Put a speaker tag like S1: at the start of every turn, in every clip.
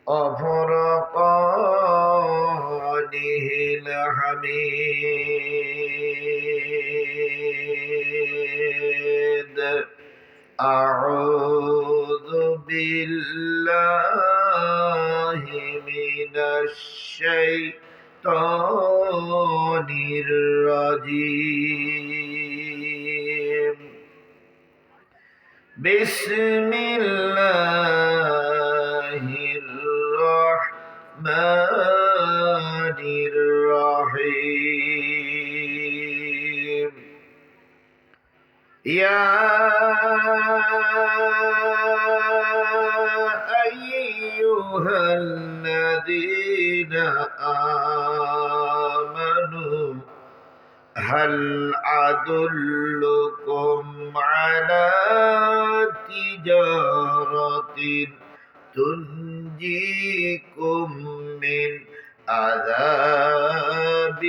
S1: وفرقانه الحميد. أعوذ بالله من الشيطان الرجيم. بسم الله الرحمن الرحيم. يا أيها الذين آمنوا هل أدلكم على تجارة تنجيكم من عذاب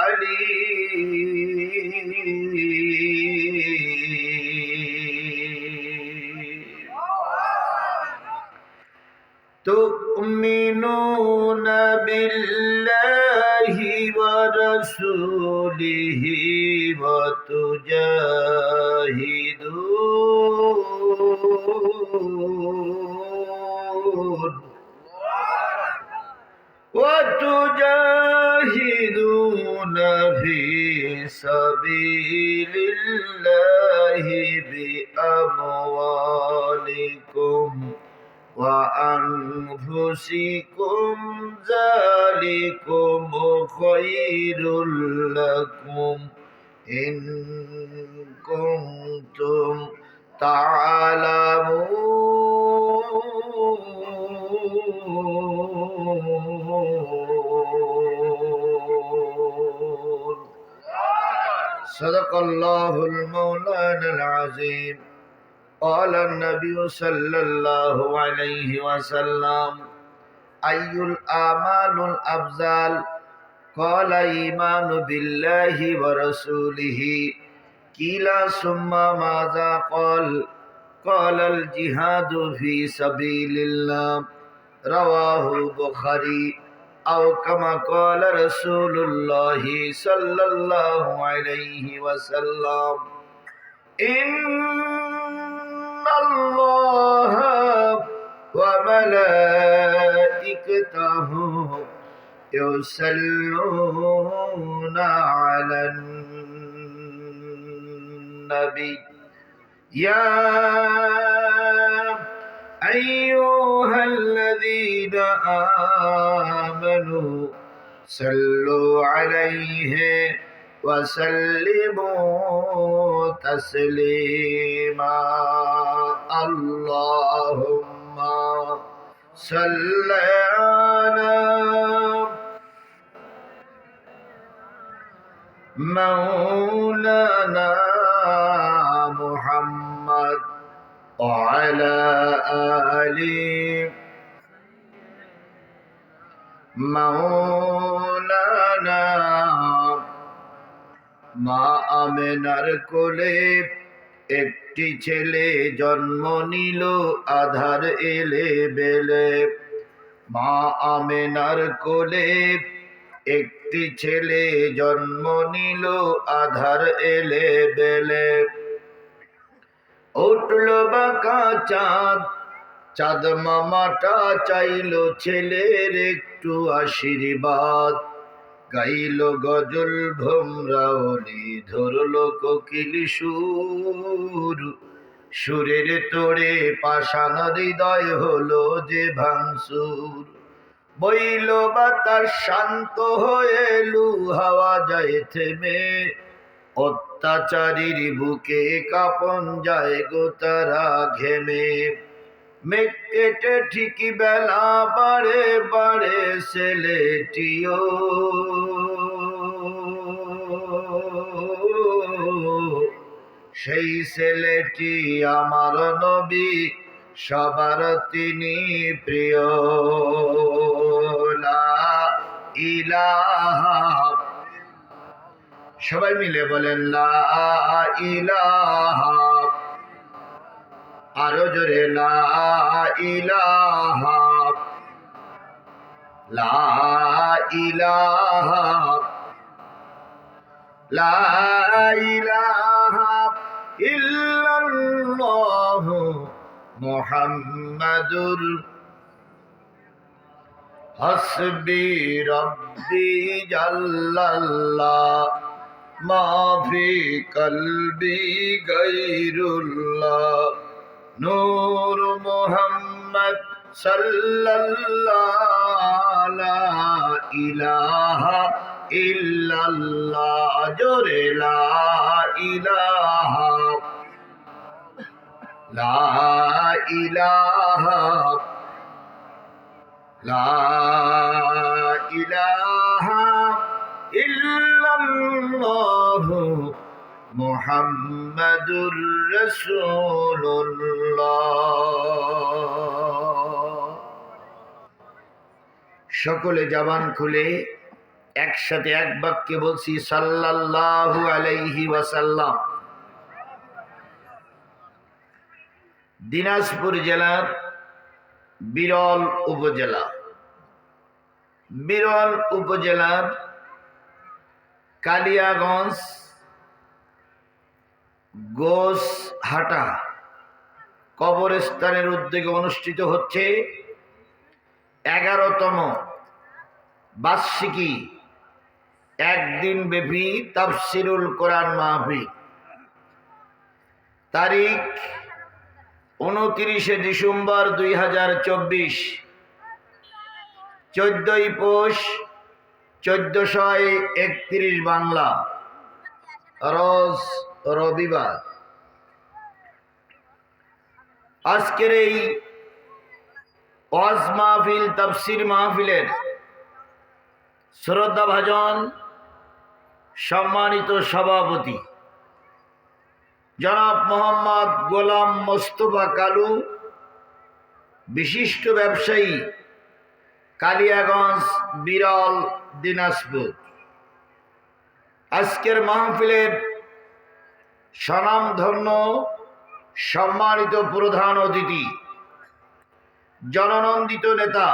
S1: أليم. تؤمنون بالله ورسوله وتجاهدون في سبيل الله بأموالكم وأنفسكم ذلكم خير لكم إن كنتم تعلمون. صدق الله المولانا العظيم. قال النبي صلى الله عليه وسلم: أي الأعمال الأفضل؟ قال: إيمان بالله ورسوله. قيل: ثم ماذا؟ قال: الجهاد في سبيل الله. رواه البخاري. أو كما قال رسول الله صلى الله عليه وسلم: إن الله وملائكته يصلون على النبي. يا أيها الذين آمنوا صلوا عليه وسلموا تسليما. اللهم صل على مولانا محمد وعلى آل مولانا। মা আমেনার কোলে একটি ছেলে জন্ম নিল আধার এলে বেলে। মা আমেনার কোলে একটি ছেলে জন্ম নিল আধার এলে বেলে। উঠল বাঁকা চাঁদ, চাঁদ মামাটা চাইল ছেলের একটু আশীর্বাদ। গাইল গজল ভোমরাওলি, ধরল কোকিল সুর। সুরের তোড়ে পাষাণ হৃদয় হলো যে ভাঙচুর। বইল বাতাস শান্ত হয়ে লু হাওয়া যায় থেমে। অত্যাচারীর বুকে কাঁপন যায় গো তারা ঘেমে। মেঘ কেটে ঠিকই বেলা বাড়ে বাড়ে ছেলেটিও সেই ছেলেটি আমার নবী, সবার তিনি প্রিয়। লা ইলাহা, সবাই মিলে বলেন লা ইলাহা। আরো জোরে লা ইলাহা লা ইলাহা লা ইলাহা ইল্লাল্লাহ মুহাম্মাদুর হাসবি রব্বি জাল্লাল্লাহ মা ফি কলবি গায়রুল্লাহ নূর মুহাম্মদ সাল্লাল্লাহু লা ইলাহা ইল্লাল্লাহ জোরে লা ইলাহা লা ইলাহা লা ইলাহা ইল্লাল্লাহ মুহাম্মাদুর রাসূলুল্লাহ। সকলে জবান খুলে একসাথে এক বাক্যে বলছি সাল্লাল্লাহু আলাইহি ওয়াসাল্লাম। দিনাজপুর জেলার বিরল উপজেলার কালিয়াগঞ্জ গোসহাটা কবরস্থানের উদ্যোগে অনুষ্ঠিত হচ্ছে 11তম বার্ষিকী একদিন ব্যাপী তাফসিরুল কোরআন মাহফিল। তারিখ 29 ডিসেম্বর 2024, 14ই পৌষ 1431 বাংলা, রোজ রবিবার। আজকের এই ওয়াজ মাহফিল তাফসির মাহফিলের শ্রদ্ধাভাজন সম্মানিত সভাপতি জনাব মোহাম্মদ গোলাম মোস্তফা কালু, বিশিষ্ট ব্যবসায়ী, কালিয়াগঞ্জ, বিরল, দিনাজপুর। আজকের মাহফিলের স্বনামধন্য সম্মানিত প্রধান অতিথি, জননন্দিত নেতা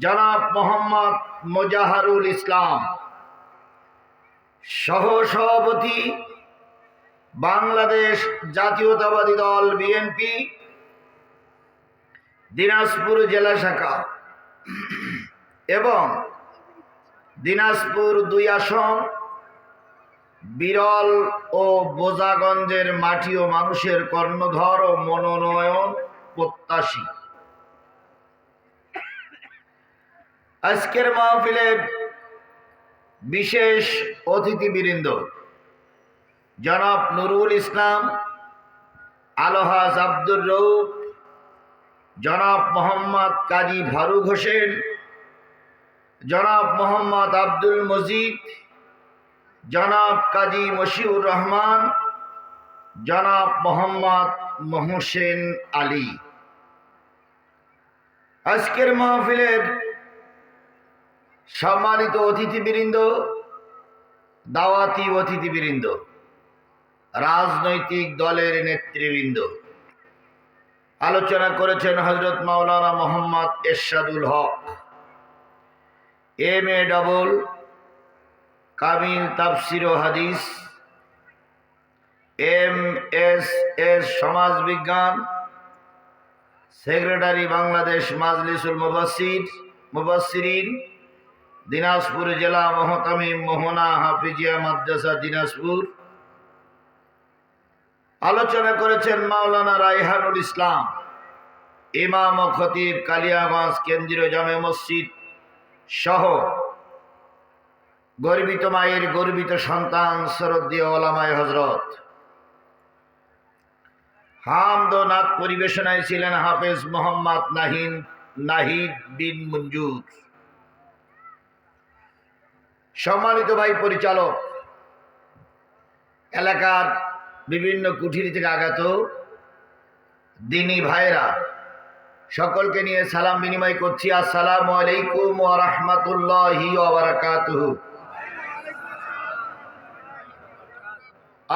S1: জনাব মোহাম্মদ মোজাহারুল ইসলাম, সহসভাপতি বাংলাদেশ জাতীয়তাবাদী দল বিএনপি দিনাজপুর জেলা শাখা এবং দিনাজপুর 2 আসন বিরল ও বোজাগঞ্জের মাটি ও মানুষের কর্ণধর ও মনোনয়ন প্রত্যাশী। আজকের মাহফিলের বিশেষ অতিথিবৃন্দ জনাব নুরুল ইসলাম, আলহাজ আব্দুর রউফ, জনাব মোহাম্মদ কাজী ফারুক হোসেন, জনাব মোহাম্মদ আব্দুল মজিদ, জনাব কাজী মশিউর রহমান, জনাব মোহাম্মদ মহসেন আলী। আজকের মাহফিলের সম্মানিত অতিথিবৃন্দ, দাওয়াতি অতিথিবৃন্দ, রাজনৈতিক দলের নেতৃবৃন্দ, আলোচনা করেছেন হযরত মাওলানা মোহাম্মদ এরশাদুল হক, MA ডাবল কামিল তাফসির ও হাদিস, MSS সমাজ বিজ্ঞান, সেক্রেটারি বাংলাদেশ মাজলিসুল মুবাসসিরিন, দিনাজপুর জেলা মহতামিম মোহনা হাফিজিয়া মাদ্রাসা দিনাজপুর। আলোচনা করেছেন মাওলানা রায়হানুল ইসলাম, ইমাম ও খতিব, কালিয়াগঞ্জ কেন্দ্রীয় জামে মসজিদ সহ গর্বিত মায়ের গর্বিত সন্তান শ্রদ্ধেয় ওলামায়ে হযরত। হামদ ও নাত পরিবেশনায় ছিলেন হাফেজ মোহাম্মদ নাহিদ বিন মঞ্জুর। সম্মানিত ভাই পরিচালক, এলাকার বিভিন্ন কুঠিরি থেকে আগত দিনী ভাইরা, সকলকে নিয়ে সালাম বিনিময় করছি। আসসালামু আলাইকুম ওয়া রাহমাতুল্লাহি ওয়া বারাকাতুহু।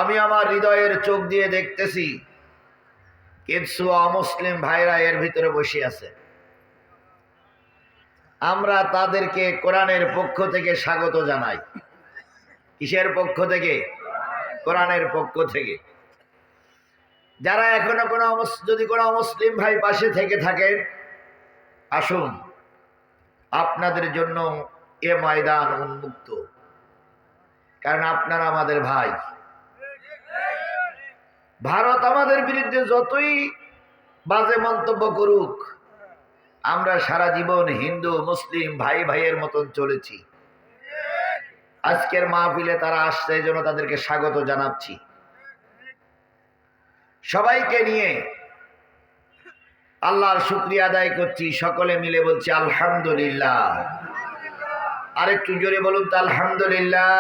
S1: আমি আমার হৃদয়ের চোখ দিয়ে দেখতেছি কিছু অমুসলিম ভাইরা এর ভিতরে বসে আছে। আমরা তাদেরকে কোরআনের পক্ষ থেকে স্বাগত জানাই। কিসের পক্ষ থেকে? কোরআনের পক্ষ থেকে। যারা এখনো যদি কোনো মুসলিম ভাই পাশে থেকে থাকেন, আসুন, আপনাদের জন্য এ ময়দান উন্মুক্ত, কারণ আপনারা আমাদের ভাই। ভারত আমাদের বিরুদ্ধে যতই বাজে মন্তব্য করুক, আমরা সারা জীবন হিন্দু মুসলিম ভাই ভাইয়ের মতন চলেছি। আজকের মাহফিলে তারা আসছে, এই জন্য তাদেরকে স্বাগত জানাচ্ছি। সবাইকে নিয়ে আল্লাহর শুকরিয়া আদায় করছি, সকলে মিলে বলছি আলহামদুলিল্লাহ। আরেকটু জোরে বলুন তো আলহামদুলিল্লাহ।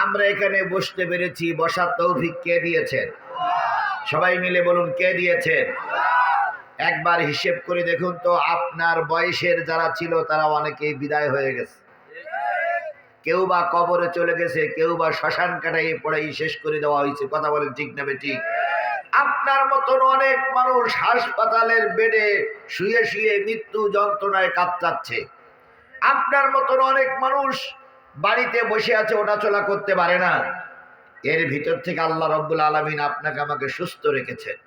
S1: আমরা এখানে বসতে পেরেছি, বসার তৌফিক কে দিয়েছেন? সবাই মিলে বলুন, কে দিয়েছেন? একবার হিসেব করে দেখুন তো, আপনার বয়সের যারা ছিল তারা অনেকেই বিদায় হয়ে গেছে, কেউ বা কবরে চলে গেছে, কেউ বা শ্মশান কাটাই পড়াই শেষ করে দেওয়া হয়েছে। কথা বলেন ঠিক না বেঠিক? আপনার মতন অনেক মানুষ হাসপাতালের বেডে শুয়ে শুয়ে মৃত্যু যন্ত্রণায় কাতরাচ্ছে। আপনার মতন অনেক মানুষ বাড়িতে বসে আছে, ওঠাচলা করতে পারে না। এর ভিতর থেকে আল্লাহ রাব্বুল আলামিন আপনাকে আমাকে সুস্থ রেখেছেন।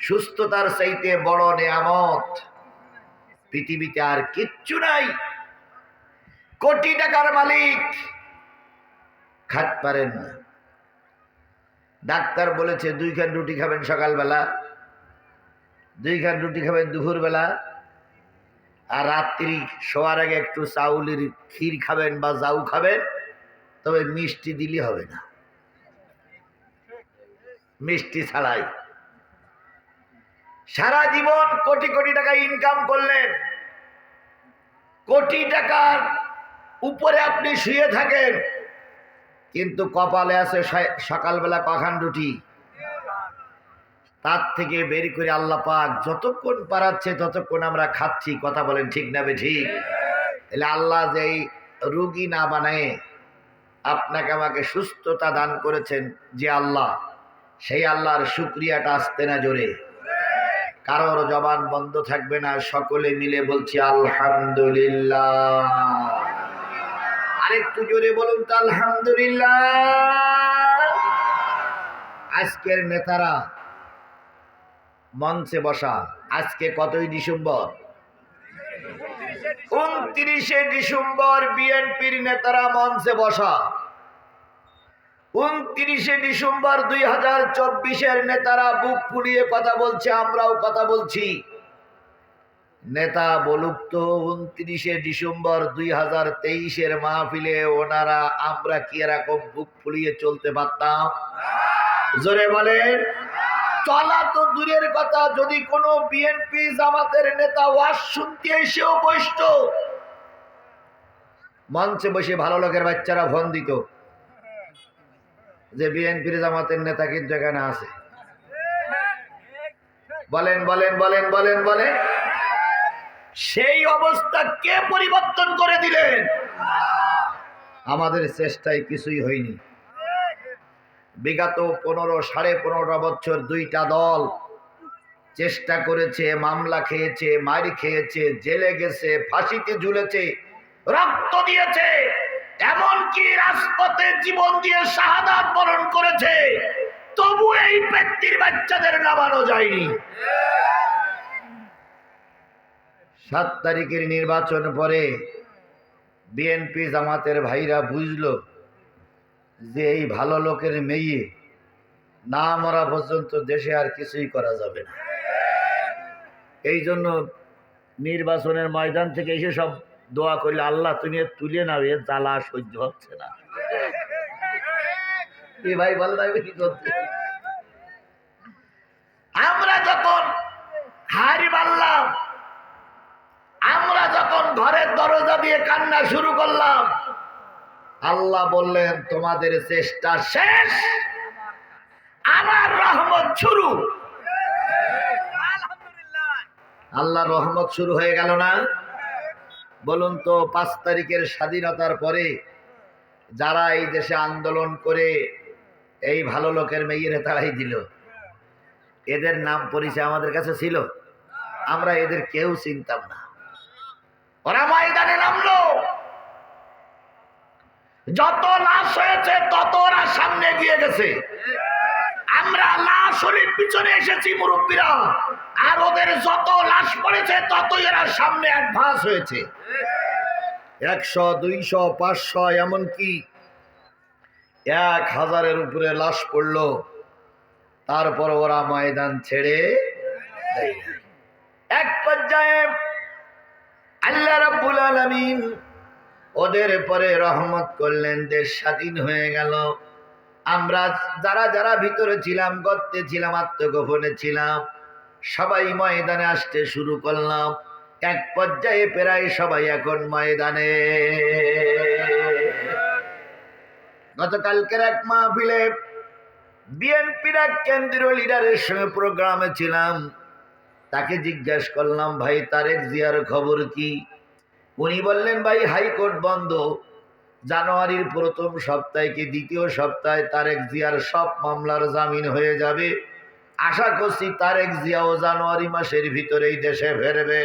S1: সুস্থতার চাইতে বড় নেয়ামত পৃথিবীতে আর কিচ্ছু নাই। কোটি টাকার মালিক খাট পারেন না। ডাক্তার বলেছে 2 খান রুটি খাবেন সকালবেলা, 2 খান রুটি খাবেন দুপুরবেলা, আর রাত্রি শোয়ার আগে একটু চাউলের ক্ষীর খাবেন বা জাউ খাবেন, তবে মিষ্টি দিলে হবে না, মিষ্টি ছাড়াই। সারা জীবন কোটি কোটি টাকা ইনকাম করলেন, কোটি টাকার উপরে আপনি শুয়ে থাকেন, কিন্তু কপালে আছে সকালবেলা কখান রুটি। তার থেকে বের করে আল্লাহ পাক যতক্ষণ পারাচ্ছে ততক্ষণ আমরা খাচ্ছি। কথা বলেন ঠিক না বেঠিক? তাহলে আল্লাহ যেই রোগী না বানায় আপনাকে আমাকে সুস্থতা দান করেছেন যে আল্লাহ, সেই আল্লাহর শুকরিয়াটা আসতে না জোরে? কারোর জবান বন্ধ থাকবে না, সকলে মিলে বলছি আলহামদুলিল্লাহ। আরেকটু জোরে বলুন তো আলহামদুলিল্লাহ। আজকের নেতারা মঞ্চে বসা, আজকে কতই ডিসেম্বর? 29শে ডিসেম্বর বিএনপির নেতারা মঞ্চে বসা। 29শে ডিসেম্বর 2024-এর নেতারা বুক ফুলিয়ে কথা বলছে, আমরাও কথা বলছি। নেতা বলুক তো 29শে ডিসেম্বর 2023-এর মাহফিলে ওনারা আমরা কি এরকম বুক ফুলিয়ে চলতে পারতাম? জোরে বলেন। চলা তো দূরের কথা, যদি কোনো বিএনপি জামাতের নেতা ওয়াজ শুনতে এসেও বসত, মঞ্চে বসে ভালো লোকের বাচ্চারা ফোন দিত যে বিএনপির জামাতের নেতা কিন্তু এখানে আছে। বলেন বলেন বলেন বলেন বলেন। সেই অবস্থা কে পরিবর্তন করে দিলেন? আমাদের চেষ্টায় কিছুই হয়নি। বিগত 15-15.5 বছর 2টা দল চেষ্টা করেছে, মামলা খেয়েছে, মার খেয়েছে, জেলে গেছে, ফাঁসিতে ঝুলেছে, রক্ত দিয়েছে, এমনকি রাজপথে জীবন দিয়ে শাহাদাত বরণ করেছে, তবু এই ব্যক্তির বাচ্চাদের নামানো যায়নি। 7 তারিখের নির্বাচন পরে বিএনপি জামাতের ভাইরা বুঝলো যে এই ভালো লোকের মেয়ে না মরা পর্যন্ত দেশে আর কিছুই করা যাবে না। এই জন্য নির্বাচনের ময়দান থেকে এসে সব দোয়া করলে, আল্লাহ তুমি তুলে নাও, এর জ্বালা সহ্য হচ্ছে না। ভাই ভালো লাগবে কি করতে? আমরা যখন হারি মারলাম, আমরা যখন ঘরের দরজা দিয়ে কান্না শুরু করলাম, আল্লাহ বললেন তোমাদের চেষ্টা শেষ, আমার রহমত শুরু। আল্লাহর রহমত শুরু হয়ে গেল না? বলুন তো 5 তারিখের স্বাধীনতার পরে যারা এই দেশে আন্দোলন করে এই ভালো লোকের মেয়েরে তারাই দিল, এদের নাম পরিচয় আমাদের কাছে ছিল? আমরা এদের কেউ চিনতাম না। ওরা ময়দানে নামলো, যত লাশ হয়েছে তত ওরা সামনে গিয়ে গেছে। আমরা লাশ হলে পিছনে এসেছি মুরব্বীরা, আর ওদের যত লাশ পড়েছে ততই এরা সামনে অ্যাডভান্স হয়েছে। 100, 200, 500, এমনকি 1000-এর উপরে লাশ পড়লো। তারপর ওরা ময়দান ছেড়ে দেয় না। এক পর্যায়ে আল্লাহ রাব্বুল আলামিন ওদের পরে রহমত করলেন, দেশ স্বাধীন হয়ে গেল। আমরা যারা যারা ভিতরে ছিলাম, গর্তে ছিলাম, আত্মগোপনে ছিলাম, সবাই ময়দানে আসতে শুরু করলাম। এক পর্যায়ে প্রায় সবাই এখন ময়দানে। গতকালকের এক মাহফিলে বিএনপির এক কেন্দ্রীয় লিডারের সঙ্গে প্রোগ্রামে ছিলাম। তাকে জিজ্ঞাসা করলাম, ভাই তারেক জিয়ার খবর কি? উনি বললেন, ভাই হাইকোর্ট বন্ধ, জানুয়ারির প্রথম সপ্তাহে কি দ্বিতীয় সপ্তাহে তারেক জিয়ার সব মামলার জামিন হয়ে যাবে। আশা করছি তারেক জিয়াও জানুয়ারি মাসের ভিতরেই দেশে ফিরবে।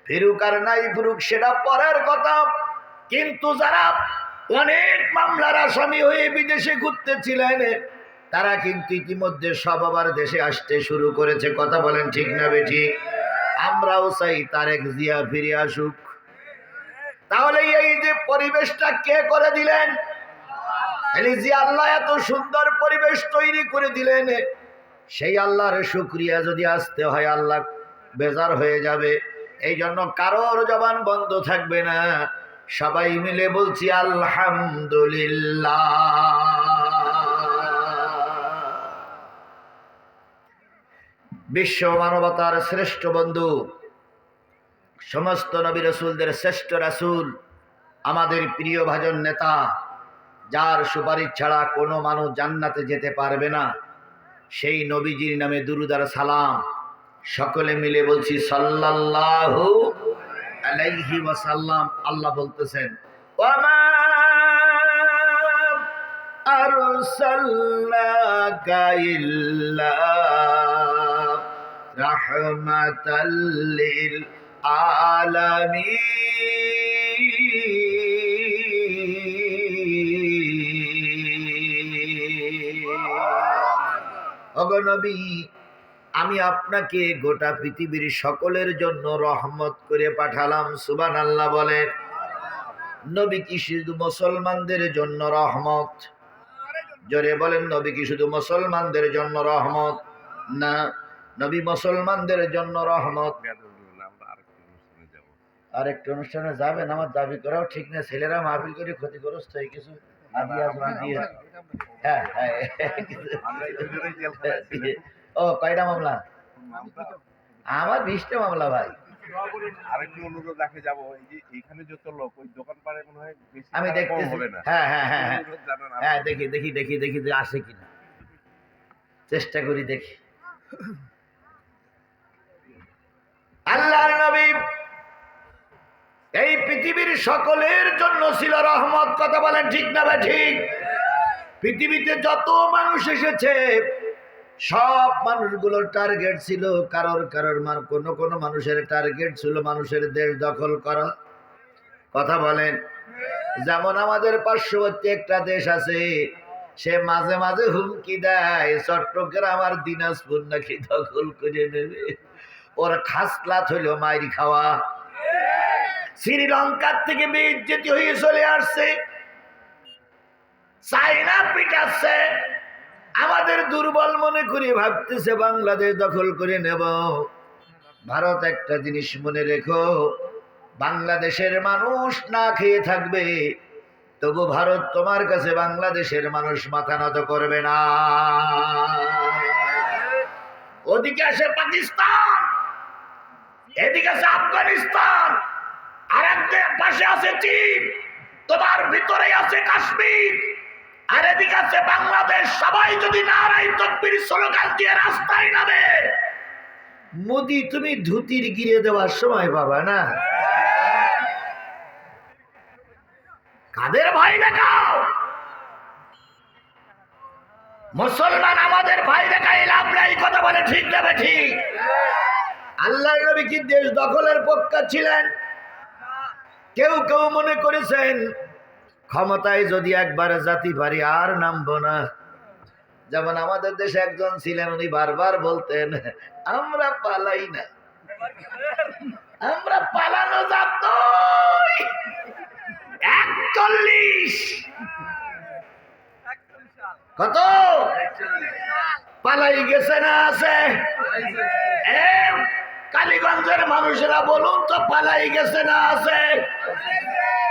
S1: ফিরুক আর নাই ফিরুক সেটা পরের কথা, কিন্তু যারা অনেক মামলার আসামি হয়ে বিদেশে ঘুরতেছিলেন তারা কিন্তু ইতিমধ্যে সব আবার দেশে আসতে শুরু করেছে। কথা বলেন ঠিক না বেঠিক? আমরাও চাই তারেক জিয়া ফিরে আসুক। তাহলে এই যে পরিবেশটা কে করে দিলেন? যে আল্লাহ এত সুন্দর পরিবেশ তৈরি করে দিলেন, সেই আল্লাহর শুকরিয়া যদি আসতে হয় আল্লাহ বেজার হয়ে যাবে। এই জন্য কারোর জবান বন্ধ থাকবে না, সবাই মিলে বলছি আলহামদুলিল্লাহ। বিশ্ব মানবতার শ্রেষ্ঠ বন্ধু, সমস্ত নবী রাসূলদের শ্রেষ্ঠ রাসূল, আমাদের প্রিয় ভাজন নেতা, যার সুপারিশ ছাড়া কোনো মানুষ জান্নাতে যেতে পারবে না, সেই নবীজির নামে দুরূদ আর সালাম সকলে মিলে বলছি সাল্লাল্লাহু আলাইহি ওয়াসাল্লাম। আল্লাহ বলতেছেন, ওয়ামা আরসালনাকা ইল্লা রাহমাতাল লিল আলামিন। ওগো নবী, আমি আপনাকে গোটা পৃথিবীর সকলের জন্য রহমত করে পাঠালাম। সুবহানাল্লাহ বলেন। নবী কি শুধু মুসলমানদের জন্য রহমত? জোরে বলেন, নবী কি শুধু মুসলমানদের জন্য রহমত? না, নবী মুসলমানদের জন্য রহমত। আরেকটা অনুষ্ঠানে যাবেন, আমার দাবি করাও ঠিক না। ছেলেরা মাহফিল করে ক্ষতিগ্রস্ত হয়ে কিছু হ্যাঁ হ্যাঁ। ও কয়টা মামলা? আমার 20টা মামলা ভাই।
S2: আরেকটু অনুরোধ রাখে যাবো, এই যে এখানে যত লোক ওই দোকান পাড়ে মনে হয় বেশি
S1: আমি দেখতেছি। হ্যাঁ হ্যাঁ হ্যাঁ হ্যাঁ, দেখি দেখি দেখি দেখি আসে কিনা, চেষ্টা করি দেখি। আল্লাহর নবী এই পৃথিবীর সকলের জন্য ছিল রহমত। কথা বলেন ঠিক না ভাই ঠিক? পৃথিবীতে যত মানুষ এসেছে সব মানুষগুলোর টার্গেট ছিল কারোর কোন মানুষের টার্গেট ছিল মানুষের দেশ দখল করা। কথা বলেন। যেমন আমাদের পার্শ্ববর্তী একটা দেশ আছে, সে মাঝে মাঝে হুমকি দেয় চট্টগ্রাম আর দিনাজপুর নাকি দখল করে নেবে। ওর খাসলাত হইল মাইর খাওয়া। শ্রীলঙ্কার থেকে বেইজ্জতি হয়ে চলে আসছে, চায়না পিটাচ্ছে। আমাদের দুর্বল মনে করে ভাবতেছে বাংলাদেশ দখল করে নেব। ভারত একটা জিনিস মনে রেখো, বাংলাদেশের মানুষ না খেয়ে থাকবে, তবু ভারত তোমার কাছে বাংলাদেশের মানুষ মাথা নত করবে না। ওদিকে আছে পাকিস্তান, এদিকে আছে আফগানিস্তান, আর একদিকে পাশে আছে চীন, তোমার ভিতরে আছে কাশ্মীর, আর এদিকে আছে বাংলাদেশ। সবাই যদি নারায়ে তাকবীর স্লোগান দিয়ে রাস্তায় নামে, মোদি তুমি ধুতির গিরে দেওয়ার সময় পাবা না। কাদের ভাই দেখাও? মুসলমান আমাদের ভাই দেখাই লাভ নাই। কথা বলে ঠিক না ঠিক? আল্লাহর নবী কি দেশ দখলের পক্ষে ছিলেন? কেউ কেউ মনে করেছেন ক্ষমতায় যদি একবার জাতি পারি আর নামবো না। যেমন আমাদের দেশে একজন ছিলেন, উনি বারবার বলতেন আমরা পালাই না, আমরা পালানো জাত নই। 41 কত পালাই গেছে না আছে? এ কালীগঞ্জের মানুষেরা বলুন তো পালাই গেছে না আছে?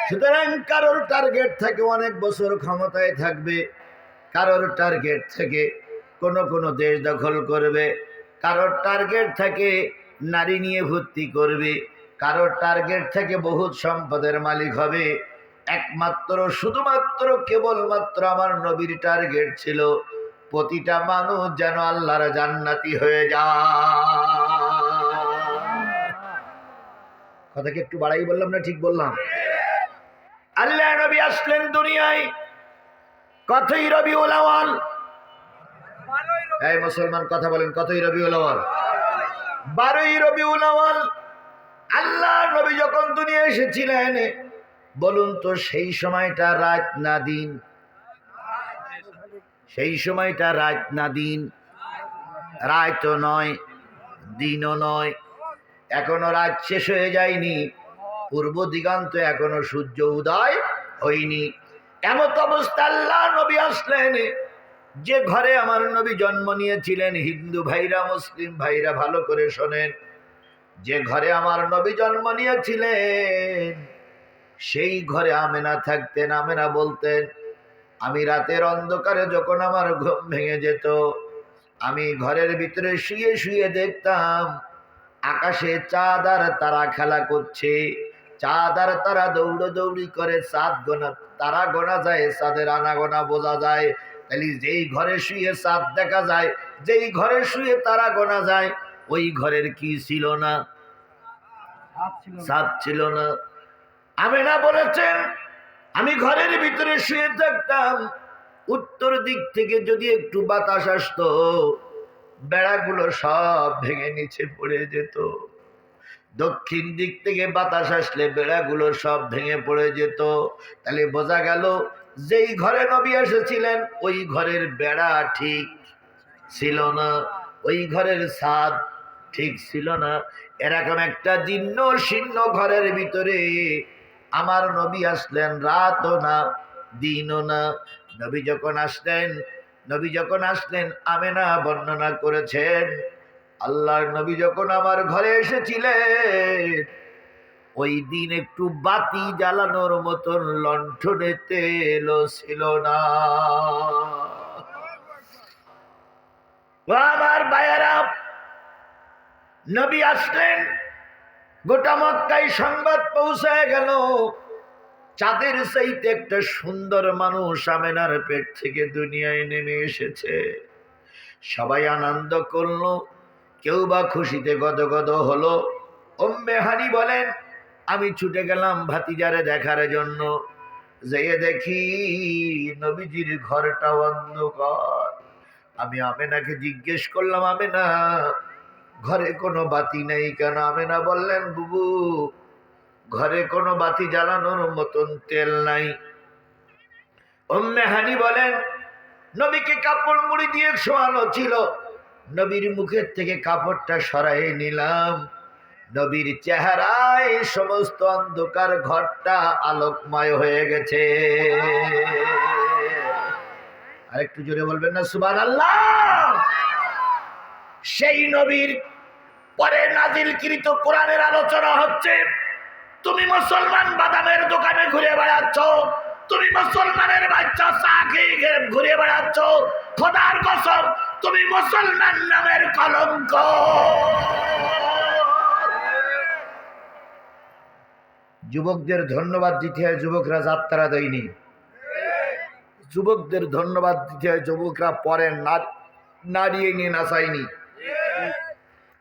S1: সুতরাং কারোর টার্গেট থেকে অনেক বছর ক্ষমতায় থাকবে, কারোর টার্গেট থেকে কোন কোন দেশ দখল করবে, কারোর টার্গেট থেকে নারী নিয়ে ভর্তি করবে, কারোর টার্গেট থেকে বহুত সম্পদের মালিক হবে। একমাত্র শুধুমাত্র কেবলমাত্র আমার নবীর টার্গেট ছিল প্রতিটা মানুষ যেন আল্লাহর জান্নাতি হয়ে যায়। কথা কি একটু বাড়াই বললাম না ঠিক বললাম? আল্লাহ নবী আসলেন দুনিয়ায় কতই রবিউল আউয়াল? এই মুসলমান কথা বলেন, কতই রবিউল আউয়াল? 12ই রবিউল আউয়াল আল্লাহ নবী যখন দুনিয়া এসেছিলেন, বলুন তো সেই সময়টা রাত না দিন? সেই সময়টা রাত না দিন? রাতও নয়, দিনও নয়, এখনো রাত শেষ হয়ে যায়নি, পূর্ব দিগন্ত এখনো সূর্য উদয় হয়নি। এমত অবস্থা আল্লাহ নবী আসলেন। যে ঘরে আমার নবী জন্ম নিয়েছিলেন, হিন্দু ভাইরা মুসলিম ভাইরা ভালো করে শোনেন, যে ঘরে আমার নবী জন্ম নিয়েছিলেন সেই ঘরে আমেনা থাকতেন। আমেনা বলতেন, আমি রাতের অন্ধকারে যখন আমার ঘুম ভেঙে যেত, আমি ঘরের ভিতরে শুয়ে শুয়ে দেখতাম আকাশে চাঁদ আর তারা খেলা করছে। চাঁদ আর তারা দৌড়দৌড়ি করে, চাঁদ গোনা তারা গোনা যায়, চাঁদের আনা গোনা বোঝা যায়। তাহলে যেই ঘরে শুয়ে চাঁদ দেখা যায়, যেই ঘরে শুয়ে তারা গোনা যায়, ওই ঘরের কি ছিল না? চাঁদ ছিল না। আমেনা বলেছেন, আমি ঘরের ভিতরে শুয়ে থাকতাম, উত্তর দিক থেকে যদি একটু বাতাস আসতো, বেড়াগুলো সব ভেঙে নিচে পড়ে যেত। দক্ষিণ দিক থেকে বাতাস আসলে বেড়াগুলো সব ভেঙে পড়ে যেত। তাহলে বোঝা গেল যেই ঘরে নবী এসেছিলেন ওই ঘরের বেড়া ঠিক ছিল না, ওই ঘরের ছাদ ঠিক ছিল না। এরকম একটা জীর্ণ শীর্ণ ঘরের ভিতরে আমার নবী আসলেন, রাতও না দিনও না। নবী যখন আসলেন আমেনা বর্ণনা করেছেন, আল্লাহর নবী যখন আমার ঘরে এসেছিলেন, ওই দিন একটু বাতি জ্বালানোর মতন লণ্ঠনে তেলও ছিল না। ও আমার ভাইয়েরা, নবী আসলেন, গোটা মক্কায় সংবাদ পৌঁছায় গেল চাঁদের চাইতে একটা সুন্দর মানুষ আমেনার পেট থেকে দুনিয়ায় নেমে এসেছে। সবাই আনন্দ করলো, কেউ বা খুশিতে গদগদ হলো। উম্মে হানি বলেন, আমি ছুটে গেলাম ভাতিজারে দেখার জন্য। যেয়ে দেখি নবীজির ঘরটা অন্ধকার। আমি আমেনাকে জিজ্ঞেস করলাম, আমেনা ঘরে কোনো বাতি নেই কেন? আমেনা বললেন, বুবু ঘরে কোনো বাতি জ্বালানোর মতন তেল নাই। উম্মে হানি বলেন, নবীকে কাপড় মুড়ি দিয়ে শোয়ানো ছিল, নবীর মুখের থেকে কাপড়টা সরাই নিলাম, নবীর চেহারায় সমস্ত অন্ধকার ঘরটা আলোকময় হয়ে গেছে। আরেকটু জোরে বলবেন না সুবহানাল্লাহ? সেই নবীর পরে নাজিলকৃত কোরআনের আলোচনা হচ্ছে। তুমি মুসলমান বাদামের দোকানে ঘুরে বেড়াচ্ছ, তুমি মুসলমানের বাচ্চা চা খেয়ে ঘুরে বেড়াচ্ছ, খোদার কসম তুমি মুসলমান নামের কলঙ্ক। যুবকদের ধন্যবাদ দিতে হয়, যুবকরা যাত্রা দেয়নি। যুবকদের ধন্যবাদ দিতে হয়, যুবকরা পরে নাড়িয়ে নিয়ে নাচায়নি।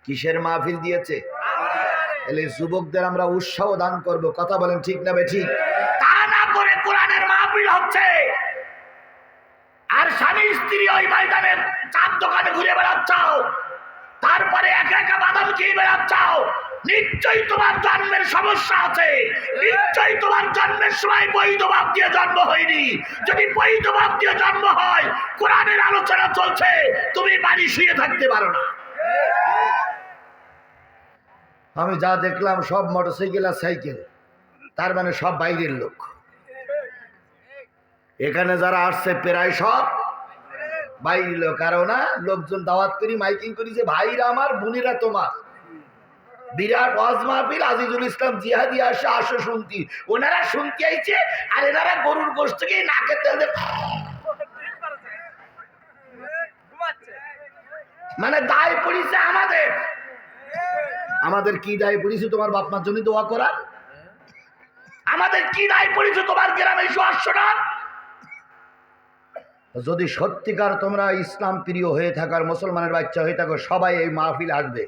S1: কিসের মাহফিল দিয়েছে? তাহলে যুবকদের আমরা উৎসাহ দান করব। কথা বলেন ঠিক না বেঠিক? তা না করে কোরআনের মাহফিল হচ্ছে, আর স্বামী স্ত্রী ওই ময়দানে চার দোকানে ঘুরে বেড়াচ্ছ, তারপরে একা একা বাদাম খেয়ে বেড়াচ্ছ, নিশ্চয়ই তোমার জন্মের সমস্যা আছে, নিশ্চয়ই তোমার জন্মের সময় বৈধ বাপ দিয়ে জন্ম হয়নি। যদি বৈধ বাপ দিয়ে জন্ম হয়, কোরআনের আলোচনা চলছে, তুমি বাড়ি শুয়ে থাকতে পারো না। আমি যা দেখলাম সব মোটরসাইকেল আর সাইকেল, তার মানে সব বাইরের লোক। এখানে যারা আসছে প্রায় সব বাইরের লোক। আর না লোকজন দাওয়াত করি, মাইকিং করি যে ভাইরা আমার, বোনেরা তোমার, বিরাট ওয়াজ মাহফিল, আজিজুল ইসলাম জিহাদি আসে, আসো শুনতি। ওনারা শুনতে আইছে, আর এনারা গরুর গোশত থেকে নাকের তেল দিয়ে মানে দায় পড়িছে আমাদের। আমাদের কি দায় পড়িছে তোমার বাপ মার জন্য দোয়া করার? আমাদের কি দায় পড়িছে তোমার গ্রামে আসছো না? যদি সত্যিকার তোমরা ইসলাম প্রিয় হয়ে থাকার, মুসলমানের বাচ্চা হয়ে থাকো, সবাই এই মাহফিল আসবে।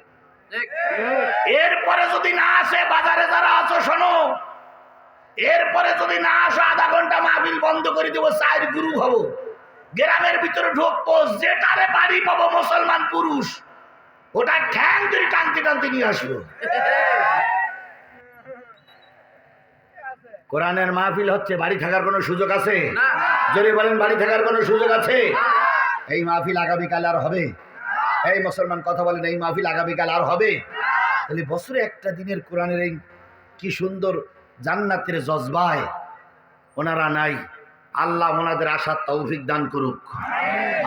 S1: এরপরে যদি না আসে, বাজারে যারা আছো শোনো, এরপরে যদি না আসো, আধা ঘন্টা মাহফিল বন্ধ করে দেবো, চার গুরু হবো, গ্রামের ভিতরে ঢুকবো, যেটারে বাড়ি পাবো মুসলমান পুরুষ, ওটা ঠ্যাং ধরে টানতে টানতে নিয়ে আসবো। কোরআনের মাহফিল হচ্ছে, বাড়ি থাকার কোনো সুযোগ আছে? যদি বলেন বাড়ি থাকার কোনো সুযোগ আছে? এই মাহফিল আগামীকাল আর হবে? এই মুসলমান কথা বলেন, এই মাহফিল আগামীকাল আর হবে? তাহলে বছরে একটা দিনের কোরআনের এই কি সুন্দর জান্নাতের জজবায় ওনারা নাই। আল্লাহ ওনাদের আশার তৌফিক দান করুক।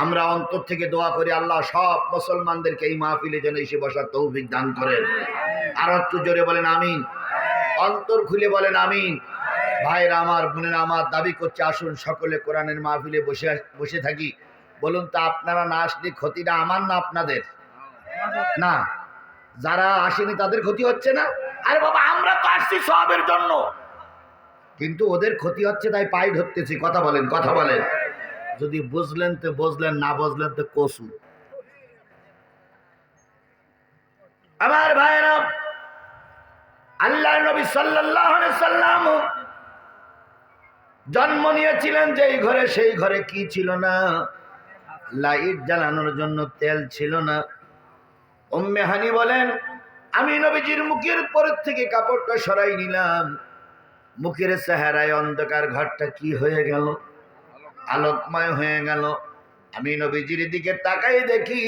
S1: আমরা অন্তর থেকে দোয়া করি, আল্লাহ সব মুসলমানদেরকে এই মাহফিলে যেন এসে বসার তৌফিক দান করেন। আর একটু জোরে বলেন আমিন, অন্তর খুলে বলেন আমিন। ভাইরা আমার, বোনেরা আমার, দাবি করছে আসুন সকলে কোরআনের মাহফিলে বসে থাকি। বলুন তো, আপনারা না আসলে ক্ষতিটা আমার না আপনাদের? না, যারা আসেনি তাদের ক্ষতি হচ্ছে না? আরে বাবা, আমরা তো আসছি সবের জন্য, কিন্তু ওদের ক্ষতি হচ্ছে, তাই পাই ধরতেছি। কথা বলেন, কথা বলেন। যদি বুঝলেন তো বুঝলেন, না বুঝলেন তো কসু। আমার ভাইরা, আল্লাহর নবী সাল্লাল্লাহু আলাইহি সাল্লাম জন্ম নিয়েছিলেন যেই ঘরে, সেই ঘরে কি ছিল না? লাইট জ্বালানোর জন্য তেল ছিল না। উম্মে হানি বলেন, আমি নবীজির মুখের পরের থেকে কাপড়টা সরাই নিলাম, মুখের চেহারায় অন্ধকার ঘরটা কি হয়ে গেল? আলোকময় হয়ে গেল। আমি নবীজির দিকে তাকাই দেখি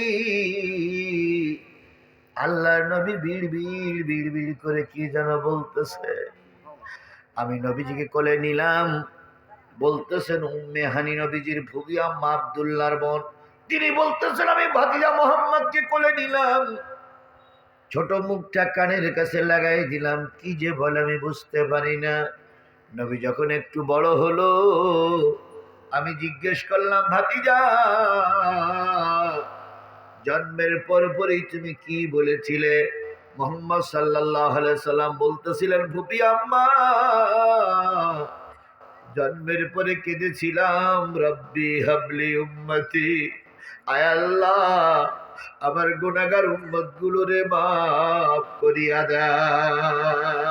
S1: আল্লাহর নবী বিড় বিড় বিড় বিড় করে কি যেন বলতেছে। আমি নবীজিকে কোলে নিলাম, বলতেছেন উম্মে হানি নবীজির ফুফি আম্মা আব্দুল্লাহর বোন, তিনি বলতেছেন আমি ভাতিজা মোহাম্মদকে কোলে নিলাম, ছোট মুখটা কানের কাছে লাগাই দিলাম, কি যে বলে আমি বুঝতে পারি না। নবী যখন একটু বড় হলো, আমি জিজ্ঞেস করলাম, ভাতিজা জন্মের পরপরই তুমি কি বলেছিলে? মুহাম্মদ সাল্লাল্লাহু আলাইহি সাল্লাম বলতেছিলেন, ফুফি আম্মা জন্মের পরে কেঁদেছিলাম, রব্বি হাবলি উম্মতি, আয় আল্লাহ আমার গুনাহগার উম্মত গুলোরে মাফ করিয়া দাও।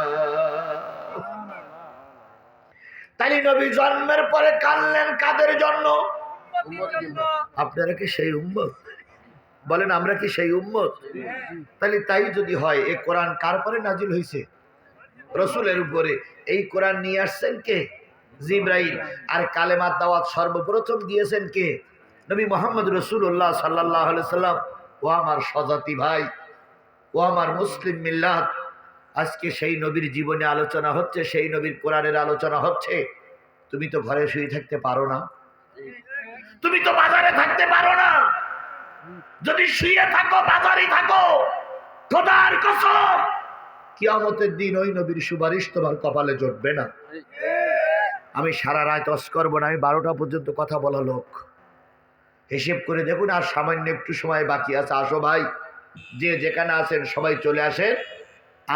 S1: তাই নবী জন্মের পরে কাঁদলেন কাদের জন্য? আপনারা কি সেই উম্মত? বলেন আমরা কি সেই উম্মত? তাহলে তাই যদি হয়, এই কোরআন কার পরে নাজিল হয়েছে? রসুলের উপরে। এই কোরআন নিয়ে আসছেন কে? জিবরাইল। আর কালেমার দাওয়াত সর্বপ্রথম দিয়েছেন কে? নবী মুহাম্মদ রাসূলুল্লাহ সাল্লাল্লাহু আলাইহি সাল্লাম। ও আমার স্বজাতি ভাই, ও আমার মুসলিম মিল্লাত, আজকে সেই নবীর জীবনে আলোচনা হচ্ছে, সেই নবীর কোরআনের আলোচনা হচ্ছে। তুমি তো ঘরে শুয়ে থাকতে পারো না, তুমি তো বাজারে থাকতে পারো না। যদি শুয়ে থাকো, বাজারে থাকো, খোদার কসম কিয়ামতের দিন ওই নবীর সুপারিশ তোমার কপালে জুটবে না। আমি সারা রাত অস করবো না, আমি 12টা পর্যন্ত কথা বলা লোক। হিসেব করে দেখুন, আর সামান্য একটু সময় বাকি আছে। আসো ভাই, যে যেখানে আছেন সবাই চলে আসেন,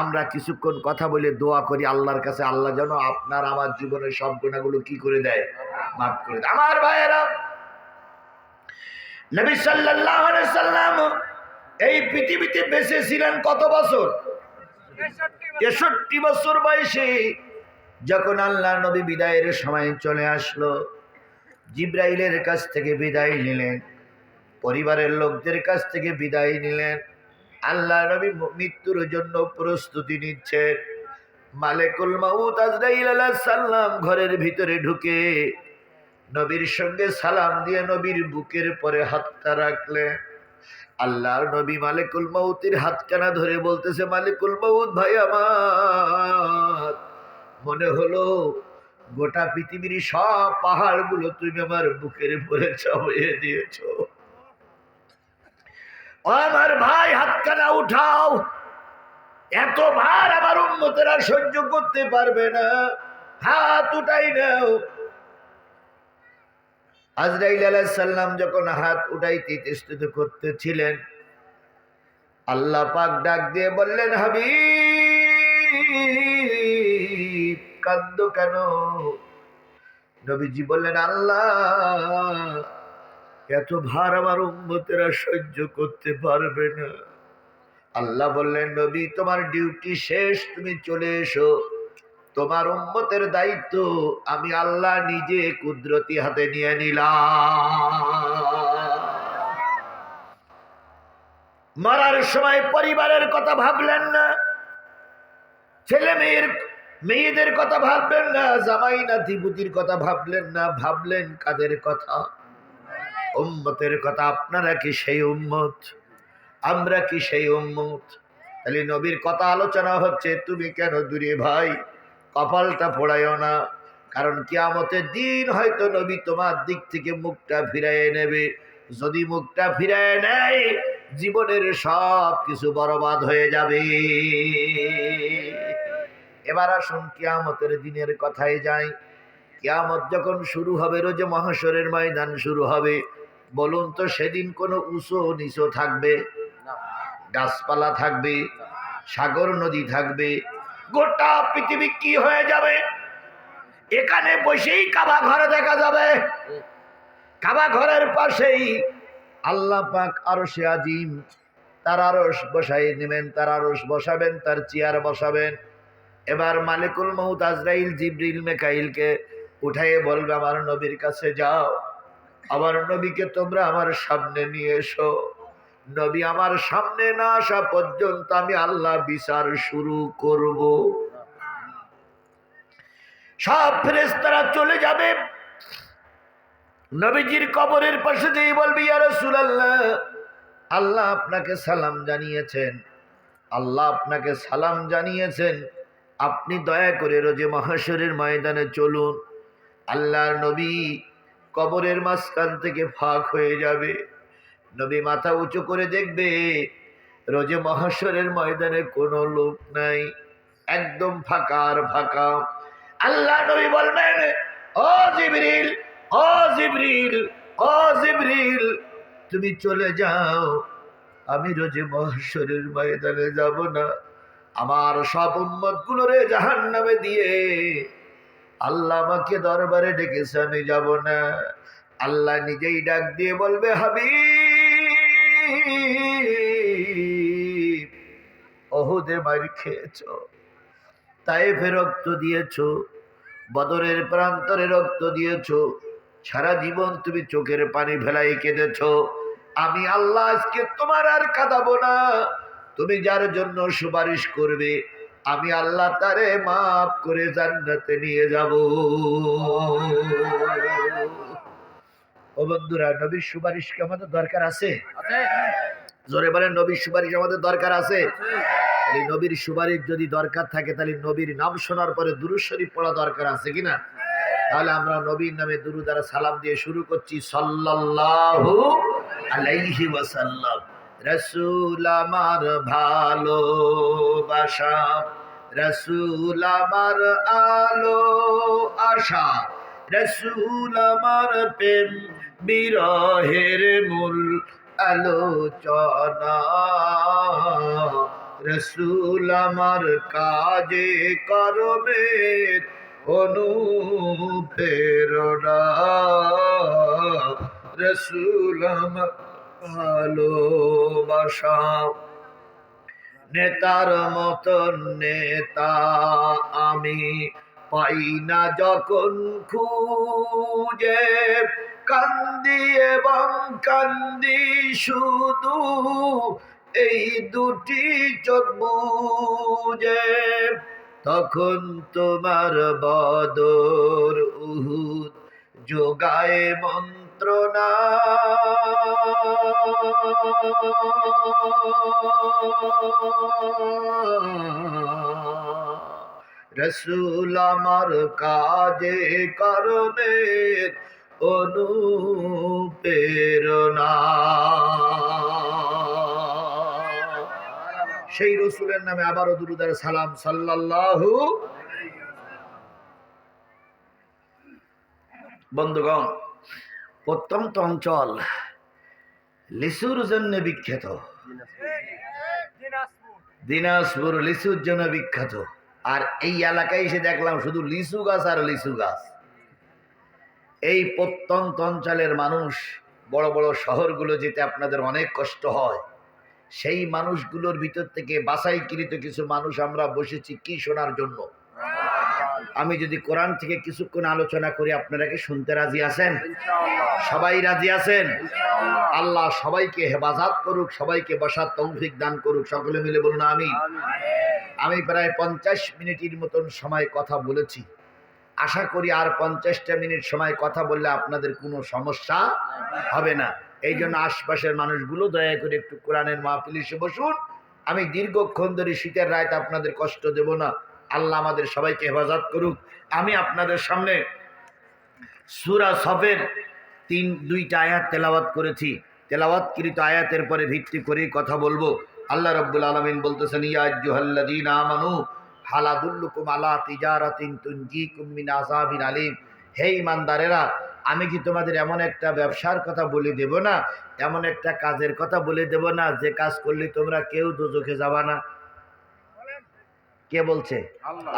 S1: আমরা কিছুক্ষণ কথা বলে দোয়া করি আল্লাহর কাছে, আল্লাহ যেন আপনার আমার জীবনের সব গুনাহগুলো কি করে দেয়, মাফ করে দেয়। আমার ভাইয়েরা, নবী সাল্লাল্লাহু আলাইহি সাল্লাম এই পৃথিবীতে বেঁচে ছিলেন কত বছর? 63 বছর বয়সে যখন আল্লাহ নবী বিদায়ের সময় চলে আসলো, জিবরাইলের কাছ থেকে বিদায় নিলেন, পরিবারের লোকদের কাছ থেকে বিদায় নিলেন, আল্লাহ নবী মৃত্যুর জন্য প্রস্তুতি নিচ্ছেন। মালেকুল মাউত আজরাইল আলাইহিস সালাম ঘরের ভিতরে ঢুকে নবীর সঙ্গে সালাম দিয়ে নবীর বুকের পরে হাতটা রাখলেন। আল্লাহর নবী মালিকুল মউতের হাতখানা ধরে বলতেছে, মালিকুল মউত ভাই আমার, মনে হলো গোটা পৃথিবীর সব পাহাড়গুলো তুমি আমার বুকের উপরে চাপিয়ে দিয়েছো। ও আমার ভাই, হাতখানা উঠাও, এত ভার আমার উম্মতেরা সহ্য করতে পারবে না, হাত উঠাই নাও। আজরাইল আলাইহিস সালাম যখন হাত উঠাইতে ইতস্তত করতেছিলেন, আল্লাহ পাক ডাক দিয়ে বললেন, হাবিব কাঁদো কেন? নবীজি বললেন, আল্লাহ এত ভার আমার উম্মতেরা সহ্য করতে পারবে না। আল্লাহ বললেন, নবী তোমার ডিউটি শেষ, তুমি চলে এসো, তোমার উম্মতের দায়িত্ব আমি আল্লাহ নিজে কুদরতি হাতে নিয়ে নিলাম। মরার সময় পরিবারের কথা ভাবলেন না, ছেলে মেয়েদের কথা ভাবলেন না, জামাই নাতিপুতির কথা ভাবলেন না, ভাবলেন কাদের কথা? উম্মতের কথা। আপনারা কি সেই উম্মত? আমরা কি সেই উম্মত? তাহলে নবীর কথা আলোচনা হচ্ছে, তুমি কেন দূরে ভাই? কপালটা পোড়াইও না, কারণ কিয়ামতের দিন হয়তো নবী তোমার দিক থেকে মুখটা ফিরাইয়ে নেবে। যদি মুখটা ফিরাইয়ে নেয়, জীবনের সব কিছু বরবাদ হয়ে যাবে। এবার আসুন কিয়ামতের দিনের কথায় যাই। কিয়ামত যখন শুরু হবে, রোজে মহাশরের ময়দান শুরু হবে, বলুন তো সেদিন কোনো উঁচু নিচু থাকবে? গাছপালা থাকবে? সাগর নদী থাকবে? গোটা পৃথিবী কি হয়ে যাবে? এখানে বসেই কাবা ঘরে দেখা যাবে। কাবা ঘরের পাশেই আল্লাহ পাক আরশে আজিম, তার আরশ বসাই নেবেন, তার আরশ বসাবেন, তার চেয়ার বসাবেন। এবার মালিকুল মউত আজরাইল জিবরিল মিকাইলকে উঠাইয়ে বলবে, আমার নবীর কাছে যাও, আমার নবীকে তোমরা আমার সামনে নিয়ে এসো। নবী আমার সামনে না আসা পর্যন্ত আমি আল্লাহ বিচার শুরু করব। সব ফেরেশতারা চলে যাবে। নবীজির কবরের পাশে যেই বলবে, ইয়া রাসূলুল্লাহ, আল্লাহ আপনাকে সালাম জানিয়েছেন, আল্লাহ আপনাকে সালাম জানিয়েছেন, আপনি দয়া করে রোজে মহাশরের ময়দানে চলুন। আল্লাহর নবী কবরের মাঝখান থেকে ফাঁক হয়ে যাবে। নবী মাথা উঁচু করে দেখবে, রোজে মহাশরের ময়দানে কোনো লোক নাই, একদম ফাঁকা আর ফাঁকা। আল্লাহ নবী বলবেন, ও জিবরিল, ও জিবরিল, ও জিবরিল, তুমি চলে যাও, আমি রোজে মহাশরের ময়দানে যাব না। আমার সব উম্মত গুলোরে জাহান্নামে দিয়ে আল্লাহ আমাকে দরবারে ডেকেছে, আমি যাব না। আল্লাহ নিজেই ডাক দিয়ে বলবে, হাবিব, ওহুদে মার খেয়েছো, তায়েফে রক্ত দিয়েছো, বদরের প্রান্তরে রক্ত দিয়েছো, সারা জীবন তুমি চোখের পানি ফেলাই কেঁদেছো। আমি আল্লাহ আজকে তোমার আর কাঁদাবো না। তুমি যার জন্য সুপারিশ করবে, আমি আল্লাহ তারে মাফ করে জান্নাতে নিয়ে যাব। ও বন্ধুরা, নবীর সুপারিশ কি আমাদের দরকার আছে? জোরে বলেন, নবীর সুপারিশ আমাদের দরকার আছে? এই নবীর সুপারিশ যদি দরকার থাকে, তাহলে নবীর নাম শোনার পরে দুরূদ শরীফ পড়া দরকার আছে কিনা? তাহলে আমরা নবীর নামে দুরূদ আর সালাম দিয়ে শুরু করছি, সাল্লাল্লাহু আলাইহি ওয়াসাল্লাম। রাসূল আমার ভালোবাসা, রাসূল আমার আলো আশা, রাসূল আমার প্রেম বিরহের মূল আলোচনা, রাসূল আমার কাজে কর্মের অনুপ্রেরণা, রাসূল আমার ভালোবাসা। নেতার মতন নেতা আমি পাই না যখন খুঁজে, কান্দি এবং কান্দি শুধু এই দুটি চোখ বুজে, তখন তোমার বদর উহুদ যোগায় মন্ত্রণা। রসুল আমার কাজে কারণে অনুপ্রেরণা। সেই রসুলের নামে আবারও দুরূদ আর সালাম সাল্লাল্লাহু। বন্ধুগণ, প্রত্যন্ত অঞ্চল লিচুর জন্য বিখ্যাত। দিনাজপুর লিচুর জন্য বিখ্যাত। আর এই এলাকায় এসে দেখলাম শুধু লিচু গাছ আর লিচু গাছ। এই প্রত্যন্ত অঞ্চলের মানুষ বড় বড় শহরগুলো যেতে আপনাদের অনেক কষ্ট হয়। সেই মানুষগুলোর ভিতর থেকে বাছাইকৃত কিছু মানুষ আমরা বসেছি কি শোনার জন্য। আমি যদি কোরআন থেকে কিছুক্ষণ আলোচনা করি, আপনারা কি শুনতে রাজি আছেন? সবাই রাজি আছেন? আল্লাহ সবাইকে হেফাজত করুক, সবাইকে বসার তৌফিক দান করুক। সকলে মিলে বলুন আমিন। আমি প্রায় 50 মিনিটের মতন সময় কথা বলেছি। আশা করি আর 50টা মিনিট সময় কথা বললে আপনাদের কোনো সমস্যা হবে না। এই জন্য আশপাশের মানুষগুলো দয়া করে একটু কোরআনের মাহফিলে এসে বসুন। আমি দীর্ঘক্ষণ ধরে শীতের রাত আপনাদের কষ্ট দেব না। আল্লাহ আমাদের সবাইকে হেফাজত করুক। আমি আপনাদের সামনে সূরা সফের 2টা আয়াত তেলাওয়াত করেছি। তেলাওয়াতকৃত আয়াতের পরে ভিত্তি করেই কথা বলবো। আল্লাহ রাব্বুল আলামিন বলতেছেন, ইয়া আইয়ুহাল্লাযীনা আমানু হাল আদুল্লুকুম আলা তিজারাতিন তুনজিকুম মিন আযাবিন আলীম। হে ঈমানদারেরা, আমি কি তোমাদের এমন একটা ব্যবসার কথা বলে দেব না, এমন একটা কাজের কথা বলে দেব না যে কাজ করলে তোমরা কেউ দোজখে যাবা না? কে বলছে?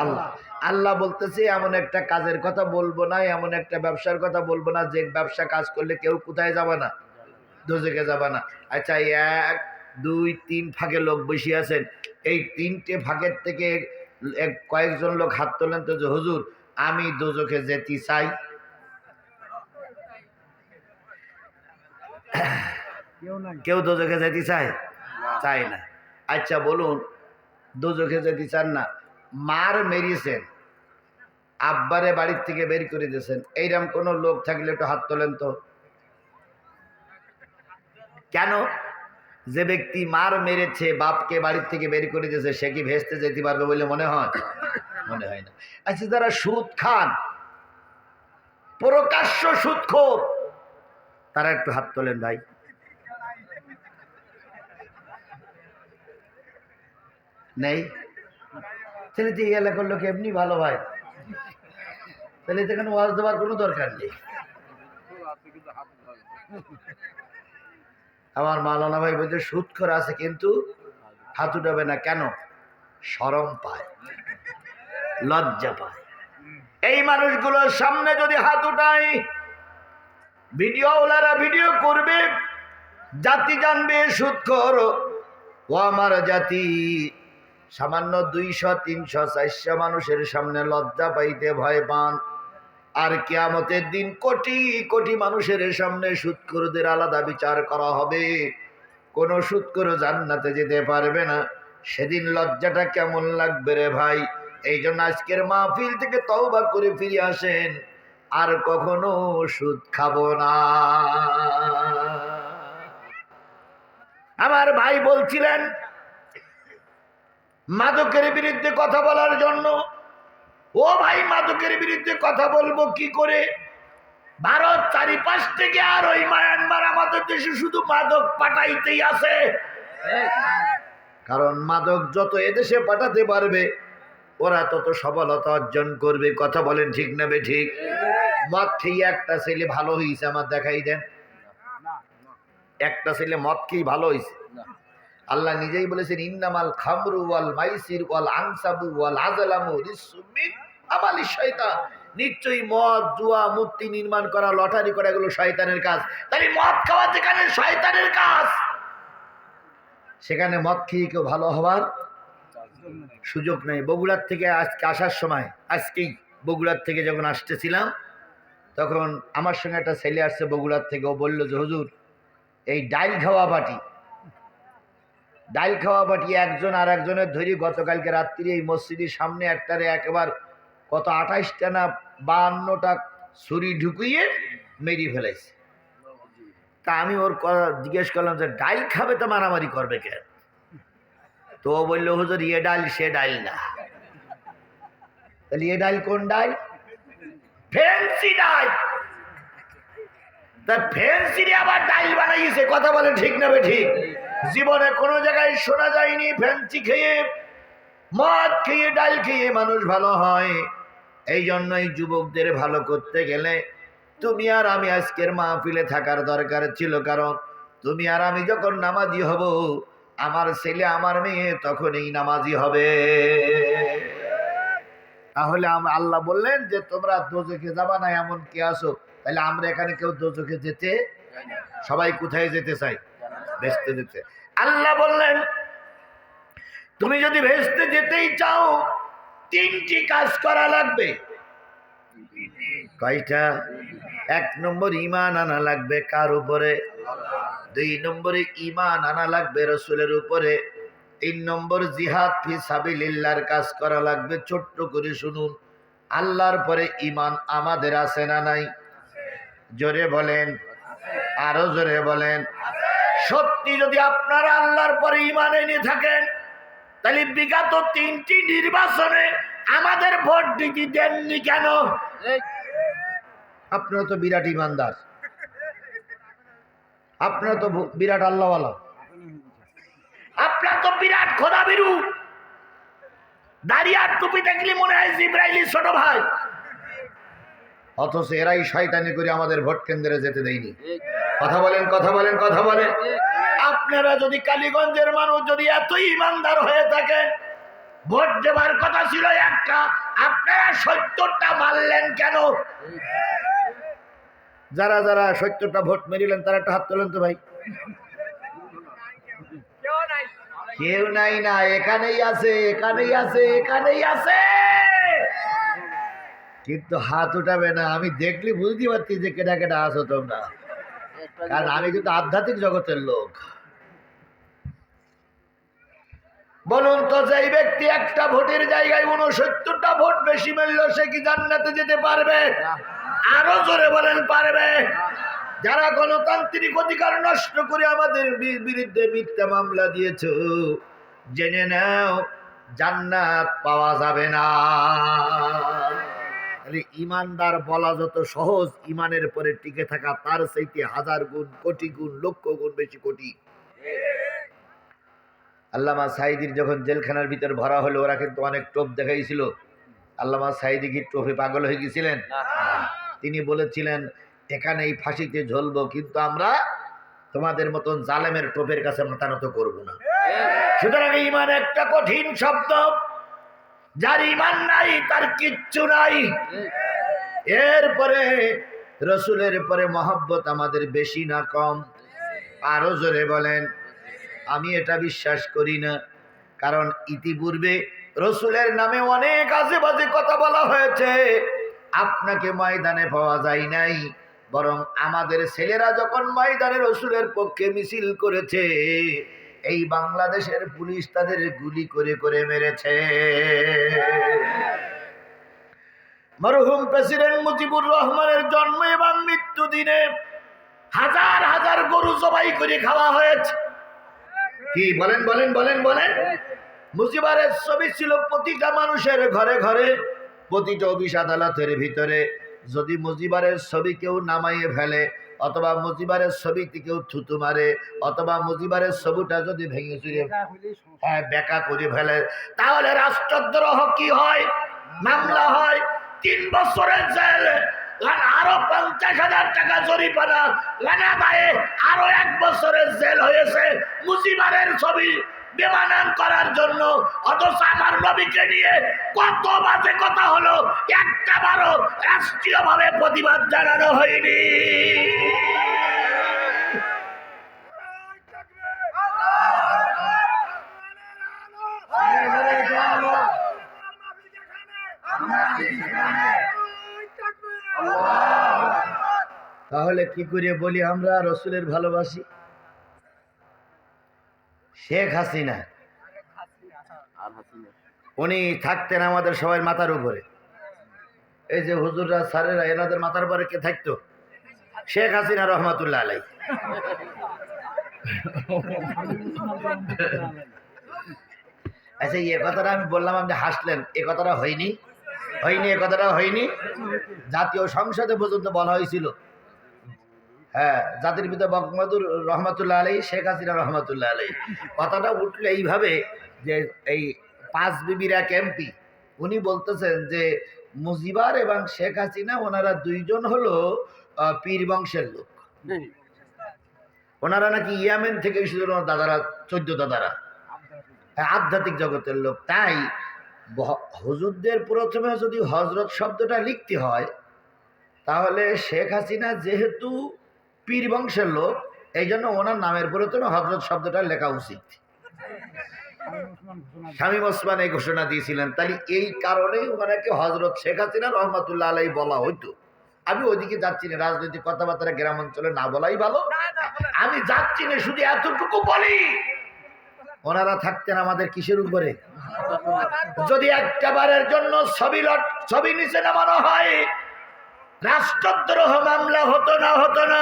S1: আল্লাহ। আল্লাহ বলতেছে এমন একটা কাজের কথা বলবো না, এমন একটা ব্যবসার কথা বলবো না যে ব্যবসা কাজ করলে কেউ কোথায় যাবে না? দোজখে যাবে না। আচ্ছা, 1 2 3 ভাগে লোক বসে আছেন। এই 3টে ভাগের থেকে কয়েকজন লোক হাত তোলেন তো যে হুজুর আমি দোজখে যেতে চাই। কেউ দোজখে যেতে চায়? চাই না। আচ্ছা বলুন, দোজখে যেতে চান না, মার মেরিয়েছেন, আব্বারে বাড়ির থেকে বের করে দিয়েছেন, এইরকম কোনো লোক থাকলে একটু হাত তোলেন তো। কেন? যে ব্যক্তি মার মেরেছে, বাপকে বাড়ির থেকে বের করে দিয়েছে, সে কি ভেস্তে যেতে পারবে বলে মনে হয়? মনে হয় না। আচ্ছা, যারা সুদ খান, প্রকাশ্য সুদখোর, তারা একটু হাত তোলেন ভাই। নেই? তাহলে তো এই এলাকার লোক এমনি ভালো ভাই, তাহলে তো এখানে ওয়াজ দেওয়ার কোনো দরকার নেই। আমার মাওলানা ভাই বলছে সুদখোর আছে কিন্তু হাত উঠাবে না। কেন? শরম পায়, লজ্জা পায়। এই মানুষগুলোর সামনে যদি হাত উঠাই, ভিডিওওয়ালারা ভিডিও করবে, জাতি জানবে সুদখোর। ও আমার জাতি, সামান্য 200 300 400 মানুষের সামনে লজ্জা পাইতে ভয় পান, আর কিয়ামতের দিন কোটি কোটি মানুষের সামনে সুদখোরদের আলাদা বিচার করা হবে। কোন সুদখোর জান্নাতে যেতে পারবে না। সেদিন লজ্জাটা কেমন লাগবে রে ভাই। এই জন্য আজকের মাহফিল থেকে তওবা করে ফিরে আসেন, আর কখনো সুদ খাবো না। আমার ভাই বলছিলেন মাদকের বিরুদ্ধে কথা বলার জন্য। ও ভাই, মাদকের বিরুদ্ধে কথা বলবো কি করে? ভারত চারিপাশ থেকে আর ওই মায়ানমার আমাদের দেশে শুধু মাদক পাঠাইতেই আছে। কারণ মাদক যত এদেশে পাঠাতে পারবে, ওরা তত সফলতা অর্জন করবে। কথা বলেন ঠিক না বে ঠিক? মদ খেয়ে একটা ছেলে ভালো হয়েছে আমার দেখাই দেন। একটা ছেলে মদ খেয়ে ভালো হয়েছে। আল্লাহ নিজেই বলেছেন, ইন্নামাল খামরু ওয়াল মাইসির ওয়াল আনসাবু ওয়াল আজলামু রিজসুম মিন আমালি শয়তান। নিশ্চয়ই মদ, জুয়া, মূর্তি নির্মাণ করা, লটারি করা এগুলো শয়তানের কাজ। তাই মদ খাওয়া যেখানে শয়তানের কাজ, সেখানে মদ খেয়ে কেউ ভালো হওয়ার সুযোগ নেই। বগুড়ার থেকে আজকে আসার সময়, আজকেই বগুড়ার থেকে যখন আসতেছিলাম, তখন আমার সঙ্গে একটা ছেলে আসছে বগুড়ার থেকে। ও বলল যে হুজুর, এই ডাইল খাওয়া বাটি, ডাইল খাওয়া বাটি একজন আর একজনের ধরি গতকালকে রাত্রি এই মসজিদের সামনে একটারে একবার কত 28টা না 52টা ছুরি ঢুকিয়ে মেরি ফেলাইছে। তা আমি ওর জিজ্ঞেস করলাম যে ডাইল খাবে তো মারামারি করবে কেন? তো ও বললো হুজুর ইয়ে ডাইল সে ডাইল না। তাহলে এ ডাইল কোন ডাইল? ফেন্সি ডাইল। তা ফেন্সি আবার ডাইল বানাইছে, কথা বলে ঠিক না বে ঠিক? জীবনে কোনো জায়গায় শোনা যায়নি ফেন্সি খেয়ে মদ খেয়ে ডাইল খেয়ে মানুষ ভালো হয়। এই জন্যই যুবকদের ভালো করতে গেলে তুমি আর আমি আজকের মাহফিলে থাকার দরকার ছিল, কারণ তুমি আর আমি যখন নামাজি হব, আমার ছেলে আমার মেয়ে তখনই নামাজি হবে। তাহলে আল্লাহ বললেন যে তোমরা দোজখে যাবা না এমন কে আসো? তাহলে আমরা এখানে কেউ দোজখে যেতে, সবাই কোথায় যেতে চাই? ভেস্তে যেতে। আল্লাহ বললেন তুমি যদি ভেস্তে যেতেই চাও 3টি কাজ করা লাগবে। কয়টা? 1 নম্বর ঈমান আনা লাগবে কার উপরে? 2 নম্বরে ঈমান আনা লাগবে রাসূলের উপরে। 3 নম্বর জিহাদ ফি সাবিলিল্লাহর কাজ করা লাগবে। ছোট্ট করে শুনুন, আল্লাহর পরে ঈমান আমাদের আছে না নাই? জোরে বলেন, আরো জোরে বলেন। সত্যি যদি আপনারা আল্লাহর পরে ঈমান এনে থাকেন, তাহলে বিগত 3টি নির্বাচনে আমাদের ভোট দিতে দেননি কেন? আপনারা তো বিরাট ইমানদার, আপনারা তো বিরাট আল্লাহওয়ালা, আপনারা তো বিরাট খোদাবিরু। দাড়ি আর টুপি দেখলে মনে হয় জিবরাইলি ছোট ভাই, অথচ এরাই শয়তানি করে আমাদের ভোট কেন্দ্রে যেতে দেয়নি। কথা বলেন, কথা বলেন, কথা বলেন। আপনারা যদি কালীগঞ্জের মানুষ যদি এতই ইমানদার হয়ে থাকেন, ভোট দেবার কথা ছিল একটা, আপনারা 70টা মারলেন কেন? যারা যারা 70টা ভোট মেরিলেন তারা একটা হাত তোলেন তো ভাই। কেউ নাই না, এখানেই আছে, এখানেই আছে, এখানেই আছে, কিন্তু হাত উঠাবে না। আমি দেখলি বুঝতে পারছি যে কেটা কেটা আসো তোমরা, কারণ আমি কিন্তু আধ্যাত্মিক জগতের লোক। বলুন তো, যেই ব্যক্তি একটা ভোটের জায়গায় 69টা ভোট বেশি মিলল, সে কি জান্নাতে যেতে পারবে? আরো জোরে বলেন, পারবে? যারা গণতান্ত্রিক অধিকার নষ্ট করে আমাদের বিরুদ্ধে মিথ্যা মামলা দিয়েছো, জেনে নাও জান্নাত পাওয়া যাবে না। ইমানদার বলা যত সহজ, ইমানের পরে টিকে থাকা তার চাইতে 1000 গুণ, কোটি গুণ, লক্ষ গুণ বেশি কঠিন। আল্লামা সাঈদীর যখন জেলখানার ভিতর ভরা হলো, ওরা কিন্তু অনেক টোপ দেখাইছিল। আল্লামা সাঈদী কি টোপে পাগল হয়ে গেছিলেন? তিনি বলেছিলেন এখানেই ফাঁসিতে ঝুলবো, কিন্তু আমরা তোমাদের মতন জালেমের টোপের কাছে মাথা নত করবো না। সুতরাং ঈমান একটা কঠিন শব্দ, যার ঈমান নাই তার কিচ্ছু নাই। এরপরে রসুলের পরে মহব্বত আমাদের বেশি না কম? আরো জোরে বলেন। আমি এটা বিশ্বাস করি না, কারণ ইতিপূর্বে রসুলের নামে অনেক আজে বাজে কথা বলা হয়েছে। আপনাকে ময়দানে পাওয়া যায় নাই, বরং আমাদের ছেলেরা যখন ময়দানে রসুলের পক্ষে মিছিল করেছে, এই বাংলাদেশের পুলিশ তাদের গুলি করে করে মেরেছে। মরহুম প্রেসিডেন্ট মুজিবুর রহমানের জন্ম এবং মৃত্যু দিনে হাজার হাজার গরু জবাই করে খাওয়া হয়েছে। কি বলেন, বলেন, বলেন, বলেন। মুজিবারের ছবি ছিল প্রতিটা মানুষের ঘরে ঘরে, প্রতিটা অফিস আদালতের ভিতরে। যদি মুজিবারের ছবি কেউ নামাইয়ে ফেলে, অথবা মুজিবারের ছবিতে কেউ থুতু মারে, অথবা মুজিবারের ছবিটা যদি ভেঙে চুরে বেকা করে ফেলে, তাহলে রাষ্ট্রদ্রোহ কি হয়? মামলা হয়, 3 বছরের জেল, আরো 50,000 টাকা জরিমানা, লানা দায়ে আরো 1 বছরের জেল হয়েছে মুজিবারের ছবি বেমানান করার জন্য। অথচ আমার নবীকে নিয়ে কত বাজে কথা হলো, একটা বারো রাষ্ট্রীয় ভাবে প্রতিবাদ জানানো হয়নি। তাহলে কি করে বলি আমরা রসুলের ভালোবাসি? শেখ হাসিনা
S2: আর হাসিনা
S1: উনি থাকতেন আমাদের সবাই মাথার উপরে। এই যে হুজুররা স্যারেরা এনাদের মাথার উপরে কে থাকতো? শেখ হাসিনা রহমাতুল্লাহ আলাই। আচ্ছা, এ কথাটা আমি বললাম, আপনি হাসলেন, এ কথাটা হয়নি? হয়নি, এ কথাটা হয়নি। জাতীয় সংসদে পর্যন্ত বলা হয়েছিল, হ্যাঁ, জাতির পিতা বঙ্গবন্ধু রহমাতুল্লাহ আলাই, শেখ হাসিনা রহমাতুল্লাহ আলাই। কথাটা উঠলে এইভাবে যে এই 5 বিবির এক এমপি উনি বলতেছেন যে মুজিবার এবং শেখ হাসিনা ওনারা দুইজন হলো পীর বংশের লোক। ওনারা নাকি ইয়ামেন থেকে এসেছিল, ওনার দাদারা, 14 দাদারা, হ্যাঁ, আধ্যাত্মিক জগতের লোক। তাই হুজুরদের প্রথমে যদি হজরত শব্দটা লিখতে হয়, তাহলে শেখ হাসিনা যেহেতু পীর বংশের লোক, এই জন্য ওনার নামের প্রথমে হজরত শব্দটা লেখা উচিত। শামীম ওসমান এই ঘোষণা দিয়েছিলেন। তাই এই কারণেই ওনাকে হজরত শেখ হাসিনা রহমাতুল্লাহ আলাই বলা হইতো। আমি ওইদিকে যাচ্ছি না, রাজনৈতিক কথাবার্তা গ্রাম অঞ্চলে না বলাই ভালো। আমি যাচ্ছি না, শুধু এতটুকু বলি, ওনারা থাকতেন আমাদের কিসের উপরে? যদি একটা বারের জন্য ছবি নিচে নামানো হয়, রাষ্ট্রদ্রোহ মামলা হতো না? হতো না?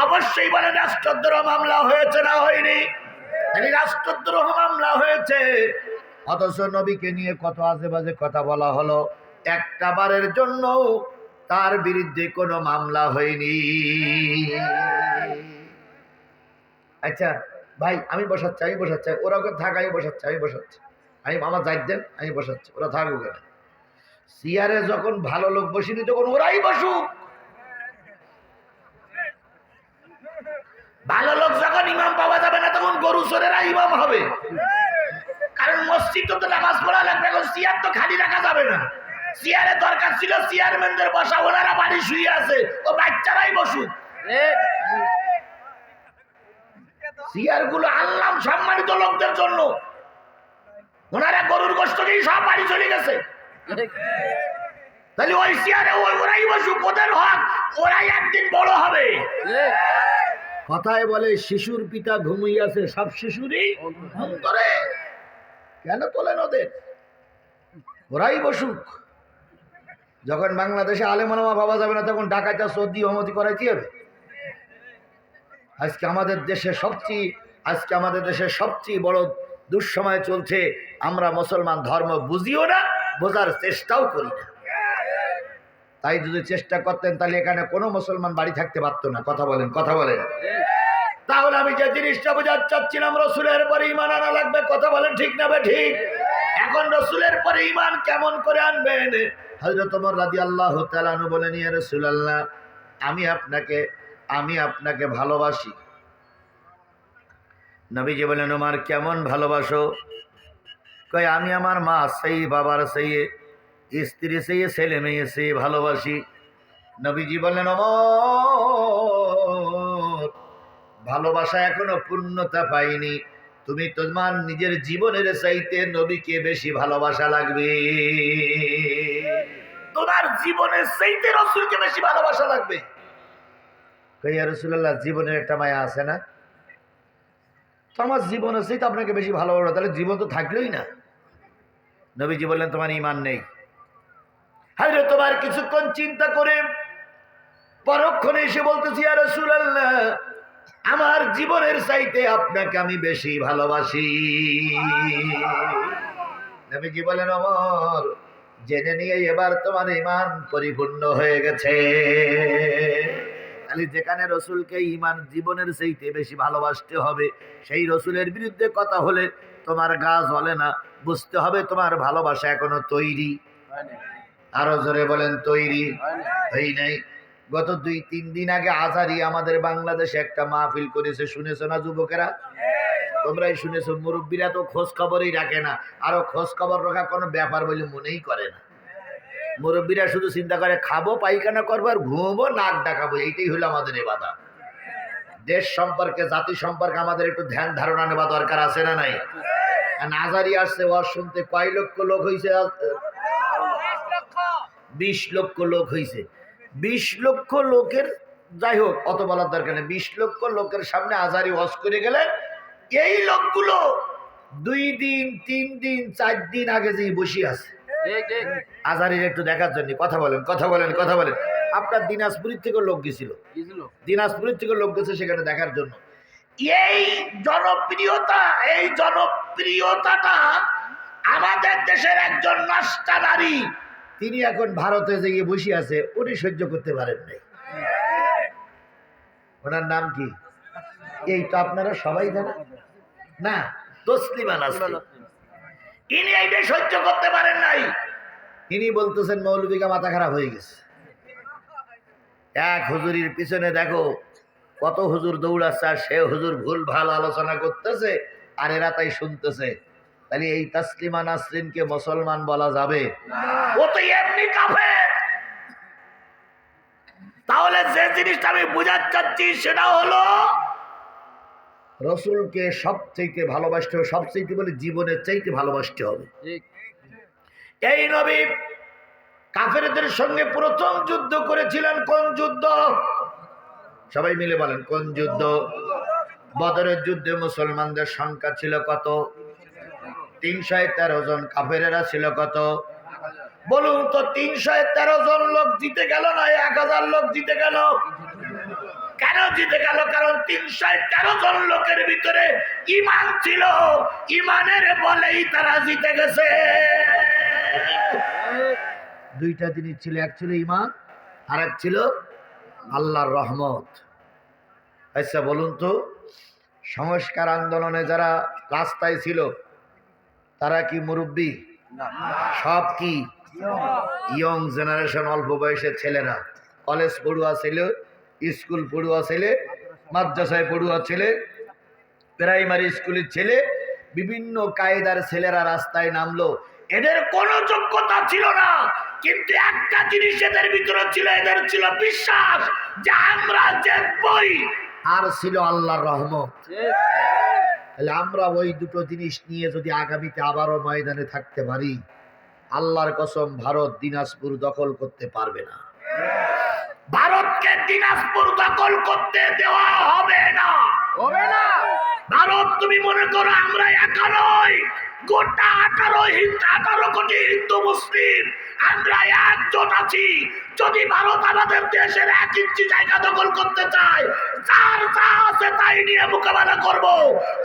S1: অবশ্যই বলে রাষ্ট্রদ্রোহ মামলা হয়েছে না হয়নি? রাষ্ট্রদ্রোহ মামলা হয়েছে, অথচ নবীকে নিয়ে কত আজে বাজে কথা বলা হলো, একটা বারের জন্য তার বিরুদ্ধে কোনো মামলা হয়নি। আচ্ছা ভাই, আমি বসাচ্ছি, ওরা ওকে থাক, আমি বসাচ্ছি, আমি আমার যাই দেন, আমি বসাচ্ছি, ওরা থাক ওখানে। চেয়ারে যখন ভালো লোক বসিনি, তখন ওরাই বসুক। ভালো লোক যখন ইমাম পাওয়া যাবে না, তখন গরু চোরেরা ইমাম হবে। কারণ মসজিদ তো নামাজ পড়া লাগবে, এখন চেয়ার তো খালি রাখা যাবে না। চেয়ারে দরকার ছিল চেয়ারম্যানদের বসা, ওনারা বাড়ি শুয়ে আছে, ও বাচ্চারাই বসুক। চেয়ার গুলো আনলাম সম্মানিত লোকদের জন্য, ওনারা গরুর গোশত দিয়ে সব বাড়ি চলে গেছে। তাহলে ওই চেয়ারে ওরাই বসুক, ওদের হক, ওরাই একদিন বড় হবে। কথায় বলে শিশুর পিতা ঘুমিয়েছে, সব শিশুরই ঘুম করে। কেন তোলেন ওদের? ওরাই বসুক। যখন বাংলাদেশে আলেম ওলামা পাওয়া যাবে না, তখন ডাকাইতা সর্দি হমতি করাইতে হবে। আজকে আমাদের দেশে সবচেয়ে বড় দুঃসময় চলছে। আমরা মুসলমান ধর্ম বুঝিও না, বোঝার চেষ্টাও করি না। তাই যদি চেষ্টা করতেন, তাহলে এখানে কোনো মুসলমান বাড়ি থাকতে পারতো না। কথা বলেন। তাহলে আমি যে জিনিসটা বোঝাতে চাচ্ছিলাম, রসুলের পরে ঈমান আনা লাগবে। কথা বলেন, ঠিক না বে ঠিক? এখন রসুলের পরে ঈমান কেমন করে আনবেন? হযরত ওমর রাদিয়াল্লাহু তাআলা আনহু বলেন, ইয়া রাসূলুল্লাহ, আমি আপনাকে ভালোবাসি। নবীজি বলেন, ওমর কেমন ভালোবাসো? কয়, আমি আমার মা সেই, বাবার সেই, স্ত্রী সেই, ছেলে মেয়ে সেই ভালোবাসি। নবীজি বললেন, ওমর, ভালোবাসা এখনো পূর্ণতা পাইনি। তুমি তোমার নিজের জীবনের চাইতে নবীকে বেশি ভালোবাসা লাগবে। তোমার জীবনের চাইতে রাসূলকে বেশি ভালোবাসা লাগবে। কই, ইয়া রাসূলুল্লাহ, জীবনের একটা মায়া আছে না? তো আমার জীবনের চাইতে আপনাকে বেশি ভালোবাসা, তাহলে জীবন তো থাকলোই না। নবীজি বললেন, তোমার ঈমান নেই। হায়রে, তোমার কিছুক্ষণ চিন্তা করে পরক্ষণে এসে বলতেছি, ইয়া রাসূলুল্লাহ, আমার জীবনের চাইতে আপনাকে আমি বেশি ভালোবাসি। নবীজি বলেন, ওমর, জেনে নিয়ে এবার তোমার ঈমান পরিপূর্ণ হয়ে গেছে। খালি যেখানে রসুলকে ঈমান জীবনের চাইতে বেশি ভালোবাসতে হবে, সেই রসুলের বিরুদ্ধে কথা হলে তোমার গা জ্বলে না। বুঝতে হবে তোমার ভালোবাসা এখনো তৈরি। আরো জোরে বলেন, তৈরি হই নাই। গত 2-3 দিন আগে আজারি আমাদের বাংলাদেশে একটা মাহফিল করেছে, শুনেছো না যুবকেরা? তোমরাই শুনেছো। মুরব্বীরা তো খোঁজ খবরই রাখে না, আরো খোঁজ খবর রাখা কোনো ব্যাপার বলে মনেই করে না। মুরব্বীরা শুধু চিন্তা করে খাবো, পায়খানা করবো, আর ঘুমবো, নাক ডাকাবো, এইটাই হলো আমাদের ইবাদত। দেশ সম্পর্কে, জাতি সম্পর্কে আমাদের একটু ধ্যান ধারণা নেওয়া দরকার আছে না নাই? আজারি আসছে, ওয়াজ শুনতে কয় লক্ষ লোক হয়েছে? 20 লক্ষ লোক হয়েছে। 20 লক্ষ লোকের, যাই হোক অত বলার দরকার নেই, 20 লক্ষ লোকের সামনে আজারি ওয়াজ করে গেলে এই লোকগুলো 2 দিন 3 দিন 4 দিন আগে যে বসে আছে আজারির একটু দেখার জন্য। কথা বলেন কথা বলেন কথা বলেন। আপনার দিনাজপুরের থেকে লোক গেছিল, দিনাজপুরের থেকে লোক গেছে সেখানে দেখার জন্য। এই জনপ্রিয়তাটা আমাদের দেশের একজন নষ্টা নারী, তিনি এখন ভারতে গিয়ে বসে আছে, উনি সহ্য করতে পারেন নাই। ওনার নাম কি? এই তো আপনারা সবাই জানেন না, তসলিমা নাসরিন। ইনি এইটা সহ্য করতে পারেন নাই। ইনি বলতেছেন মৌলবীকা মাথা খারাপ হয়ে গেছে। এক হুজুরির পিছনে দেখো কত হুজুর দৌড়াচ্ছে, আর সে হুজুর ভুল ভাল আলোচনা করতেছে আর এরা তাই শুনতেছে। তাহলে এই তসলিমা নাসরিনকে মুসলমান বলা যাবে? ও তো এমনি কাফের। তাহলে যে জিনিসটা আমি বুঝাতে চাচ্ছি সেটা হলো রসুলকে সবচেয়ে ভালোবাসতে হবে, সবচেয়ে বলে জীবনের চাইতে ভালোবাসতে হবে। এই নবী কাফেরদের সঙ্গে প্রথম যুদ্ধ করেছিলেন। কোন যুদ্ধ? সবাই মিলে বলেন কোন যুদ্ধ? বদরের যুদ্ধে মুসলমানদের সংখ্যা ছিল কত? 313 জন। কাফেরেরা ছিল কত? বলুন তো, 313 জন লোক জিতে গেল না 1000 লোক জিতে গেল? কেন জিতে গেল? কারণ 313 জন লোকের ভিতরে ঈমান ছিল, ঈমানের বলেই তারা জিতে গেছে। দুইটা জিনিস ছিল, এক ছিল ঈমান আর এক ছিল আল্লাহর রহমত। আচ্ছা বলুন তো, সংস্কার আন্দোলনে যারা রাস্তায় ছিল তারা কি মুরব্বী? সব কি ইয়ং জেনারেশন, অল্প বয়সের ছেলেরা। কলেজ পড়ুয়া ছেলে, স্কুল পড়ুয়া ছেলে, মাদ্রাসায় পড়ুয়া ছেলে, প্রাইমারি স্কুলের ছেলে, বিভিন্ন কায়দার ছেলেরা রাস্তায় নামলো। এদের কোনো যোগ্যতা ছিল না, কিন্তু একটা জিনিস এদের ভিতরে ছিল, এদের ছিল বিশ্বাস যে আমরা জিতবই, আর ছিল আল্লাহর রহমত। তাহলে আমরা ওই দুটো জিনিস নিয়ে যদি আগামীতে আবারও ময়দানে থাকতে পারি, আল্লাহর কসম ভারত দিনাজপুর দখল করতে পারবে না। ভারতকে দিনাজপুর দখল করতে দেওয়া হবে না, হবে না। ভারত তুমি মনে করো আমরা একা নই, গোটা 18 কোটি হিন্দু মুসলিম আমরা একজোট আছি। যদি ভারত আমাদের দেশের 1 ইঞ্চি জায়গা দখল করতে চায়, যার যা আছে তাই নিয়ে মোকাবেলা করব।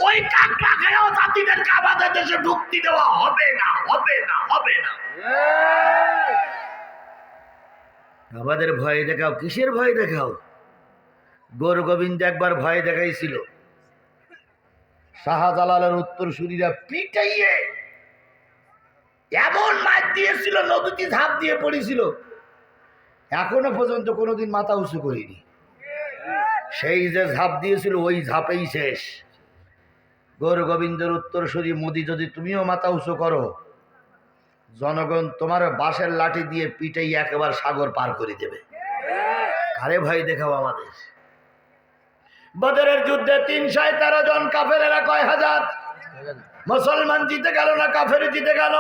S1: ওই কাকড়া খাওয়া জাতিদেরকে আমাদের দেশে ঢুকতে দেওয়া হবে না, হবে না, হবে না। আমাদের ভয় দেখাও, কিসের ভয় দেখাও? গৌর গোবিন্দ একবার ভয় দেখাইছিল, শাহজালালের উত্তরসূরিরা পিটাইয়ে এমন মার দিয়েছিল, নদীতে ঝাঁপ দিয়ে পড়েছিল। এখনো পর্যন্ত কোনোদিন মাথা উঁচু করিনি। সেই যে ঝাঁপ দিয়েছিল ওই ঝাঁপেই শেষ। গৌর গোবিন্দের উত্তরসূরি মোদি, যদি তুমিও মাথা উঁচু করো, জনগণ তোমার বাঁশের লাঠি দিয়ে পিটাই একেবারে সাগর পার করে দেবে। কারে ভয় দেখাও আমাদের? বদরের যুদ্ধে 313 জন, কাফেরেরা কয় হাজার? মুসলমান জিতে গেল না কাফের জিতে গেল?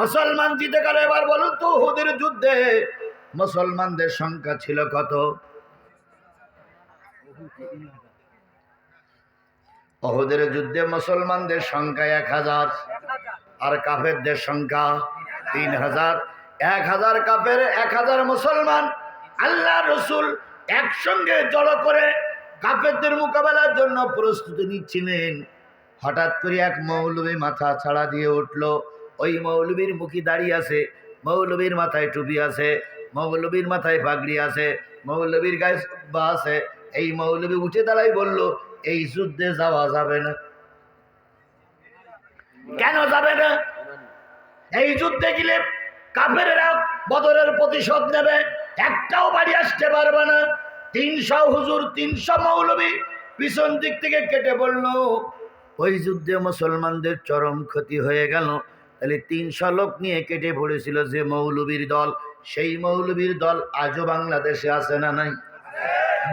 S1: মুসলমান জিতে গেল। এবার বলুন তো, উহুদের যুদ্ধে মুসলমানদের সংখ্যা ছিল কত? উহুদের যুদ্ধে মুসলমানদের সংখ্যা 1000 আর কাফেরদের সংখ্যা 3000। 1000 কাফের, 1000 মুসলমান। আল্লাহ রসুল একসঙ্গে জড়ো করে কাফেরদের মোকাবেলার জন্য প্রস্তুতি নিচ্ছিলেন। হঠাৎ করে এক মৌলবী মাথা ছাড়া দিয়ে উঠলো। ওই মৌলবীর মুখে দাঁড়িয়ে আছে, মৌলবীর মাথায় টুপি আছে, মৌলবীর মাথায় পাগড়ি আছে, মৌলবীর গায়ে জুব্বা আছে। এই মৌলবী উঠে দাঁড়াই বলল, এই যুদ্ধে যাওয়া যাবে না। কেন যাবে না? এই যুদ্ধে গেলে কাফেরেরা বদরের প্রতিশোধ নেবে, একটাও বাড়ি আসতে পারবে না। 300 হুজুর, 300 মৌলবী পিছন দিক থেকে কেটে পড়ল। ওই যুদ্ধে মুসলমানদের চরম ক্ষতি হয়ে গেল। তাহলে 300 লোক নিয়ে কেটে পড়েছিল যে মৌলবীর দল, সেই মৌলবীর দল আজও বাংলাদেশে আছে না নাই?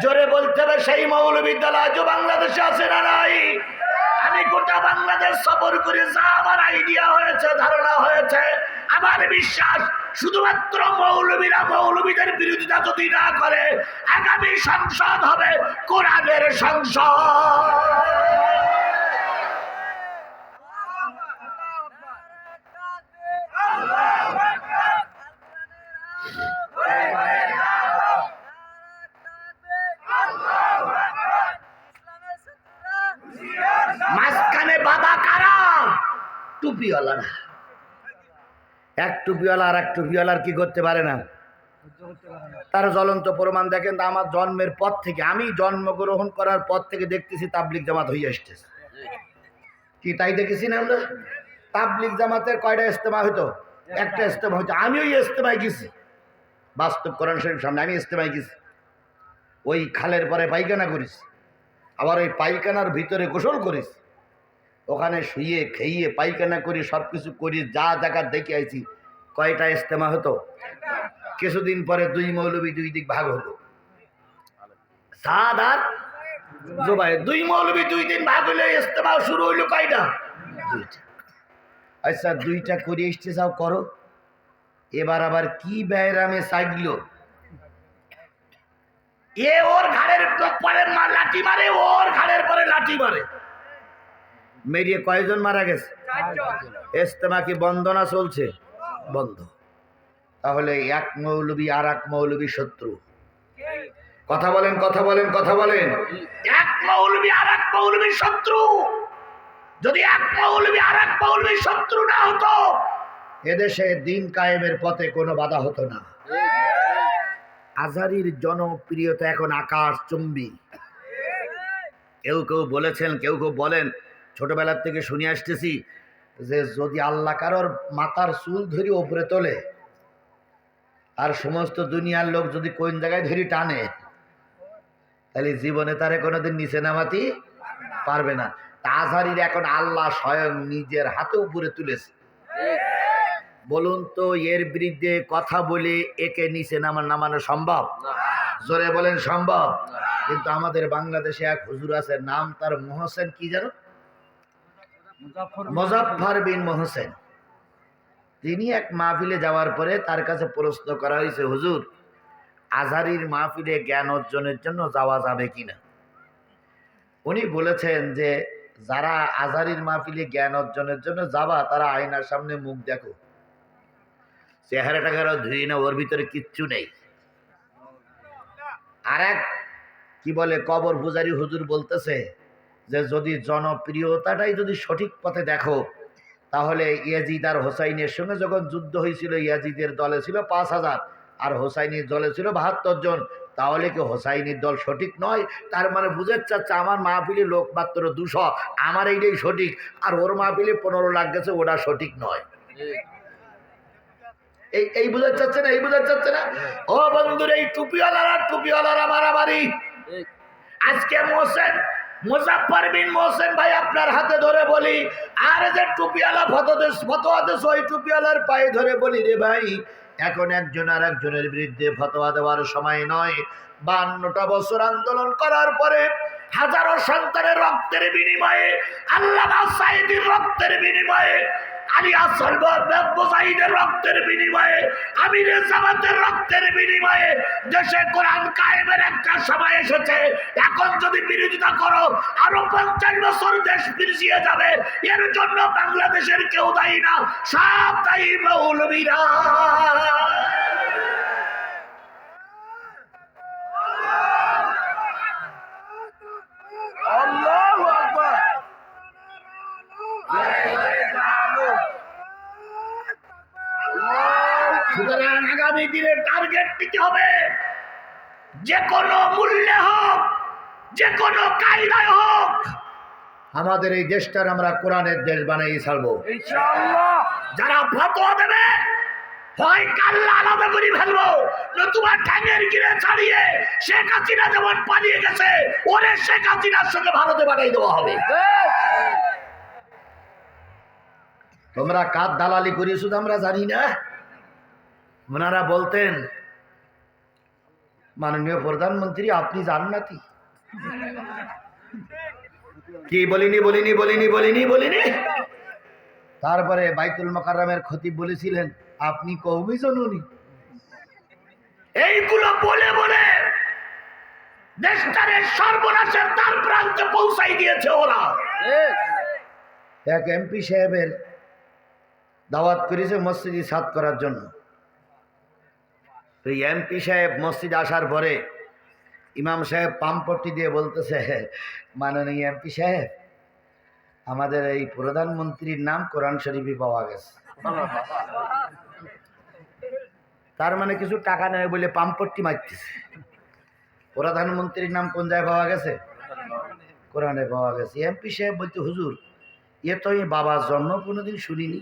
S1: জোরে বলতে হবে, সেই মৌলবীর দল আজও বাংলাদেশে আছে না নাই? আমি গোটা বাংলাদেশ সফর করে যা আমার আইডিয়া হয়েছে, ধারণা হয়েছে, আমার বিশ্বাস শুধুমাত্র মৌলবীরা মৌলবীদের বিরোধিতা যদি না করে, আগামী সংসদ হবে কোরআনের সংসদ। টুপিওয়ালারা, এক টুপিওয়ালা আর এক টুপিওয়ালার কি করতে পারে না, তার জ্বলন্ত প্রমাণ দেখেন। তো আমার জন্মের পর থেকে, আমি জন্মগ্রহণ করার পর থেকে দেখতেছি তাবলিগ জামাত হয়ে আসতেছে। কি তাই দেখেছি না আমরা? তাবলিগ জামাতের কয়টা ইজতেমা হইতো? একটা ইজতেমা হইতো। আমি ওই ইজতেমায় গেছি, বাস্তব কোরআন শরীফ সামনে আমি ইজতেমায় গেছি। ওই খালের পরে পায়খানা করিস, আবার ওই পায়খানার ভিতরে গোসল করিস, ওখানে শুয়ে খেয়ে পায়খানা করি, সব কিছু করি, যা জায়গার দেখে আইছি। কয়টা ইজতেমা হতো? কিছুদিন পরে দুই মৌলবী দুই দিক ভাগ হলো, সাদ আর জোবাই। দুই মৌলবী দুই দিন ভাগ হইলে ইজতেমা শুরু হইলো কয়টা? দুইটা। আচ্ছা, দুইটা করে এসতে যাও, করো। এবার আবার কি ব্যায়ামে চাইল, এ ওর ঘাড়ের পরে লাঠি মারে, ওর ঘাড়ের পরে লাঠি মারে, মেরিয়ে কয়জন মারা গেছে? ইজতেমা কি বন্ধ না চলছে? বন্ধ। তাহলে এক মৌলবী আর এক মৌলবী শত্রু। কথা বলেন, কথা বলেন, কথা বলেন। এক মৌলবী আর এক মৌলবী শত্রু। যদি এক মৌলবী আর এক মৌলবী শত্রু না হতো, এদেশে দিন কায়েমের পথে কোনো বাধা হতো না। আজহারীর জনপ্রিয়তা এখন আকাশচুম্বী। কেউ কেউ বলেছেন, কেউ কেউ বলেন, ছোটবেলার থেকে শুনে আসতেছি যে যদি আল্লাহ কারোর মাথার চুল ধরি ওপরে তোলে, আর সমস্ত দুনিয়ার লোক যদি কোন জায়গায় ধরি টানে, তাহলে জীবনে তারে কোনোদিন নিচে নামাতে পারবে না। আজহারীর এখন আল্লাহ স্বয়ং নিজের হাতে উপরে তুলেছে। বলুন তো, এর বিরুদ্ধে কথা বলে একে নিচে নামানো সম্ভব? জোরে বলেন, সম্ভব? কিন্তু আমাদের বাংলাদেশে এক হুজুর আছে, নাম তার মোহসেন, কি জানো, মুজাফফর বিন মোহসেন। তিনি এক মাহফিলে যাওয়ার পরে তার কাছে প্রশ্ন করা হয়েছে, হুজুর, আজহারীর মাহফিলে জ্ঞান অর্জনের জন্য যাওয়া যাবে কিনা? উনি বলেছেন যে যারা আজহারীর মাহফিলে জ্ঞান অর্জনের জন্য যাবা, তারা আয়নার সামনে মুখ দেখো, চেহারাটাকে ধুই না, ওর ভিতরে কিচ্ছু নেই। আর এক কি বলে কবর পূজারী হুজুর বলতেছে যে যদি জনপ্রিয়তাটাই যদি সঠিক পথে দেখো, তাহলে ইয়াজিদ আর হোসাইনের সঙ্গে যখন যুদ্ধ হয়েছিল, ইয়াজিদের দলে ছিল 5,000 আর হোসাইনির দলে ছিল 72 জন। তাহলে কি হোসাইনির দল সঠিক নয়? তার মানে বুঝতে চাচ্ছে আমার মাহফিলে লোক মাত্র 200, আমার এইটাই সঠিক, আর ওর মাহফিলে 15 লাখ গেছে, ওটা সঠিক নয়। এই বুঝাতে চাচ্ছে না, এই বুঝাতে চাচ্ছে না। ও বন্ধুরা, এই টুপিওয়ালারা মারামারি। আজকে মোহসেন, মুজাফফর বিন মোহসেন ভাই, আপনার হাতে ধরে বলি, আর যে টুপিওয়ালা ফতোয়া দেশ, ওই টুপিওয়ালার পায়ে ধরে বলি, রে ভাই, এখন একজন আর একজনের বিরুদ্ধে ফতোয়া দেওয়ার সময় নয়। 52টা বছর আন্দোলন করার পরে, হাজারো সন্তানের রক্তের বিনিময়ে, আল্লামা সাঈদীর রক্তের বিনিময়ে, আলী আসল মুজাহিদের রক্তের বিনিময়ে, আমিরে জামাতের রক্তের বিনিময়ে দেশে কোরআন কায়েমের একটা সময় এসেছে। এখন যদি বিরোধিতা করো, আরো 50 বছর দেশ পিছিয়ে যাবে। এর জন্য বাংলাদেশের কেউ দায়ী না, সব দায়ী মৌলবীরা। আল্লাহু আকবার। সুতরাং আগামী দিনের টার্গেট নিতে হবে, যে কোনো মূল্যে হোক, যে কোনো কায়দায় হোক, আমাদের এই দেশটার আমরা কোরআনের দেশ বানাই ছাড়বো ইনশাআল্লাহ। যারা ফতোয়া দেবে, হয় কাল্লা আলাদা করে ফেলবো, নতুবা ঠ্যাঙের গিরে ছাড়িয়ে শেখ হাসিনা যেমন পালিয়ে গেছে, ওরে শেখ হাসিনার সঙ্গে ভারতে পাঠাই দেওয়া হবে। তোমরা কার দালালি করি শুধু আমরা জানি না। ওনারা বলতেন, মাননীয় প্রধানমন্ত্রী আপনি জান্নাতি। কি বলিনি। তারপরে বাইতুল মোকাররমের খতিব বলেছিলেন, আপনি কওমি জননী। এইগুলো বলে বলে দেশটারে সর্বনাশের তার প্রান্তে পৌঁছাই দিয়েছে ওরা। এক এমপি সাহেবের দাওয়াত করেছে মসজিদে সাদ করার জন্য। তো এমপি সাহেব মসজিদে আসার পরে ইমাম সাহেব পাম্পট্টি দিয়ে বলতেছে, মাননীয় এমপি সাহেব, আমাদের এই প্রধানমন্ত্রীর নাম কোরআন শরীফে পাওয়া গেছে। তার মানে কিছু টাকা নেয় বলে পাম্পট্টি মারতেছে। প্রধানমন্ত্রীর নাম কোন জায়গায় পাওয়া গেছে? কোরআনে পাওয়া গেছে। এমপি সাহেব বলতে, হুজুর এ তো আমি বাবার জন্ম কোনোদিন শুনিনি,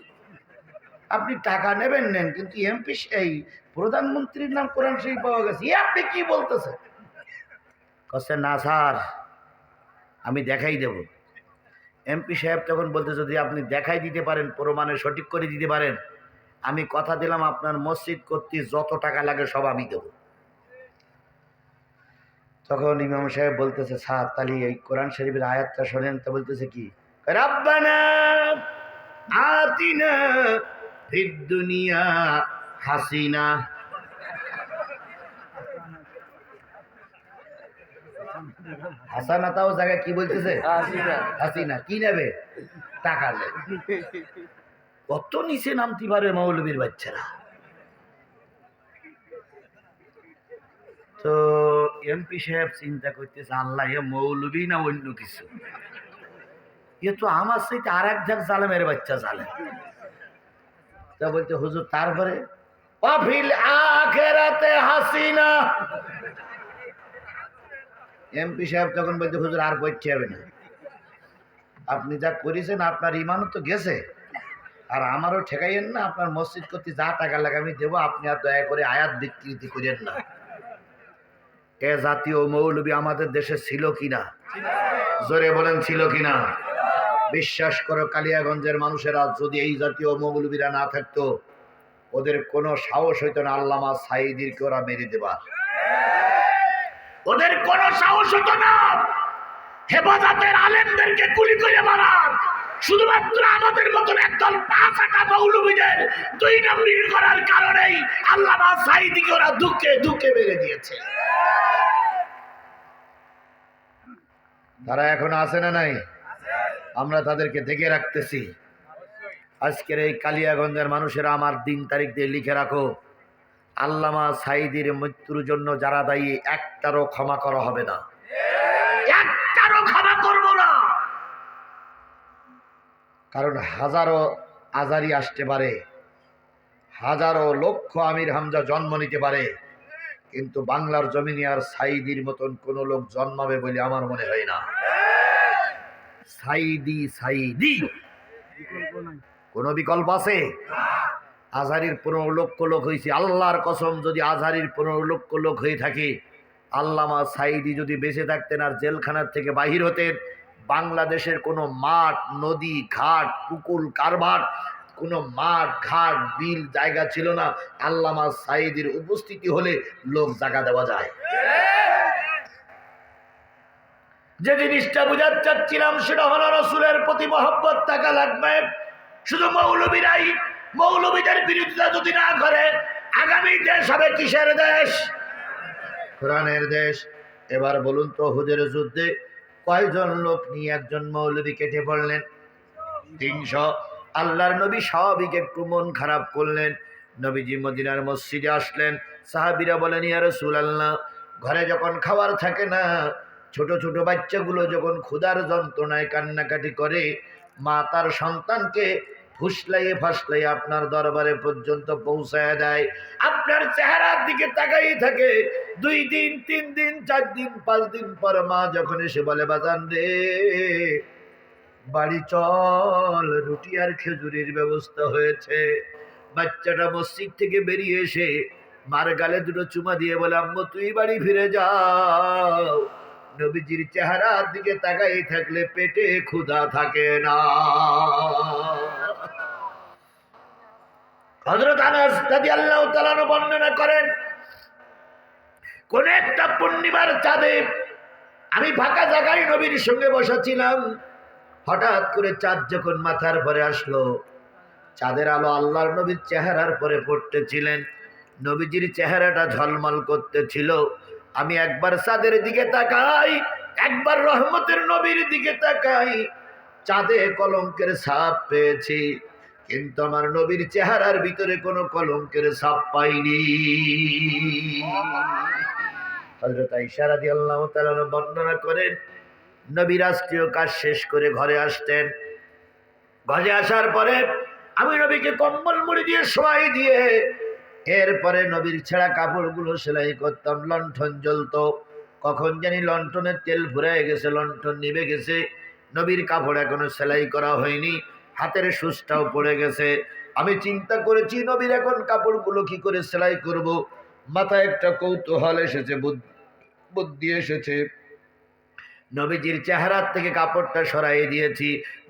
S1: আপনি টাকা নেবেন নেন, কিন্তু এমপি এই প্রধানমন্ত্রীর নাম কোরআন শরীফ পাওয়া গেছে, এ আপনি কি বলতেছেন? কচ্ছে না স্যার, আমি দেখাই দেব। এমপি সাহেব তখন বলতে, যদি আপনি দেখাই দিতে পারেন, প্রমাণে সঠিক করে দিতে পারেন, আমি কথা দিলাম আপনার মসজিদ করতে যত টাকা লাগে সব আমি দেব। তখন ইমাম সাহেব বলতেছে, স্যার তাহলে এই কোরআন শরীফের আয়াতটা শোনেন। তো বলতেছে কি, রাব্বানা আতিনা ফিদ দুনিয়া হাসিনা। হাসানা তাও জায়গায় কি বলতেছে? হাসিনা। কি নেবে? টাকা নেবে। কত নিচে নামতে পারে মৌলবীর বাচ্চারা। তো এমপি সাহেব চিন্তা করতেছে, আল্লাহ এ মৌলবী না অন্য কিছু, এ তো আমার সাথে আর এক ঝাঁক জালেমের বাচ্চা জালেম। তা বলতে, হুজুর তারপরে অফিল আখেরাতে হাসিনা। এমপি সাহেব তখন বলতে, হুজুর আর পড়তে হবে না, আপনি যা করেছেন আপনার ইমানও তো গেছে, আর আমারও ঠেকাইয়েন না, আপনার মসজিদ করতে যা টাকা লাগে আমি দেবো, আপনি আর দয়া করে আয়াত বিকৃতি করেন না। এ জাতীয় মৌলবী আমাদের দেশে ছিল কিনা? জোরে বলেন ছিল কিনা? বিশ্বাস করো কালিয়াগঞ্জের মানুষেরা, যদি এই জাতীয় মৌলবীরা না থাকতো, ওদের কোনো সাহস হইতো না আল্লামা সাঈদীকে ওরা মেরে দেবার। ওদের কোনো সাহস হতো না হেফাজতের আলেমদেরকে গুলি করে মারার। শুধুমাত্র আমাদের মতন একদল পাঁচটা মৌলবীদের 2 নম্বর করার কারণেই আল্লামা সাঈদীকে ওরা দুঃখে দুঃখে মেরে দিয়েছে। তারা এখন আছে না নাই? আমরা তাদেরকে দেখে রাখতেছি। আজকের এই কালিয়াগঞ্জের মানুষেরা আমার দিন তারিখ দিয়ে লিখে রাখো, আল্লামা সাঈদীর মৃত্যুর জন্য যারা দায়ী, একটারও ক্ষমা করা হবে না, একটারও ক্ষমা করব না। কারণ হাজারো আজারি আসতে পারে, হাজারো লক্ষ আমির হামজা জন্ম নিতে পারে, কিন্তু বাংলার জমিনে আর সাঈদীর মতন কোন লোক জন্মাবে বলে আমার মনে হয় না। সাঈদী সাঈদী, কোন বিকল্প আছে? আজহারির 15 লক্ষ লোক হয়েছে, আল্লাহর কসম যদি আজহারির 15 লক্ষ লোক হয়ে থাকে, আল্লামা সাঈদী যদি বেঁচে থাকতেন আর জেলখানার থেকে বাহির হতেন, বাংলাদেশের কোনো মাঠ, নদী, ঘাট, পুকুর, কারবার, কোনো মাঠ, ঘাট, বিল জায়গা ছিল না, আল্লামা সাঈদীর উপস্থিতি হলে লোক জায়গা দেওয়া যায়। যে জিনিসটা বুঝাতে চাচ্ছিলাম সেটা হলো, রসুলের প্রতি মহব্বত থাকা লাগবে। শুধু মৌলবীরাই মৌলবীদের বিরোধিতা যদি না করে, আগামী দেশ হবে কিসের দেশ? কোরআনের দেশ। এবার বলুন তো, হুদের যুদ্ধে কয়জন লোক নিয়ে একজন মৌলবী কেটে পড়লেন? 300। আল্লাহর নবী স্বাভাবিক একটু মন খারাপ করলেন। নবীজি মদিনার মসজিদে আসলেন। সাহাবীরা বলেন, ইয়া রাসূলুল্লাহ, ঘরে যখন খাবার থাকে না, ছোট ছোট বাচ্চাগুলো যখন ক্ষুধার যন্ত্রণায় কান্নাকাটি করে, মা তার সন্তানকে ফুসলাইয়ে ফাসলাইয়ে আপনার দরবারে পর্যন্ত পৌঁছায় দেয়। আপনার চেহারার দিকে তাকাই থাকে। 2 দিন 3 দিন 4 দিন 5 দিন পর মা যখন এসে বলে, বাজান রে বাড়ি চল, রুটি আর খেজুরির ব্যবস্থা হয়েছে। বাচ্চাটা মসজিদ থেকে বেরিয়ে এসে মার গালে 2 চুমা দিয়ে বলে, আম্মু তুই বাড়ি ফিরে যাও। নবীজির চেহারার দিকে তাকাই থাকলে পেটে ক্ষুধা থাকে না। হযরত আনাস রাদিয়াল্লাহু তাআলা বর্ণনা করেন, কোন একটা পূর্ণিমার চাঁদে আমি ফাঁকা জায়গায় নবীর সঙ্গে বসা ছিলাম। হঠাৎ করে চাঁদ যখন মাথার পরে আসলো, চাঁদের আলো আল্লাহর নবীর চেহারার পরে পড়তেছিলেন। নবীজির চেহারাটা ঝলমল করতেছিল। আমি একবার চাঁদের দিকে তাকাই, একবার রহমতের নবীর দিকে তাকাই। চাঁদে কলঙ্কের ছাপ পেয়েছি, কিন্তু আমার নবীর চেহারার ভিতরে কোনো কলঙ্কের ছাপ পাইনি। হযরত আয়েশা রাদিয়াল্লাহু তাআলা বর্ণনা করেন, নবী রাষ্ট্রীয় কাজ শেষ করে ঘরে আসতেন। ঘরে আসার পরে আমি নবীকে কম্বল মুড়ি দিয়ে শোয়াই দিয়ে এরপরে নবীর ছেঁড়া কাপড়গুলো সেলাই করতাম। লণ্ঠন জ্বলতো, কখন জানি লণ্ঠনের তেল ফুরিয়ে গেছে, লণ্ঠন নিভে গেছে, নবীর কাপড় এখনো সেলাই করা হয়নি, হাতের সুচটাও পড়ে গেছে। আমি চিন্তা করেছি নবীর এখন কাপড়গুলো কি করে সেলাই করব। মাথায় একটা কৌতূহল এসেছে, বুদ্ধি এসেছে। নবীজির চেহারার থেকে কাপড়টা সরাই দিয়েছি।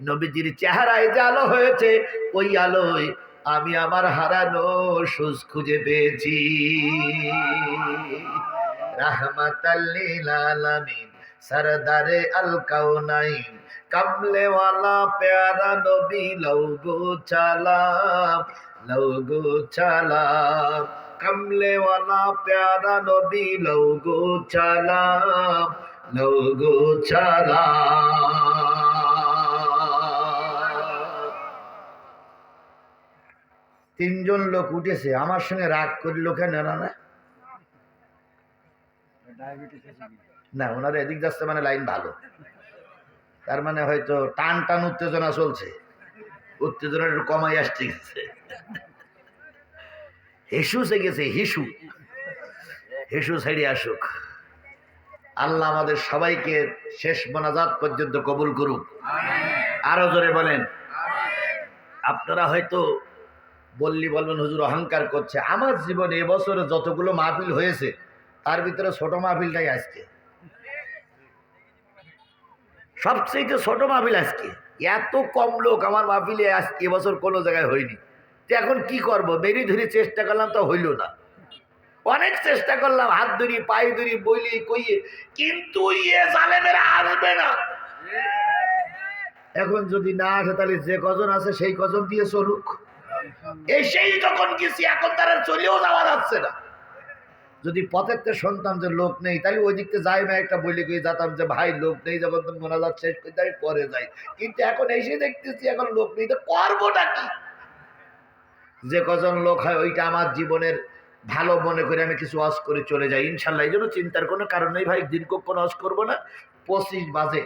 S1: নবীজির চেহারায় যে আলো হয়েছে, ওই আলোয় আমি আমার হারানো সুজ খুঁজে পেয়েছি। রাহমাতাল লিল আলামিন সরদারে আল কাউনাইন কামলেওয়ালা প্যারা নবী লৌগো চালাম, লৌগো চালাম, কামলেওয়ালা প্যারা নবী লৌগো চালাম, লৌগো চালাম। তিনজন লোক উঠেছে, আমার সঙ্গে রাগ করলো কেন না? না, ওনারা এদিক যাচ্ছে মানে লাইন ভালো, তার মানে হয়তো টান টান উত্তেজনা চলছে, উত্তেজনা একটু কমাই আসতে গেছে। হিসু সে গেছে, হিসু হিসু ছেড়ে আসুক। আল্লাহ আমাদের সবাইকে শেষ মোনাজাত পর্যন্ত কবুল করুক। আরো জোরে বলেন। আপনারা হয়তো বলবেন হুজুর অহংকার করছে। আমার জীবনে এবছরে যতগুলো মাহফিল হয়েছে তার ভিতরে ছোট মাহফিলটাই আজকে সবচেয়ে ছোট মাহফিল। আজকে এত কম লোক আমার মাহফিলে আজকে এবছর কোনো জায়গায় হয়নি। তো এখন কি করব? বেরি ধরে চেষ্টা করলাম, তো হইল না। অনেক চেষ্টা করলাম, হাত ধরি পায়ে ধরি বলি কইয়ে, কিন্তু ইয়ে জালেমেরা আসবে না। এখন যদি না আসে তাহলে যে কজন আছে সেই কজন দিয়ে চলুক। এই সেই যখন গেছি এখন তারা চলেও যাওয়া যাচ্ছে না। যদি পথের তে শুনতাম যে লোক নেই, তাহলে ওই দিকতে যাই না একটা বলে গিয়ে যেতাম যে ভাই লোক নেই, যখন তুমি মোনাজাত শেষ করতে আমি পরে যাই। কিন্তু এখন এসে দেখতেছি এখন লোক নেই, তো করবোটা কি? যে কজন লোক হয় ওইটা আমার জীবনের ভালো মনে করে আমি কিছু ওয়াজ করে চলে যাই ইনশাল্লাহ। এই জন্য চিন্তার কোনো কারণ নেই ভাই, দীর্ঘক্ষণ ওয়াজ করবো না। 25 বাজে,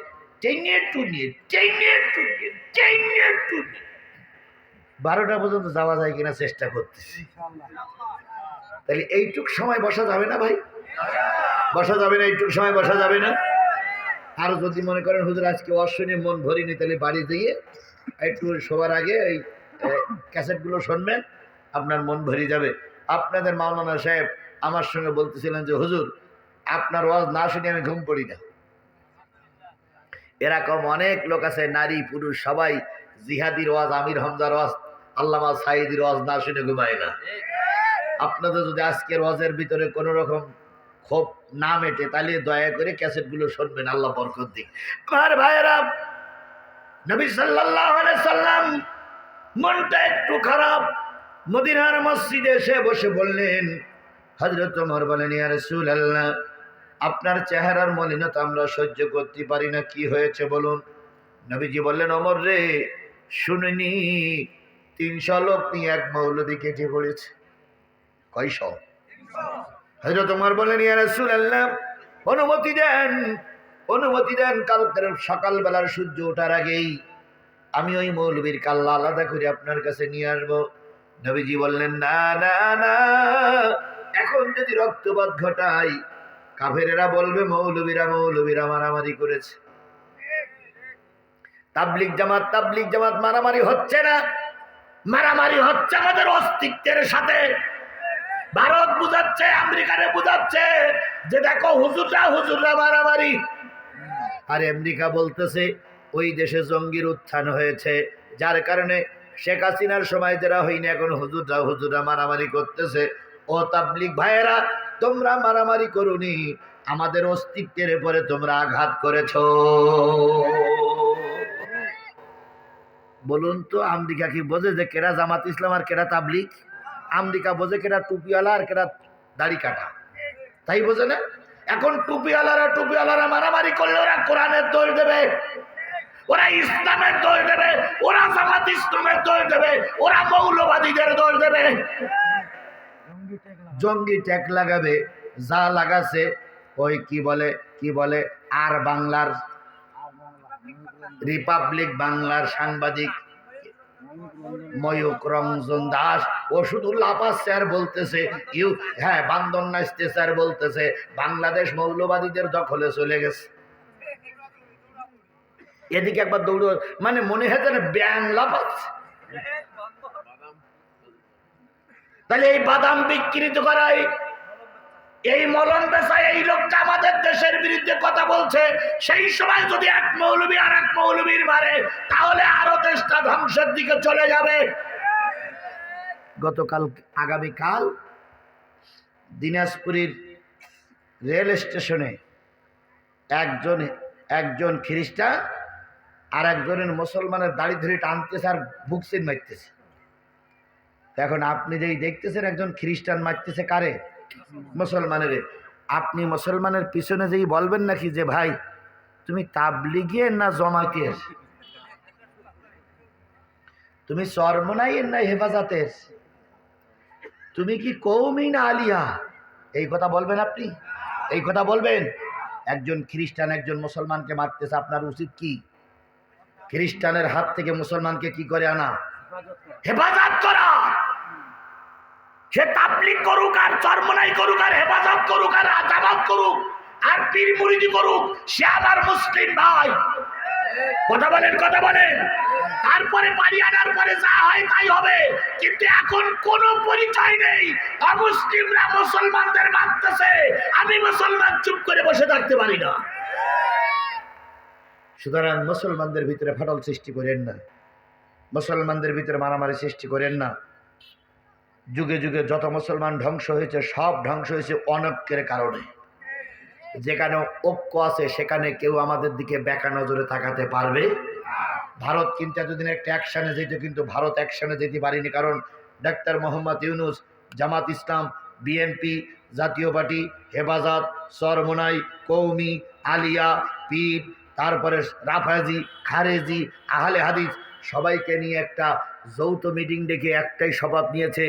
S1: 12টা পর্যন্ত যাওয়া যায় কিনা চেষ্টা করতেছি। তাহলে এইটুক সময় বসা যাবে না ভাই? বসা যাবে না? এইটুক সময় বসা যাবে না? আর যদি মনে করেন হুজুর আজকে ওয়াজ শুনে মন ভরিনি, তাহলে বাড়ি দিয়ে একটু শোবার আগে এই ক্যাসেটগুলো শুনবেন, আপনার মন ভরে যাবে। আপনাদের মাওলানা সাহেব আমার সঙ্গে বলতেছিলেন যে হুজুর আপনার ওয়াজ না শুনে আমি ঘুম পড়ি না। এরকম অনেক লোক আছে, নারী পুরুষ সবাই জিহাদির ওয়াজ, আমির হামজার ওয়াজ, আল্লামা সাঈদীর ওয়াজ না শুনে ঘুমায় না। আপনাদের যদি আজকের ওয়াজের ভিতরে কোনো রকম ক্ষোভ না মেটে, তাহলে দয়া করে ক্যাসেটগুলো শুনবেন, আল্লাহ বরকত দিক। আমার ভাইয়েরা, নবী সাল্লাল্লাহু আলাইহি সাল্লাম মনটা একটু খারাপ, মদিনার মসজিদে এসে বসে বললেন, হযরত ওমর বলেন, ইয়া রাসূলুল্লাহ, আপনার চেহারার মলিনতা আমরা সহ্য করতে পারি না, কি হয়েছে বলুন। নবীজি বললেন, ওমর রে, শুনিনি 300 লোক নিয়ে এক মৌলবী কেটে পড়েছে। কয়শো? হযরত ওমর বললেন, ইয়া রাসূলুল্লাহ, অনুমতি দেন, অনুমতি দেন, কালকের সকালবেলার সূর্য ওঠার আগেই আমি ওই মৌলবীর কাল্লা আলাদা করে আপনার কাছে নিয়ে আসবো। নবীজি বললেন, না না না, এখন যদি রক্তপাত ঘটাই কাফেরেরা বলবে মৌলবীরা মারামারি করেছে। তাবলিগ জামাত মারামারি হচ্ছে না, মারামারি হচ্ছে আমাদের অস্তিত্বের সাথে। ভারত বুঝাচ্ছে, আমেরিকারে বুঝাচ্ছে যে দেখো হুজুররা মারামারি। আর আমেরিকা বলতেছে ওই দেশে জঙ্গির উত্থান হয়েছে, যার কারণে শেখ হাসিনার সময় যারা হয়নি, এখন হুজুররা মারামারি করতেছে। ও তাবলিগ ভাইয়েরা, তোমরা মারামারি করুনি, আমাদের অস্তিত্বের উপরে তোমরা আঘাত করেছো। বলুন তো, আমেরিকা কি বোঝে যে কেরা জামাত ইসলাম আর কেরা তাবলিগ? আমেরিকা বোঝে কেরা টুপিওয়ালা আর কেরা দাড়ি কাটা, তাই বোঝে না? এখন টুপিওয়ালারা মারামারি করলে ওরা কোরআনের দোষ দেবে, ওরা ইসলামের দোষ দেবে, ওরা জামাত ইসলামের দোষ দেবে, ওরা মৌলবাদীদের দোষ দেবে, জঙ্গি ট্যাগ লাগাবে। যা লাগাছে ওই কি বলে আর বাংলার রিপাবলিক বাংলার সাংবাদিক ময়ূক রঞ্জন দাস ও শুধু লাপাচ্ছে আর বলতেছে হ্যাঁ বান্দর নাচতেছে আর বলতেছে বাংলাদেশ মৌলবাদীদের দখলে চলে গেছে। এদিকে একবার দৌড় মানে মনে হয় যেন ব্যাং লাফাচ্ছে। তাহলে এই বাদাম বিকৃত করাই এই মলন বেচায় এই লোকটা আমাদের দেশের বিরুদ্ধে কথা বলছে। সেই সময় যদি এক মৌলবী আর এক মৌলবীর মারে তাহলে আরো দেশটা ধ্বংসের দিকে চলে যাবে। গতকাল আগামীকাল দিনাজপুরের রেল স্টেশনে একজন খ্রিস্টান আর একজনের মুসলমানের দাড়ি ধরে টানতেছে আর বুকসিন মারতেছে। এখন আপনি যেই দেখতেছেন একজন খ্রিস্টান মারতেছে কারে? মুসলমানের। আপনি মুসলমানের পিছনে যেই বলবেন নাকি যে ভাই তুমি তাবলিগের না জমাতের, তুমি চরমনাইয়ের না হেফাজতের, তুমি কি কওমি না আলিয়া, এই কথা বলবেন? আপনি এই কথা বলবেন? একজন খ্রিস্টান একজন মুসলমানকে মারতেছে, আপনার উচিত কি? খ্রিস্টানের হাত থেকে মুসলমানকে কি করে আনা? হেফাজত করা। সে তাবলীগ করুক আর চরমনাই করুক আর হেফাজত করুক আর জামাত করুক আর পীর মুরিদি করুক, সে আমার মুসলিম ভাই। কথা বলেন, কথা বলেন। তারপরে বাড়ি আনার পরে যা হয় তাই হবে, কিন্তু এখন কোনো পরিচয় নেই। অমুসলিমরা মুসলমানদের মারতেছে, আমি মুসলমান চুপ করে বসে থাকতে পারি না। সুতরাং মুসলমানদের ভিতরে ফাটল সৃষ্টি করেন না, মুসলমানদের ভিতরে মারামারি সৃষ্টি করেন না। যুগে যুগে যত মুসলমান ধ্বংস হয়েছে সব ধ্বংস হয়েছে অনৈক্যের কারণে। যেখানে ঐক্য আছে সেখানে কেউ আমাদের দিকে বেকা নজরে তাকাতে পারবে। ভারত কিন্তু এতদিন একটা অ্যাকশানে যেত, কিন্তু ভারত অ্যাকশানে যেতে পারেনি, কারণ ডাক্তার মোহাম্মদ ইউনুস, জামাত ইসলাম, বিএনপি, জাতীয় পার্টি, হেফাজত, চরমনাই, কওমি, আলিয়া, পীর, তারপরে রাফাজি, খারেজি, আহলে হাদিস সবাইকে নিয়ে একটা যৌথ মিটিং ডেকে একটাই শপথ নিয়েছে,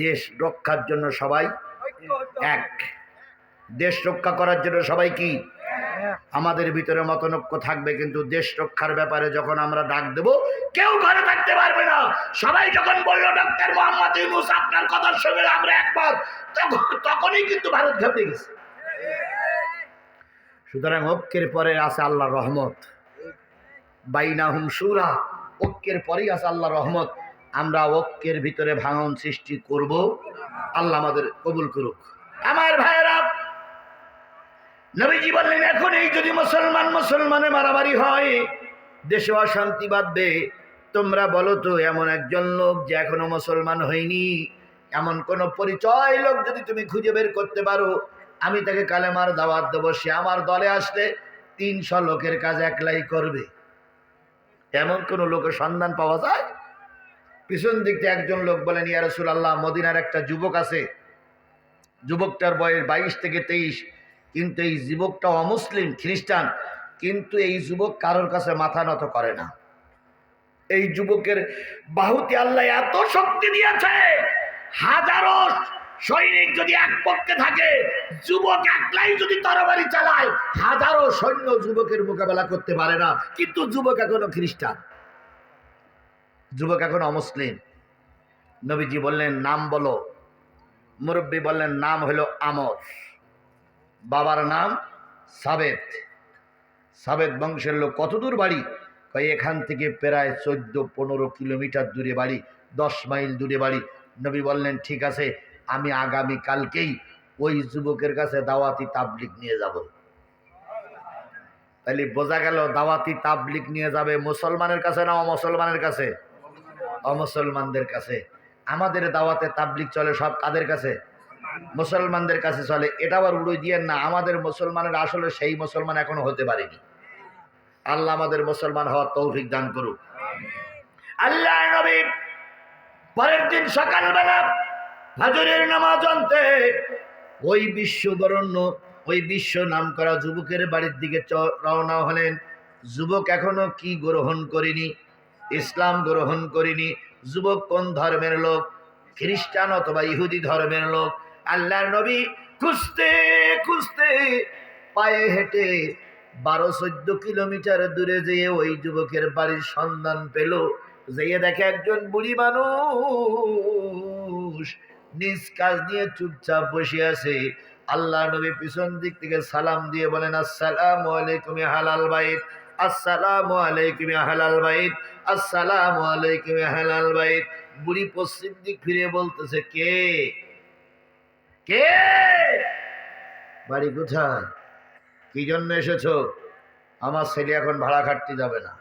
S1: দেশ রক্ষার জন্য সবাই এক। দেশ রক্ষা করার জন্য সবাই কি? আমাদের ভিতরে মতনৈক্য থাকবে, কিন্তু দেশ রক্ষার ব্যাপারে যখন আমরা ডাক দেব কেউ ঘরে থাকতে পারবে না। সবাই যখন বলল ডক্টর মোহাম্মদ ইউনূস আপনার কথার সঙ্গে আমরা একমত, তখনই কিন্তু ভারত ঘেপে গেছে। সুতরাং ঐক্যের পরে আছে আল্লাহর রহমত। বাইনাহুম শুরা, ঐক্যের পরেই আছে আল্লাহর রহমত। আমরা ঐক্যের ভিতরে ভাঙন সৃষ্টি করব, আল্লাহ আমাদের কবুল করুক। আমার ভাইয়েরা, নবীজি বললেন এখন এই যদি মুসলমানে মারামারি হয় দেশে অশান্তি বাঁধবে। তোমরা বলো তো এমন একজন লোক যে এখনো মুসলমান হয়নি, এমন কোন পরিচয় লোক যদি তুমি খুঁজে বের করতে পারো, আমি তাকে কালেমার দাওয়াত দেবো। সে আমার দলে আসলে 300 লোকের কাজ একলাই করবে। এমন কোন লোকের সন্ধান পাওয়া যায়? পিছন দিক থেকে একজন লোক বলেন, ইয়া রাসূলুল্লাহ, মদিনার একটা যুবক আছে, যুবকটার বয়স 22 থেকে 23, কিন্তু এই যুবকটা অমুসলিম, খ্রিস্টান, কিন্তু এই যুবক কারোর কাছে মাথা নত করে না। এই যুবকের বাহুতে আল্লাহ এত শক্তি দিয়েছে, হাজারো সৈনিক যদি এক পক্ষে থাকে, যুবক একলাই যদি তরবারি চালায়, হাজারো সৈন্য যুবকের মোকাবেলা করতে পারে না। কিন্তু যুবক এখনো খ্রিস্টান, যুবক এখন অমুসলিম। নবীজি বললেন নাম বলো। মুরব্বী বললেন নাম হলো আমর, বাবার নাম সাবেত। সাবেত বংশের লোক। কত দূর বাড়ি? এখান থেকে প্রায় 14-15 কিলোমিটার দূরে বাড়ি, 10 মাইল দূরে বাড়ি। নবী বললেন ঠিক আছে, আমি আগামী কালকেই ওই যুবকের কাছে দাওয়াতি তাবলিগ নিয়ে যাব। তাহলে বোঝা গেল দাওয়াতি তাবলিগ নিয়ে যাবে মুসলমানের কাছে না অমুসলমানের কাছে? অমুসলমানদের কাছে। আমাদের দাওয়াতে তাবলিগ চলে সব কাদের কাছে? মুসলমানদের কাছে চলে। এটা আবার উড়ে দিয়েন না, আমাদের মুসলমানের আসলে সেই মুসলমান এখনো হতে পারেনি। আল্লাহ আমাদের মুসলমান হওয়ার তৌফিক দান করুক। আল্লাহ নবী পরের দিন সকালবেলা ফজরের নামাজ আনতে ওই বিশ্ববরণ্য, ওই বিশ্ব নাম করা যুবকের বাড়ির দিকে রওনা হলেন। যুবক এখনো কি গ্রহণ করিনি? ইসলাম গ্রহণ করিনি। যুবক কোন ধর্মের লোক? খ্রিস্টান অথবা ইহুদি ধর্মের লোক। আল্লাহর নবী খুঁজতে খুঁজতে পায়ে হেঁটে 12-14 কিলোমিটার দূরে যেয়ে ওই যুবকের বাড়ির সন্ধান পেল। যেয়ে দেখে একজন বুড়ি মানুষ নিজ কাজ নিয়ে চুপচাপ বসে আছে। আল্লাহ নবী পিছন দিক থেকে সালাম দিয়ে বলেন, আসসালামু আলাইকুম ইয়া হালাল বাইত, আসসালামু আলাইকুম ইয়া হালাল বাইত, আসসালামু আলাইকুম ইয়া হালাল বাইত। বুড়ি পশ্চিম দিক ফিরে বলতেছে, কে কে, বাড়ি কোথায়, কি জন্য এসেছো? আমার ছেলে এখন ভাড়া খাটতে যাবে না।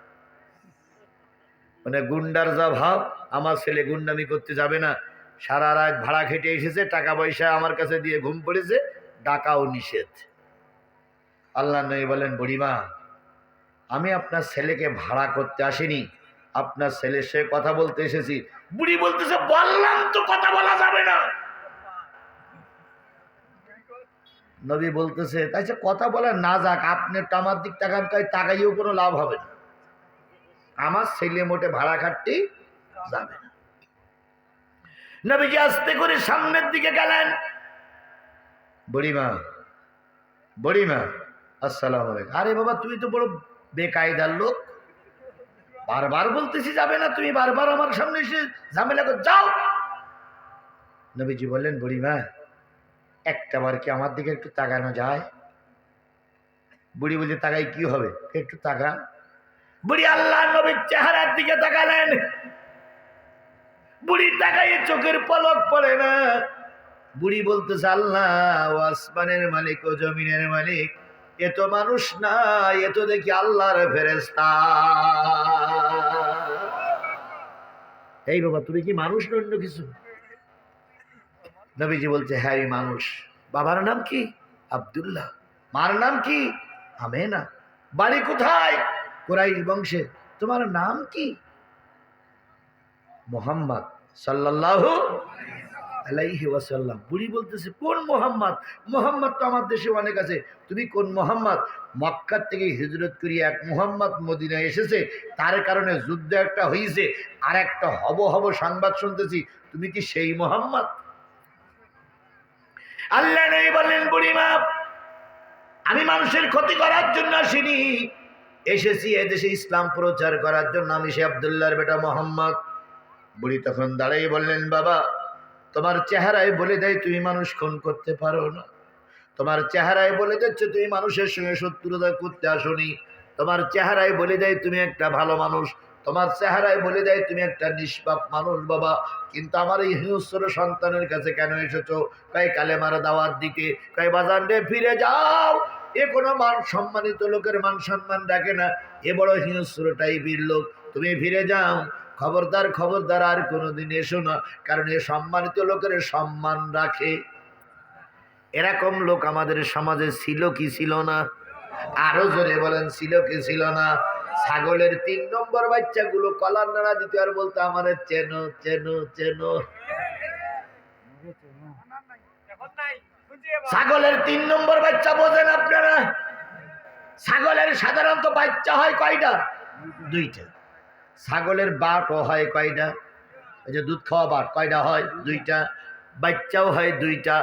S1: মানে গুন্ডার যা ভাব, আমার ছেলে গুন্ডামি করতে যাবে না, সারা রাত ভাড়া খেটে এসেছে, টাকা পয়সা আমার কাছে দিয়ে ঘুম পড়েছে, ডাকাও নিষেধ। আল্লাহ নবী বলেন, বুড়িমা, আমি আপনার ছেলেকে ভাড়া করতে আসিনি, আপনার ছেলের সঙ্গে কথা বলতে এসেছি। বুড়ি বলতেছে, বললাম তো কথা বলা যাবে না। নবী বলতেছে, তাই কথা বলা না যাক, আপনি তো আমার দিক তাকান, তাকাইও কোনো লাভ হবে না, আমার ছেলে মোটে ভাড়া খাটতে যাবে না। নবীজি আস্তে করে সামনের দিকে গেলেন। বুড়িমা, বুড়িমা, আসসালামু আলাইকুম। আরে বাবা, তুমি তো বড় বেকায়দার লোক, বারবার বলতেছি যাবে না, তুমি বারবার আমার সামনে এসে ঝামেলা করে যাও। নবীজি বললেন, বুড়িমা, একটা বার কি আমার দিকে একটু তাকানো যায়? বুড়ি বলছে, তাকাই কি হবে, একটু তাকান। বুড়ি আল্লাহ নবীর চেহারার দিকে তাকালেন। বুড়ি তাকাইয়ে চোখের পলক পড়ে না। বুড়ি বলতেছে, আল্লাহ ও আসমানের মালিক ও জমিনের মালিক, এ তো মানুষ না, এ তো দেখি আল্লাহর ফেরেশতা। এই বাবা, তুমি কি মানুষ না অন্য কিছু? নবীজি বলছে, হ্যাঁ আমি মানুষ। বাবার নাম কি? আব্দুল্লাহ। মার নাম কি? আমেনা। বাড়ি কোথায়? কুরাইশ বংশে। তোমার নাম কি? মুহাম্মদ সাল্লাল্লাহু আলাইহি ওয়াসাল্লাম। বুড়ি বলতেছে, কোন মোহাম্মদ? মোহাম্মদ তো আমার দেশে অনেক আছে, তুমি কোন মোহাম্মদ? মক্কা থেকে হিজরত করিয়ে এক মোহাম্মদ মদিনায় এসেছে, তার কারণে যুদ্ধ একটা হয়েছে, আর একটা হব হব সংবাদ শুনতেছি, তুমি কি সেই মোহাম্মদ? আল্লাহ নবী বললেন, বুড়িমা, আমি মানুষের ক্ষতি করার জন্য আসিনি, এসেছি এদেশে ইসলাম প্রচার করার জন্য, আমি সে আব্দুল্লাহর বেটা মোহাম্মদ। বুড়ি তখন দাঁড়িয়ে বললেন, বাবা, তোমার চেহারায় বলে দেয় তুমি মানুষ খুন করতে পারো না, তোমার চেহারায় বলে দিচ্ছে তুমি মানুষের সঙ্গে শত্রুতা করতে আসনি, তোমার চেহারায় বলে দেয় তুমি একটা ভালো মানুষ, তোমার চেহারায় বলে দেয় তুমি একটা নিষ্পাপ মানুষ বাবা। কিন্তু আমার এই হিংস্র সন্তানের কাছে কেন এসেছো? কয় কালেমার দাওয়াত দিতে। কয় বাজান রে, ফিরে যাও, এ কোনো মান সম্মানিত লোকের মান সম্মান রাখে না, এ বড় হিংস্র টাইপের লোক, তুমি ফিরে যাও। খবরদার খবরদার, আর কোনোদিন এসো না, কারণ এ সম্মানিত লোকের সম্মান রাখে। এরকম লোক আমাদের সমাজে ছিল কি ছিল না? আরো জোরে বলেন, ছিল কি ছিল না? ছাগলের 3 নম্বর বাচ্চাগুলো কলার নাড়া দিতে আর বলতো, আমার চেনো চেনো চেনো। ছাগলের 3 নম্বর বাচ্চা বোঝেন আপনারা? ছাগলের সাধারণত বাচ্চা হয় কয়টা? 2টা। ছাগলের বাটও হয় কয়টা? এই যে দুধ খাওয়া বাট, কয়টা হয়? 2টা। বাচ্চাও হয় 2টা।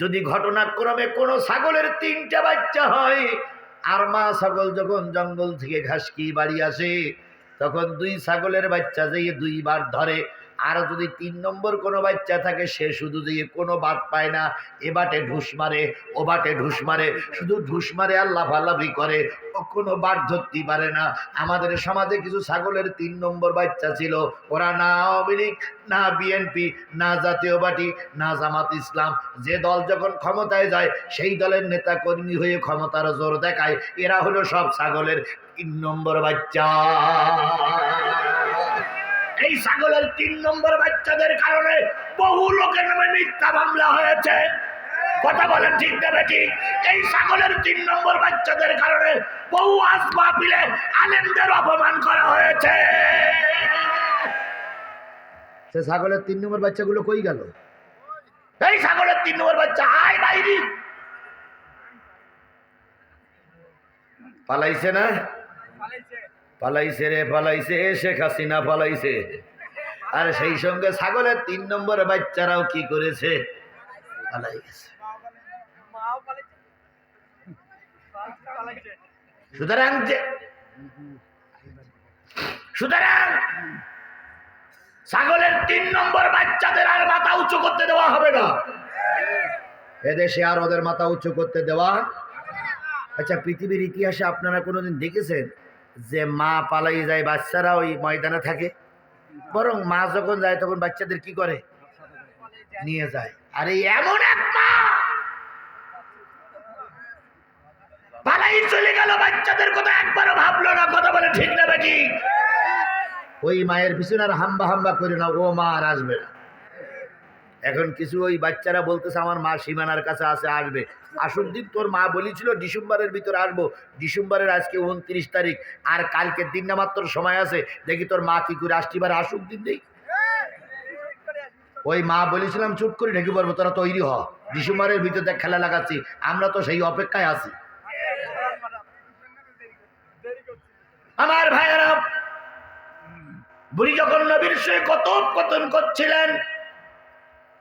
S1: যদি ঘটনাক্রমে কোনো ছাগলের 3টা বাচ্চা হয়, আর মা ছাগল যখন জঙ্গল থেকে ঘাস খেয়ে বাড়ি আসে, তখন 2 ছাগলের বাচ্চা যেয়ে 2 বার ধরে। আর যদি 3 নম্বর কোনো বাচ্চা থাকে, সে শুধু দিয়ে কোনো বাট পায় না, এ বাটে ঢুস মারে, ও বাটে ঢুস মারে, শুধু ঢুস মারে আর লাফালাফি করে, ও কোনো বাট ধরতে পারে না। আমাদের সমাজে কিছু ছাগলের 3 নম্বর বাচ্চা ছিল, ওরা না আওয়ামী লীগ, না বিএনপি, না জাতীয় পার্টি, না জামাত ইসলাম। যে দল যখন ক্ষমতায় যায়, সেই দলের নেতা কর্মী হয়ে ক্ষমতার জোর দেখায়। এরা হলো সব ছাগলের 3 নম্বর বাচ্চা। এই ছাগলের 3 নম্বর বাচ্চাদের কারণে বহু লোকের নামে মিথ্যা মামলা হয়েছে। কথা বলেন ঠিক না ঠিক? এই ছাগলের 3 নম্বর বাচ্চাদের কারণে বহু আসবাবিলে আলেমদের অপমান করা হয়েছে। সে ছাগলের 3 নম্বর বাচ্চাগুলো কই গেল? এই ছাগলের 3 নম্বর বাচ্চা আয় বাইরে পালাইছে না? পালাইছে রে, পালাইছে, শেখ হাসিনা পালাইছে। আর সেই সঙ্গে ছাগলের 3 নম্বর বাচ্চারাও কি করেছে? পালাই গেছে। সুতরাং ছাগলের 3 নম্বর বাচ্চাদের আর মাথা উঁচু করতে দেওয়া হবে না। এদেশে আর ওদের মাথা উঁচু করতে দেওয়া। আচ্ছা, পৃথিবীর ইতিহাসে আপনারা কোনোদিন দেখেছেন যে মা পালাই যায়, বাচ্চারা ওই ময়দানে থাকে? বরং মা যখন যায় তখন বাচ্চাদের কি করে? নিয়ে যায়। আরে এমন এক মা পালাই চলে গেল, বাচ্চাদের কথা একবারও ভাবলো না। কথা বলে ঠিক না বেটি? ওই মায়ের পিছনে আর হাম্বা হাম্বা করে না, ও মা আর আসবে না। এখন কিছু ওই বাচ্চারা বলতেছে আমার মা সীমানার কাছে আছে, আসবে। আসুন দিন, তোর মা বলেছিল ডিসেম্বরের ভিতরে আসবো। ডিসেম্বরের আজকে 29 তারিখ, আর কালকে দিন না মাত্র সময় আছে। দেখি তোর মা কি করে আসতে পারে। আসুক দিন দেই। ওই মা বলেছিলাম চুপ করে ঢেকে পড়বো, তোরা তৈরি হ, ডিসেম্বরের ভিতরে দেখ খেলা লাগাচ্ছি। আমরা তো সেই অপেক্ষায় আছি। আমার ভাইয়েরা, বুড়ি যখন নবীর সঙ্গে কথোপকথন করছিলেন,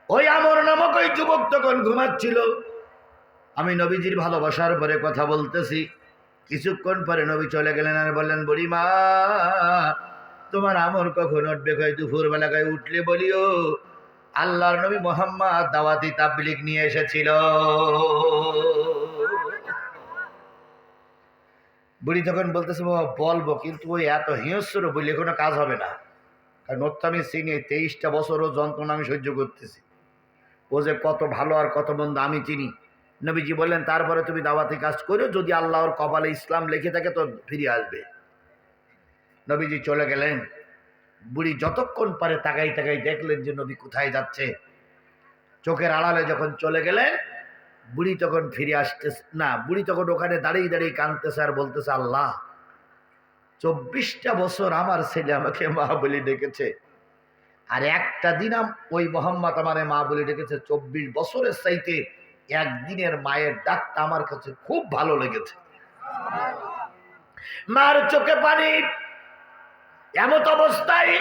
S1: ওই আমর নামক ওই যুবক তখন ঘুমাচ্ছিল। আমি নবীজির ভালোবাসার পরে কথা বলতেছি। কিছুক্ষণ পরে নবী চলে গেলেন আর বললেন, বুড়ি মা, তোমার আমর কখন উঠবে? কয় দুপুর বেলাকায় উঠলে বলিও আল্লাহর নবী মোহাম্মদ দাওয়াতি তাবলীগ নিয়ে এসেছিল। বুড়ি তখন বলতেছে, বাবা বলবো, কিন্তু ওই এত হিংস্র বললে কোনো কাজ হবে না। কারণ ওর তো আমি চিনি, 23টা বছরও যন্ত্রণা আমি সহ্য করতেছি। ও যে কত ভালো আর কত মন্দ আমি চিনি। নবীজি বললেন, তারপরে তুমি দাওয়াতি কাজ করো, যদি আল্লাহর কপালে ইসলাম লিখে থাকে তো ফিরে আসবে। নবীজি চলে গেলেন। বুড়ি যতক্ষণ পারে তাকাই তাকাই দেখলেন যে নবী কোথায় যাচ্ছে। চোখের আড়ালে যখন চলে গেলেন, বুড়ি তখন ফিরে আসতেছে না। বুড়ি তখন ওখানে দাঁড়িয়ে দাঁড়িয়ে কাঁদতেছে আর বলতেছে, আল্লাহ, 24টা বছর আমার ছেলে আমাকে মা বলে ডেকেছে, আর একটা দিন ওই মোহাম্মদ আমারে মা বলে ডেকেছে। 24 বছরের চাইতে একদিনের মায়ের ডাকটা আমার কাছে খুব ভালো লেগেছে। মার চোখে পানি। এমত অবস্থায়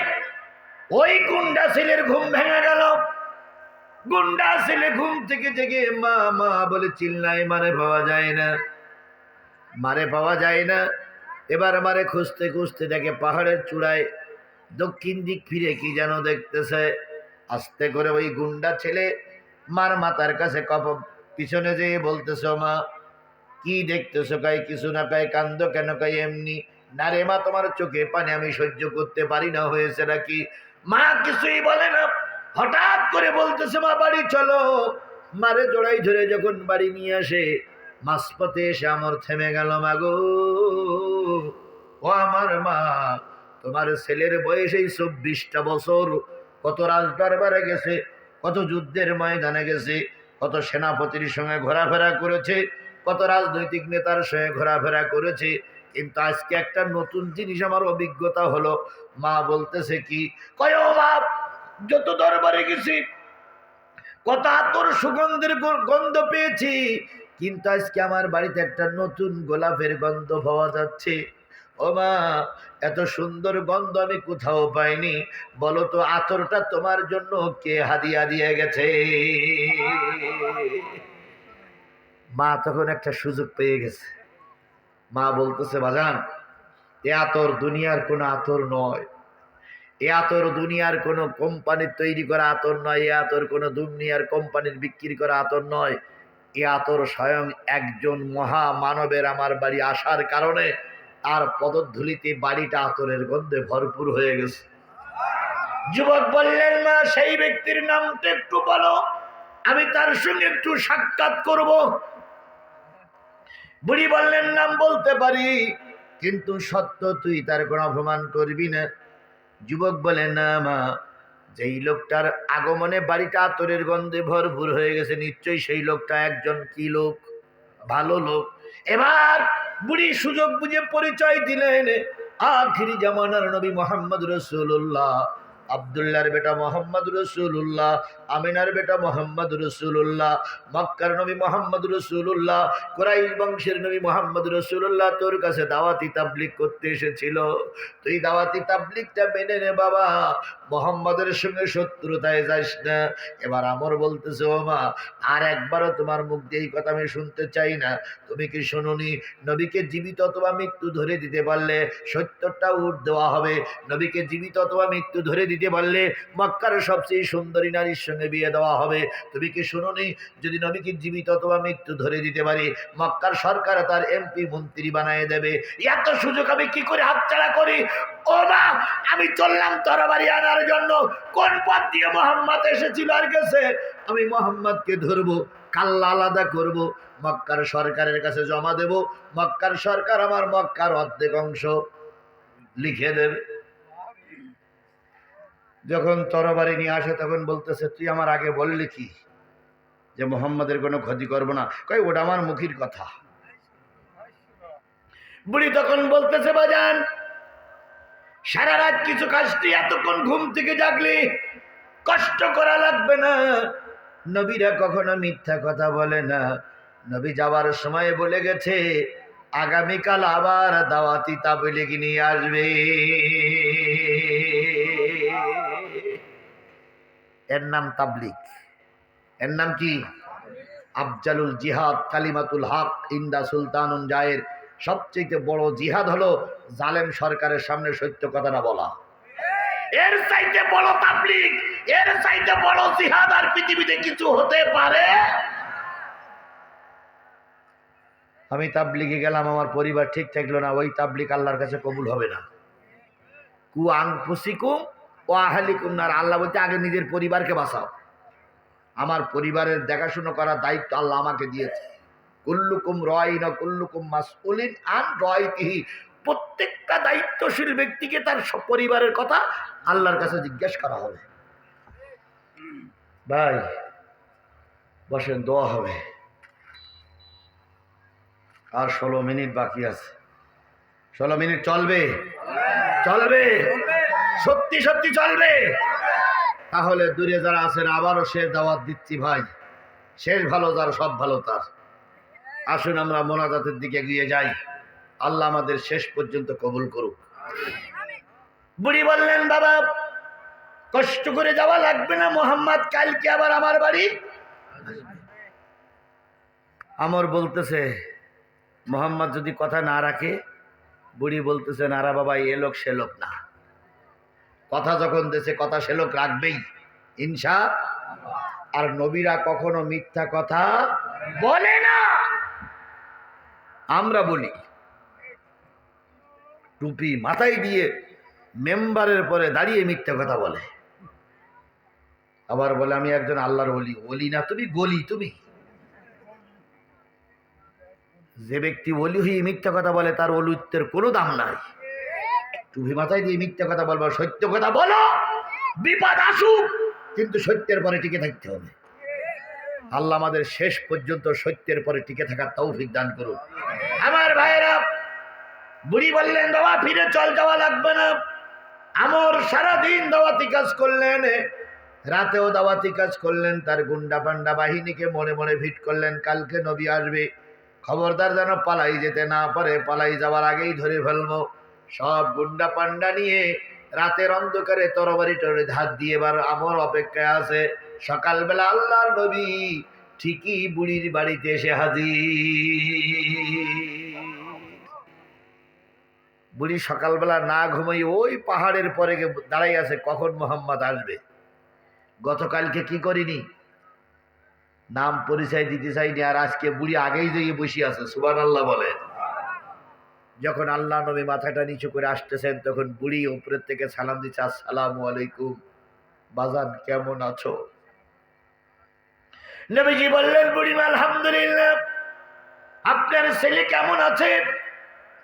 S1: ওই গুন্ডা ছেলের ঘুম ভেঙে গেল। গুন্ডা ছেলে ঘুম থেকে জেগে মা মা বলে চিল্লায়, মারে পাওয়া যায় না, মারে পাওয়া যায় না। এবার মারে খুঁজতে খুঁজতে দেখে পাহাড়ের চূড়ায় দক্ষিণ দিক ফিরে কি যেন দেখতেছে। আস্তে করে ওই গুন্ডা ছেলে মার মাথার কাছে পিছনে যেয়ে বলতেছ, মা কি দেখতেছো? কাই কিছু না। কাই কান্দ কেন? কাই এমনি। না রে মা, তোমার চোখে পানি আমি সহ্য করতে পারি না, হয়েছে নাকি? মা কিছুই বলে না। হঠাৎ করে বলতেছে, মা বাড়ি চলো। মারে জড়াই ধরে যখন বাড়ি নিয়ে আসে, মাঝপথে এসে আমার থেমে গেল। মা গো, ও আমার মা, তোমার ছেলের বয়স এই 24টা বছর, কত রাজদরবারে গেছে, কত যুদ্ধের ময়দানে গেছে, কত সেনাপতির সঙ্গে ঘোরাফেরা করেছে, কত রাজনৈতিক নেতার সঙ্গে ঘোরাফেরা করেছে, কিন্তু আজকে একটা নতুন জিনিস আমার অভিজ্ঞতা হলো। মা বলতেছে কি? কয়, ও মা, যত দরবারে গেছি কত আতর সুগন্ধের গন্ধ পেয়েছি, কিন্তু আজকে আমার বাড়িতে একটা নতুন গোলাপের গন্ধ পাওয়া যাচ্ছে। ও মা, এত সুন্দর গন্ধ আমি কোথাও পাইনি। বলো তো, আতরটা তোমার জন্য কে হাদিয়া দিয়ে গেছে? মা তখন একটা সুযোগ পেয়ে গেছে। মা বলতেছে, বাজান, এ আতর দুনিয়ার কোনো আতর নয়, এ আতর দুনিয়ার কোনো কোম্পানির তৈরি করা আতর নয়, এ আতর কোনো দুনিয়ার কোম্পানির বিক্রি করা আতর নয়। এ আতর স্বয়ং একজন মহা মানবের আমার বাড়ি আসার কারণে তার পদধূলিতে বাড়িটা আতরের গন্ধে ভরপুর হয়ে গেছে। যুবক বললেন, মা সেই ব্যক্তির নামটা একটু বলো, আমি তার সঙ্গে একটু সাক্ষাৎ করব। বুড়ি বললেন, নাম বলতে পারি, কিন্তু সত্য তুই তার কোনো অপমান করবি না। যুবক বলে, না মা, যেই লোকটার আগমনে বাড়িটা আতরের গন্ধে ভরপুর হয়ে গেছে, নিশ্চয়ই সেই লোকটা একজন কি লোক? ভালো লোক। এবার বুড়ি সুযোগ বুঝে পরিচয় দিলেন, আখিরি জামানার নবী মোহাম্মদ রসুল্লাহ, আব্দুল্লাহর বেটা মোহাম্মদ রসুল্লাহ, আমিনার বেটা মোহাম্মদ রসুল্লাহ, মক্কার নবী মোহাম্মদ রসুল্লাহ, কুরাইশ বংশের নবী মোহাম্মদ রসুল্লাহ তোর কাছে দাওয়াতি তাবলীগ করতে এসেছিল। তুই দাওয়াতি তাবলীগটা মেনে নে বাবা, মোহাম্মদের সঙ্গে শত্রুতায় যাস না। এবার আমর বলতেছে, ও মা, আর একবারও তোমার মুখ দিয়ে এই কথা আমি শুনতে চাই না। তুমি কি শুনুনি, নবীকে জীবিত অথবা মৃত্যু ধরে দিতে পারলে 70টা উট দেওয়া হবে। নবীকে জীবিত অথবা মৃত্যু ধরে দিতে পারলে মক্কার সবচেয়ে সুন্দরী নারীর সঙ্গে বিয়ে দেওয়া হবে। তুমি কি শুনোনি, যদি নবীকে জীবিত অথবা মৃত্যু ধরে দিতে পারি, মক্কার সরকার তার এমপি মন্ত্রী বানিয়ে দেবে। এত সুযোগ আমি কি করে হাতছাড়া করি? ও মা, আমি চললাম তরবারি আনার জন্য। কোন পথ দিয়ে মোহাম্মদ এসেছিল আর গেছে, আমি মোহাম্মদকে ধরবো, কাল্লা আলাদা করব, মক্কার সরকারের কাছে জমা দেব। মক্কার সরকার আমার মক্কার অর্ধেক অংশ লিখে দেবে। যখন তরবারি নিয়ে আসে তখন বলতেছে, তুই আমার আগে বললি কি যে মোহাম্মদের কোনো ক্ষতি করব না? কই, ওটা আমার মুখের কথা। বুড়ি তখন বলতেছে, বাজান সারা রাত কিছু কাজ, তুই এতক্ষণ ঘুম থেকে জাগলি, কষ্ট করা লাগবে না। নবীরা কখনো মিথ্যা কথা বলে না। নবী যাওয়ার সময় বলে গেছে, আগামীকাল আবার দাওয়াতি তাবলীগ নিয়ে আসবে। এর নাম তাবলীগ। এর নাম কি? আফজালুল জিহাদ কালিমাতুল হক ইন্দা সুলতানুন জায়ের। সবচেয়ে বড় জিহাদ হলো জালেম সরকারের সামনে সত্য কথাটা বলা। এর চাইতে বড় তাবলীগ, এর চাইতে বড় জিহাদ আর পৃথিবীতে কিছু হতে পারে? আমি তাবলীগে গেলাম, আমার পরিবার ঠিক থাকলো না, ওই তাবলীগ আল্লাহর কাছে কবুল হবে না। কু আনফুসিকুম ওয়া আহলিকুম নার। আল্লাহ বলতে আগে নিজের পরিবারকে বাঁচাও। আমার পরিবারের দেখাশোনা করার দায়িত্ব আল্লাহ আমাকে দিয়েছে। কুল্লুকুম রাইন ওয়া কুল্লুকুম মাসউলিন আন রাইতিহি। প্রত্যেকটা দায়িত্বশীল ব্যক্তিকে তার পরিবারের কথা আল্লাহর কাছে জিজ্ঞেস করা হবে। ভাই বসেন, দোয়া হবে। আর 16 মিনিট বাকি আছে। 16 মিনিট চলবে? চলবে, সত্যি সত্যি চলবে। তাহলে দূরে যারা আছেন আবারও শেষ দাওয়াত দিচ্ছি ভাই, শেষ ভালো যার সব ভালো তার। আসুন আমরা মোনাজাতের দিকে এগিয়ে যাই। আল্লাহ আমাদের শেষ পর্যন্ত কবুল করুক। বুড়ি বললেন, বাবা কষ্ট করে যাওয়া লাগবে না, মোহাম্মদ কালকে আবার আমার বাড়ি। আমর বলতেছে, মোহাম্মদ যদি কথা না রাখে? বুড়ি বলতেছে, না রা বাবা, এ লোক সে লোক না। কথা যখন দেশে, কথা সে লোক রাখবেই ইনশা। আর নবীরা কখনো মিথ্যা কথা বলে না। আমরা বলি। টুপি মাথায় দিয়ে মেম্বারের পরে দাঁড়িয়ে মিথ্যা কথা বলে। আবার বলে আমি একজন আল্লাহর ওলি। ওলি না তুমি, গলি তুমি। যে ব্যক্তি ওলি হয়ে মিথ্যা কথা বলে তার ওলিত্বের কোনো দাম নাই। টুপি মাথায় দিয়ে মিথ্যা কথা বলবো, সত্য কথা বলো, বিপদ আসুক কিন্তু সত্যের পরে টিকে থাকতে হবে। আল্লাহ আমাদের শেষ পর্যন্ত সত্যের পরে টিকে থাকার তৌফিক দান করুন। আমার ভাইয়েরা, বুড়ি বললেন, বাবা ফিরে চল, যাওয়া লাগবে না। আমর সারাদিন দাওয়াতি কাজ করলেন, রাতেও দাওয়াতি কাজ করলেন, তার গুন্ডা পান্ডা বাহিনীকে মনে মনে ভিট করলেন, কালকে নবী আসবে, খবরদার যেন পালাই যেতে না পারে, পালাই যাওয়ার আগেই ধরে ফেলবো। সব গুন্ডা পান্ডা নিয়ে রাতের অন্ধকারে তরবারি টরে হাত দিয়ে এবার আমর অপেক্ষায় আছে। সকালবেলা আল্লাহর নবী ঠিকই বুড়ির বাড়িতে এসে হাজির। বুড়ি সকালবেলা না ঘুমাই ওই পাহাড়ের পরে দাঁড়াই আছে, কখন মোহাম্মদ আসবে। গতকালকে কি করিনি, নাম পরিচয় দিতে চাইনি, আর আজকে বুড়ি আগেই যেয়ে বসে আছে। সুবহানাল্লাহ বলে। যখন আল্লাহ নবী মাথাটা নিচু করে আসতেছেন তখন বুড়ি উপরের থেকে সালাম দিচ্ছে, আসসালামু আলাইকুম, বাজান কেমন আছো? নবীজি বললেন, বুড়ি আলহামদুলিল্লাহ, আপনার ছেলে কেমন আছে?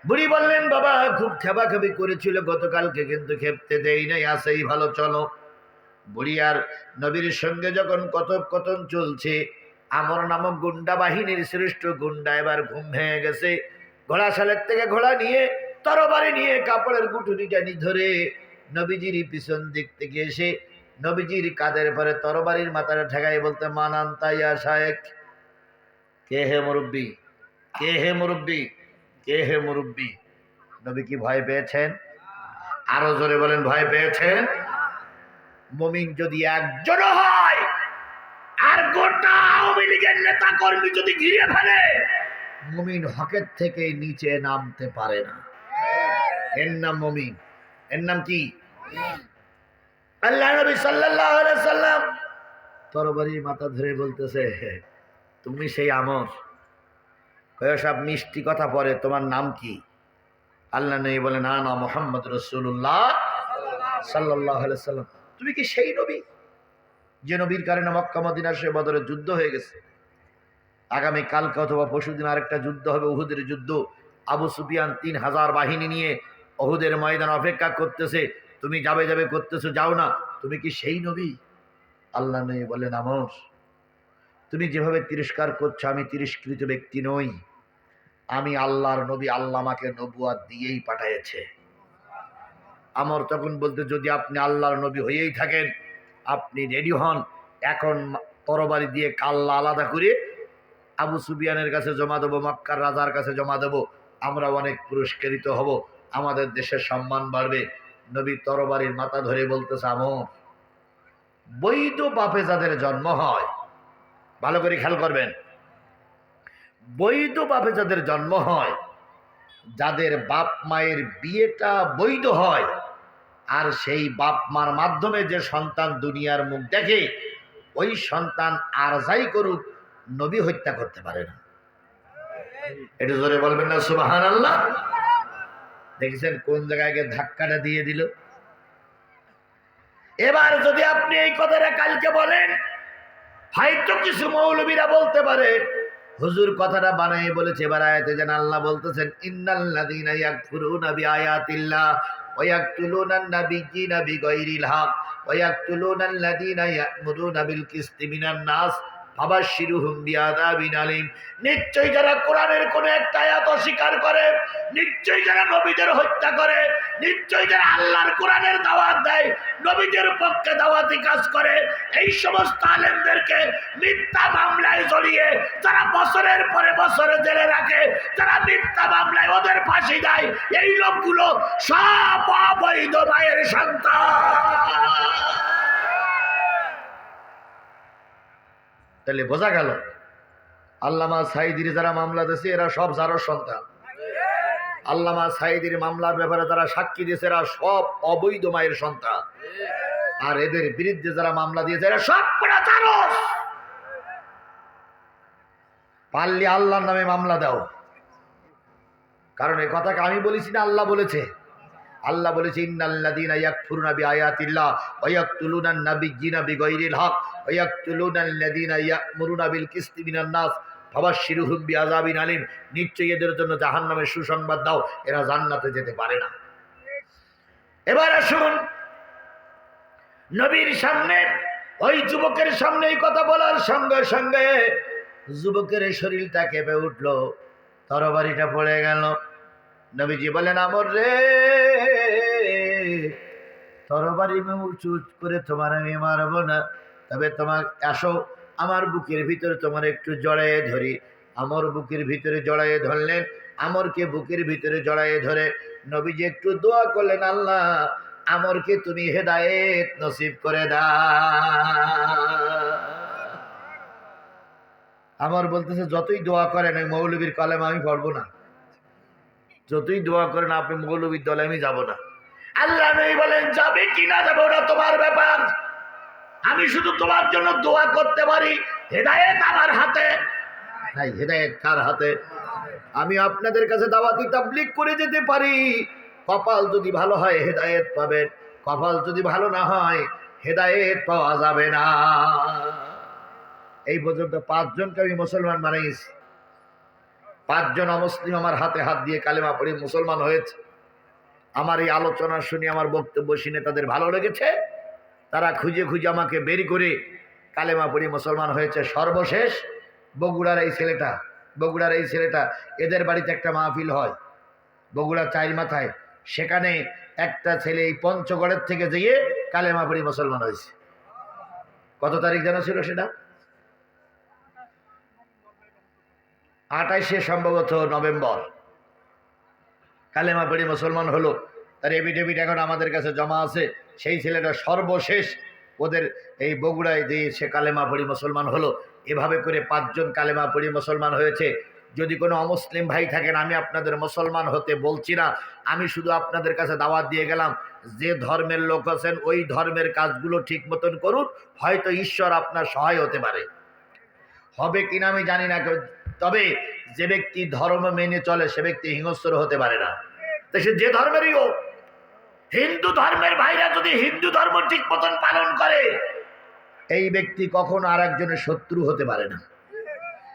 S1: বুড়ি বললেন, বাবা খুব খেপাখেপি করেছিল গতকালকে, কিন্তু খেপতে দেই নাই, আসেই ভালো, চলো। বুড়ি আর নবীর সঙ্গে যখন কথোপকথন চলছে, আমর নামক গুন্ডা বাহিনীর শ্রেষ্ঠ গুন্ডা এবার ঘুম ভেঙে গেছে। ঘোড়াশালের থেকে ঘোড়া নিয়ে, তরবারি নিয়ে, কাপড়ের গুটুরিটা ধরে নবীজির পিছন দিক থেকে এসে নবীজির কাঁধের পরে তরবারির মাথাটা ঠেকাই বলতে, মানান তাইয়া শায়েক। কে হে মুরব্বী, কে হে মুরব্বী, কে হে মুরব্বী। নবী কি ভয় পেয়েছেন? আরো জোরে বলেন, ভয় পেয়েছেন? মুমিন যদি একজন হয় আর গোটা আওয়ামী লীগের নেতা কর্মী যদি ঘিরে ফেলে, মুমিন হকের থেকে নিচে নামতে পারে না। এর নাম মুমিন। এর নাম কি? আল্লাহ নবী সাল্লাল্লাহু আলাইহি সাল্লাম তরবারির মাথা ধরে বলতেছে, তুমি সেই আমর? কয় সব মিষ্টি কথা পরে, তোমার নাম কি? আল্লাহ নবী বলে, না না, মুহাম্মদ রাসূলুল্লাহ সাল্লাল্লাহু আলাইহি সাল্লাম। তুমি কি সেই নবী যে নবীর কারণে মক্কা মদিনার সে বদরের যুদ্ধ হয়ে গেছে? আগামী কালকে অথবা পরশুদিন আরেকটা যুদ্ধ হবে, উহুদের যুদ্ধ। আবু সুফিয়ান 3000 বাহিনী নিয়ে উহুদের ময়দান অপেক্ষা করতেছে, তুমি যাবে যাবে করতেছো, যাও না। তুমি কি সেই নবী? আল্লাহ নবী বলেন, আমর, তুমি যেভাবে তিরস্কার করছো, আমি তিরস্কৃত ব্যক্তি নই, আমি আল্লাহর নবী, আল্লাহ আমাকে নবুয়াত দিয়েই পাঠিয়েছে। আমর তখন বলতে, যদি আপনি আল্লাহর নবী হয়েই থাকেন, আপনি রেডি হন, এখন তরবারি দিয়ে কাল্লা আলাদা করে আবু সুফিয়ানের কাছে জমা দেবো, মক্কার রাজার কাছে জমা দেবো, আমরা অনেক পুরস্কৃত হব, আমাদের দেশের সম্মান বাড়বে। নবী তরবারির মাথা ধরে বলতেছে, আমর, বৈধ বাপে যাদের জন্ম হয়, ভালো করে খেয়াল করবেন, বৈধ বাপে যাদের জন্ম হয়, যাদের বাপ মায়ের বিয়েটা বৈধ হয়, আর সেই বাপ মার মাধ্যমে যে সন্তান দুনিয়ার মুখ দেখে, ওই সন্তান আর যাই করুক, নবী হত্যা করতে পারে না। একটু জোরে বলবেন না সুবহানাল্লাহ? দেখেছেন কোন জায়গায় গিয়ে ধাক্কাটা দিয়ে দিল? এবার যদি আপনি এই কথাটা কালকে বলেন, হয়তো কিছু মৌলবীরা বলতে পারে, হুজুর কথাটা বানাই বলেছে। এবার আয়াতে যেন আল্লাহ বলতেছেন, ইন্নাল্লাযীনা ইয়াকফুরুনা বিআয়াতিল্লাহ ওয়া ইয়াকতুলুনান নাবিয়্যিনা বিগাইরিল হক ওয়া ইয়াকতুলুনাল্লাযীনা ইয়া'মুরুনা বিল কিসতি মিনান নাস ফাবাশশিরহুম বিআযাবিন আলীম। নিশ্চয়ই যারা কোরআনের কোন একটা আয়াত অস্বীকার করে, নিশ্চয়ই যারা নবীদের হত্যা করে, নিশ্চয়ই যারা আল্লাহর কোরআনের দাওয়াত দেয়, নবীদের পক্ষে দাওয়াতি কাজ করে, এই সমস্ত আলেমদেরকে মিথ্যা মামলায় জড়িয়ে যারা বছরের পরে বছরে জেলে রাখে, যারা মিথ্যা মামলায় ওদের ফাঁসি দেয়, এই লোকগুলো সব অবৈধ মায়ের সন্তান। তাহলে বোঝা গেল, আল্লামা সাঈদীর যারা মামলা দিয়েছে এরা সব যারও সন্তান। আল্লামা সাঈদীর মামলার ব্যাপারে যারা সাক্ষী দিয়েছে এরা সব অবৈধ মায়ের সন্তান। আর এদের বিরুদ্ধে যারা মামলা দিয়েছে এরা সব করা জারস। পারলে আল্লাহর নামে মামলা দাও, কারণ এই কথাকে আমি বলেছি না, আল্লাহ বলেছে। আল্লাহ বলেছে, ইন্নাল্লাযীনা ইয়াকফুরুনা বিআয়াতিল্লাহ ওয়া ইয়াকতুলুনান নাবিয়্যিনা বিগাইরিল হক ওয়া ইয়াকতুলুনাল্লাযীনা ইয়া'মুরুনা বিল কিসতি মিনান নাস ফাবাশশিরহুম বিআযাবিন আলীম। নিশ্চয়ই এদের জন্য জাহান্নামের সুসংবাদ দাও, এরা জান্নাতে যেতে পারে না। এবার আসুন, নবীর সামনে ওই যুবকের সামনে এই কথা বলার সঙ্গে সঙ্গে যুবকের শরীরটা কেঁপে উঠল, তরবারিটা পড়ে গেল। নবীজি বলেন, আমর রে, তরবারি উঁচু করে তোমার আমি মারব না, তবে তোমার আসো আমার বুকের ভিতরে তোমার একটু জড়াইয়ে ধরি। আমর বুকের ভিতরে জড়াইয়ে ধরলেন। আমরকে বুকের ভিতরে জড়াইয়ে ধরে নবীজি একটু দোয়া করলেন, আল্লাহ আমরকে তুমি হেদায়েত নসিব করে দাও। আমর বলতেছে, যতই দোয়া করেন ওই মৌলবীর কলেমা আমি পড়বো না, যতই দোয়া করেন আপনি মৌলবীর দলে আমি যাব না। আল্লাহ নবী বলেন, যাবে কি না যাবে ওটা তোমার ব্যাপার, আমি শুধু তোমার জন্য দোয়া করতে পারি। হেদায়েত আমার হাতে নাই। হেদায়েত কার হাতে? আমি আপনাদের কাছে দাওয়াতি তাবলীগ করে যেতে পারি, কপাল যদি ভালো হয় হেদায়েত পাবেন, কপাল যদি ভালো না হয় হেদায়েত পাওয়া যাবে না। এই পর্যন্ত 5 জনকে আমি মুসলমান বানাইছি। 5 জন অমুসলিম আমার হাতে হাত দিয়ে কালেমা পড়ে মুসলমান হয়েছে। আমার এই আলোচনা শুনে, আমার বক্তব্য শুনে তাদের ভালো লেগেছে, তারা খুঁজে খুঁজে আমাকে বের করে কালেমা পড়ে মুসলমান হয়েছে। সর্বশেষ বগুড়ার এই ছেলেটা, এদের বাড়িতে একটা মাহফিল হয় বগুড়া 4 মাথায়, সেখানে একটা ছেলে এই পঞ্চগড়ের থেকে যেয়ে কালেমা পড়ে মুসলমান হয়েছে। কত তারিখ জানা ছিল সেটা? 28 সম্ভবত নভেম্বর কালেমা পড়ে মুসলমান হলো। তার এভিডেভিট এখন আমাদের কাছে জমা আছে। সেই ছেলেটা সর্বশেষ ওদের এই বগুড়ায় দিয়ে সে কালেমা পড়ে মুসলমান হলো। এভাবে করে 5 জন কালেমা পড়ে মুসলমান হয়েছে। যদি কোনো অমুসলিম ভাই থাকেন, আমি আপনাদের মুসলমান হতে বলছি না, আমি শুধু আপনাদের কাছে দাওয়াত দিয়ে গেলাম, যে ধর্মের লোক আছেন ওই ধর্মের কাজগুলো ঠিক মতন করুন, হয়তো ঈশ্বর আপনার সহায় হতে পারে। হবে কিনা আমি জানি না, তবে যে ব্যক্তি ধর্ম মেনে চলে সে ব্যক্তি হিংস্র হতে পারে না, তো সে যে ধর্মেরই হোক। হিন্দু ধর্মের ভাইরা যদি হিন্দু ধর্ম ঠিক মতন পালন করে, এই ব্যক্তি কখনো আর একজনের শত্রু হতে পারে না।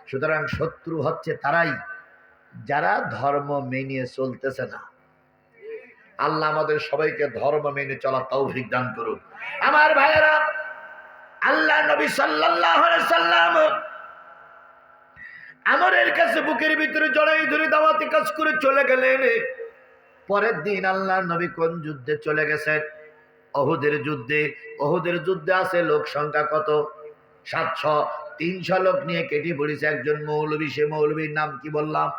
S1: সুতরাং শত্রু হচ্ছে তারাই যারা ধর্ম মেনে চলতেছে না। আল্লাহ আমাদের সবাইকে ধর্ম মেনে চলার তৌফিক দান করুন। আমার ভাইয়েরা, আল্লাহ নবী সাল্লাল্লাহু আলাইহি সাল্লাম আমরের কাছে বুকের ভিতরে জড়াই ধরে দাওয়াতি কাজ করে চলে গেলেন। পরের দিন আল্লাহ নবী কোন যুদ্ধে চলে গেছেন? অহুদের যুদ্ধে। অহুদের যুদ্ধে আছে লোক সংখ্যা কত? 700। 300 লোক নিয়ে কেটে পড়েছে একজন মৌলবী। সে মৌলবীর নাম কি বললাম?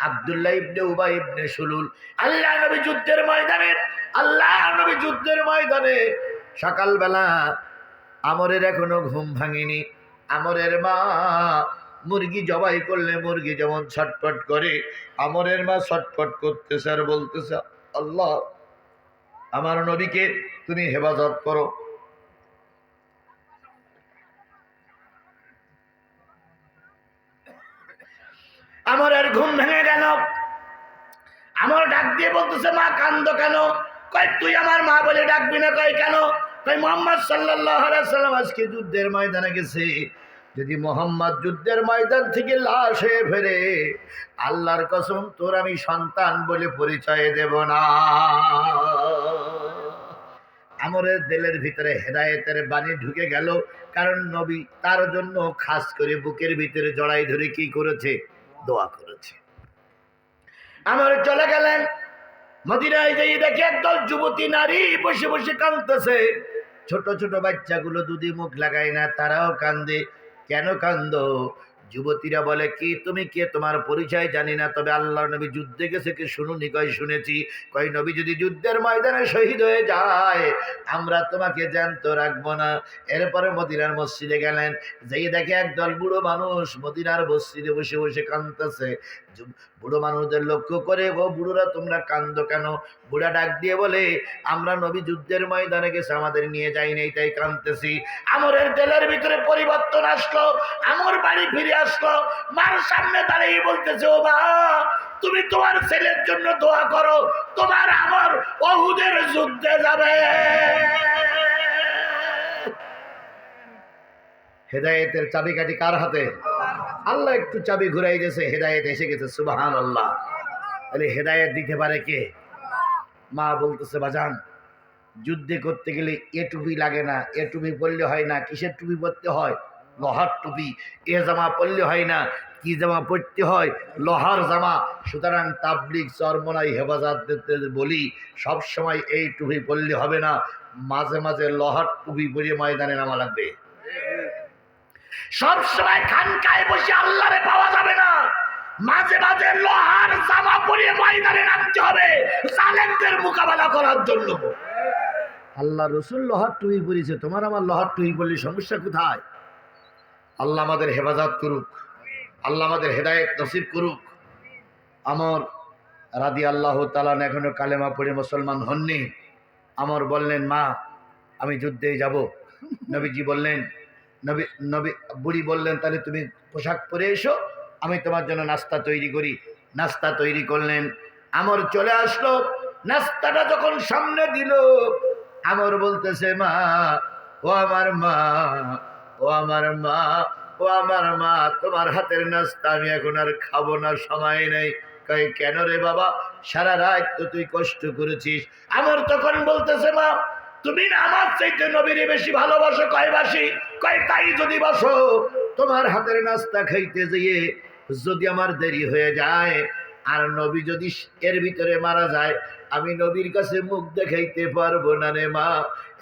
S1: আব্দুল্লাহ ইবনে উবাই ইবনে সুলুল। আল্লাহ নবী যুদ্ধের ময়দানে সকালবেলা আমরের এখনো ঘুম ভাঙেনি। আমরের মা মুরগি জবাই করলে মুরগি যেমন ছটফট করে, আমরের মা ছটফট করতেছে আর বলতেছে, আল্লাহ আমার নবীকে তুমি হেফাজত করো। আমরের ঘুম ভেঙে গেল। আমর ডাক দিয়ে বলতেছে, মা কান্দো কেন? কয় তুই আমার মা বলে ডাকবি না? কয় কেন? কয় মুহাম্মদ সাল্লাল্লাহু আলাইহি সাল্লাম আজকে যুদ্ধের ময়দানে গেছে। যদি মোহাম্মদ যুদ্ধের ময়দান থেকে লাশ হয়ে ফেরে, আল্লাহর কসম তোর আমি সন্তান বলে পরিচয় দেব না। আমরের দিলের ভিতরে হেদায়েতের বাণী ঢুকে গেল, কারণ নবী তার জন্য খাস করে বুকের ভিতরে জড়াই ধরে কি করেছে? দোয়া করেছে। আমর চলে গেলেন। মদিনায় যেয়ে দেখে একদল যুবতী নারী বসে বসে কাঁদতেছে। ছোট ছোট বাচ্চাগুলো দুধে মুখ লাগায় না, তারাও কান্দে। কেন কান্দো? যুবতীরা বলে, কি তুমি কে? তোমার পরিচয় জানি না, তবে আল্লাহর নবী যুদ্ধে গেছে কি শুনুনি? কয় শুনেছি। কয় নবী যদি যুদ্ধের ময়দানে শহীদ হয়ে যায়, আমরা তোমাকে জ্যান্ত রাখবো না। এরপরে মদিনার মসজিদে গেলেন। যেই দেখে একদল বুড়ো মানুষ মদিনার মসজিদে বসে বসে কাঁদতেছে। বুড়ো মানুষদের লক্ষ্য করে, ও বুড়োরা তোমরা কান্দো কেন? বুড়া ডাক দিয়ে বলে, আমরা নবী যুদ্ধের ময়দানে গেছে, আমাদের নিয়ে যাই নাই, তাই কাঁদতেছি। আমরের দিলের ভিতরে পরিবর্তন আসলো। আমর বাড়ি ফিরে আসলো। মার সামনে দাঁড়িয়ে বলতেছে, ও মা, তুমি তোমার ছেলের জন্য দোয়া করো, তোমার আমর উহুদের যুদ্ধে যাবে। হেদায়েতের চাবিকাঠি কার হাতে? আল্লাহ একটু চাবি ঘুরাই দিয়েছে, হেদায়েত এসে গেছে। সুবহানাল্লাহ। তাহলে হেদায়েত দিতে পারে কে? মা বলতেছে, বাজান যুদ্ধে করতে গেলে এ টুপি লাগে না, এ টুপি পরলে হয় না। কিসের টুপি পরতে হয়? লোহার টুপি। এ জামা পরলে হয় না, কি জামা পরতে হয়? লোহার জামা। সুতরাং তাবলিগ চরমনাই হেফাজত দিতে বলি, সব সময় এই টুপি পরলে হবে না, মাঝে মাঝে লোহার টুপি পরে ময়দানে নামা লাগবে। সব সময় খানকায় বসে আল্লাহরে পাওয়া যাবে না, মাঝে মাঝে লোহার জামা পরিয়ে ময়দানে নামতে হবে জালেমদের মোকাবেলা করার জন্য। আল্লাহ রসুল লোহার টুপি পরিয়েছে, তোমার আমার লোহার টুপি পরলে সমস্যা কোথায়? আল্লাহ আমাদের হেফাজত করুক, আল্লাহ আমাদের হেদায়েত নসিব করুক। আমর রাদিয়াল্লাহু তাআলা এখনো কালেমা পড়ে মুসলমান হননি। আমর বললেন, মা আমি যুদ্ধে যাব। নবীজি বললেন, নবী বুড়ি বললেন, তাহলে তুমি পোশাক পরে এসো, আমি তোমার জন্য নাস্তা তৈরি করি। নাস্তা তৈরি করলেন। আমর চলে আসলো। নাস্তাটা যখন সামনে দিল, আমর বলতেছে, মা, ও আমার মা, ও আমার মা, ও আমার মা, তোমার হাতের নাস্তা আমি এখন আর খাবো না, সময় নেই। কয় কেন রে বাবা? সারা রাত তো তুই কষ্ট করেছিস। আমর তখন বলতেছে, মা তুমি না আমার চাইতে নবীরে বেশি ভালোবাসো। কয় বাসি? কয় তাই যদি বাসো, তোমার হাতের নাস্তা খাইতে যেয়ে যদি আমার দেরি হয়ে যায় আর নবী যদি এর ভিতরে মারা যায়, আমি নবীর কাছে মুখ দেখাইতে পারবো না রে মা।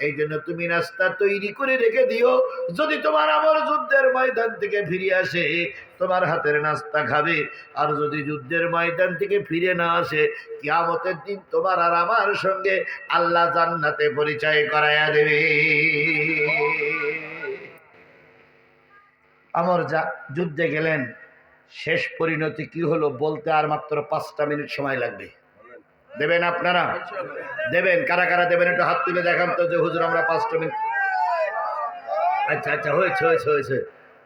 S1: এই জন্য তুমি নাস্তা তৈরি করে রেখে দিও, যদি তোমার আমার যুদ্ধের ময়দান থেকে ফিরে আসে তোমার হাতের নাস্তা খাবে। আর যদি যুদ্ধের ময়দান থেকে ফিরে না আসে, কিয়ামতের দিন তোমার আর আমার সঙ্গে আল্লাহ জান্নাতে পরিচয় করাইয়া দেবে। আমর যুদ্ধে গেলেন। শেষ পরিণতি কি হলো বলতে আর মাত্র 5টা মিনিট সময় লাগবে। দেবেন আপনারা? দেবেন? কারা কারা দেবেন একটু হাত তুলে দেখান তো যে হুজুর আমরা 5টা মিনিট। আচ্ছা আচ্ছা, হয়েছে হয়েছে হয়েছে,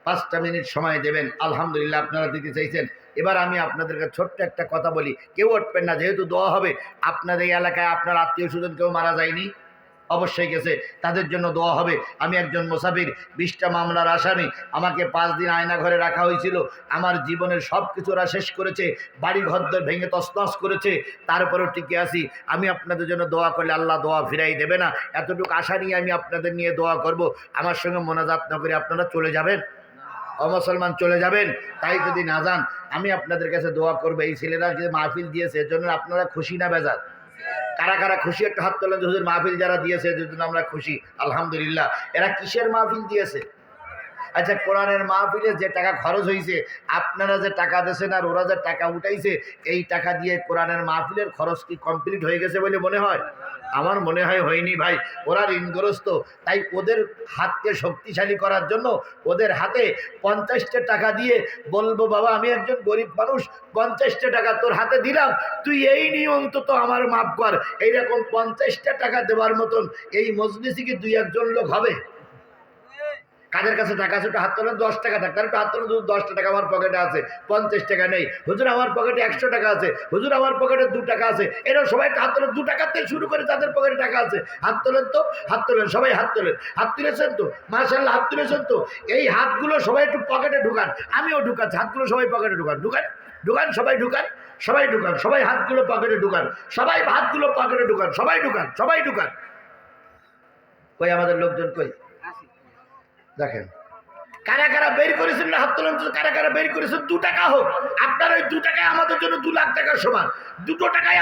S1: 5টা মিনিট সময় দেবেন। আলহামদুলিল্লাহ, আপনারা দিতে চাইছেন। এবার আমি আপনাদেরকে ছোট্ট একটা কথা বলি, কেউ উঠবেন না, যেহেতু দোয়া হবে। আপনাদের এই এলাকায় আপনার আত্মীয় স্বজন কেউ মারা যায়নি? অবশ্যই গেছে, তাদের জন্য দোয়া হবে। আমি একজন মুসাফির, 20টা মামলার আসামি, আমাকে 5 দিন আয়না ঘরে রাখা হয়েছিল। আমার জীবনের সব কিছু ওরা শেষ করেছে, বাড়ি ঘরদর ভেঙে তছনছ করেছে, তারপরেও টিকে আছি। আমি আপনাদের জন্য দোয়া করলে আল্লাহ দোয়া ফিরাই দেবে না, এতটুকু আশা নিয়ে আমি আপনাদের নিয়ে দোয়া করব। আমার সঙ্গে মোনাজাত না করে আপনারা চলে যাবেন? অমুসলমান চলে যাবেন? তাই যদি না যান, আমি আপনাদের কাছে দোয়া করবো। এই ছেলেরা যে মাহফিল দিয়েছে এর জন্য আপনারা খুশি না বেজার? কারা কারা খুশি একটা হাত তোলেন। হুজুর মাহফিল যারা দিয়েছে এদের জন্য আমরা খুশি, আলহামদুলিল্লাহ। এরা কিসের মাহফিল দিয়েছে? আচ্ছা, কোরআনের মাহফিলে যে টাকা খরচ হয়েছে, আপনারা যে টাকা দিয়েছেন আর ওরা যে টাকা উঠাইছে, এই টাকা দিয়ে কোরআনের মাহফিলের খরচ কি কমপ্লিট হয়ে গেছে বলে মনে হয়? আমার মনে হয় হয়নি ভাই। ওরা ঋণগ্রস্ত, তাই ওদের হাতকে শক্তিশালী করার জন্য ওদের হাতে 50টা টাকা দিয়ে বলবো, বাবা আমি একজন গরিব মানুষ, 50টা টাকা তোর হাতে দিলাম, তুই এই নিয়ে অন্তত আমার মাফ কর। এইরকম 50টা টাকা দেওয়ার মতন এই মজলিসে কি 2-1 লোক হবে? কাদের কাছে টাকা আছে একটু হাত তোলেন। 10 টাকা থাক, তার একটু হাত তোলেন। 10টা টাকা আমার পকেটে আছে, 50 টাকা নেই। হুজুর আমার পকেটে 100 টাকা আছে, হুজুর আমার পকেটে 2 টাকা আছে। এরা সবাই হাত তোলেন, 2 টাকার থেকে শুরু করে তাদের পকেটে টাকা আছে। হাত তোলেন তো, হাত তোলেন, সবাই হাত তোলেন। হাত তুলেছেন তো? মাশাআল্লাহ, হাত তুলেছেন তো? এই হাতগুলো সবাই একটু পকেটে ঢুকান। আমিও ঢুকাচ্ছি, হাতগুলো সবাই পকেটে ঢুকান। ঢুকান ঢুকান, সবাই ঢুকান, সবাই ঢুকান, সবাই হাতগুলো পকেটে ঢুকান, সবাই হাতগুলো পকেটে ঢুকান, সবাই ঢুকান, সবাই ঢুকান। কই আমাদের লোকজন কই? দেখেন কারা কারা বের করেছেন না, হাত তোলেন তো। কারা কারা বের করেছেন? 2 টাকা হোক, আপনার ওই 2 টাকায় আমাদের জন্য 2 লাখ টাকার সমান। 2 টাকায়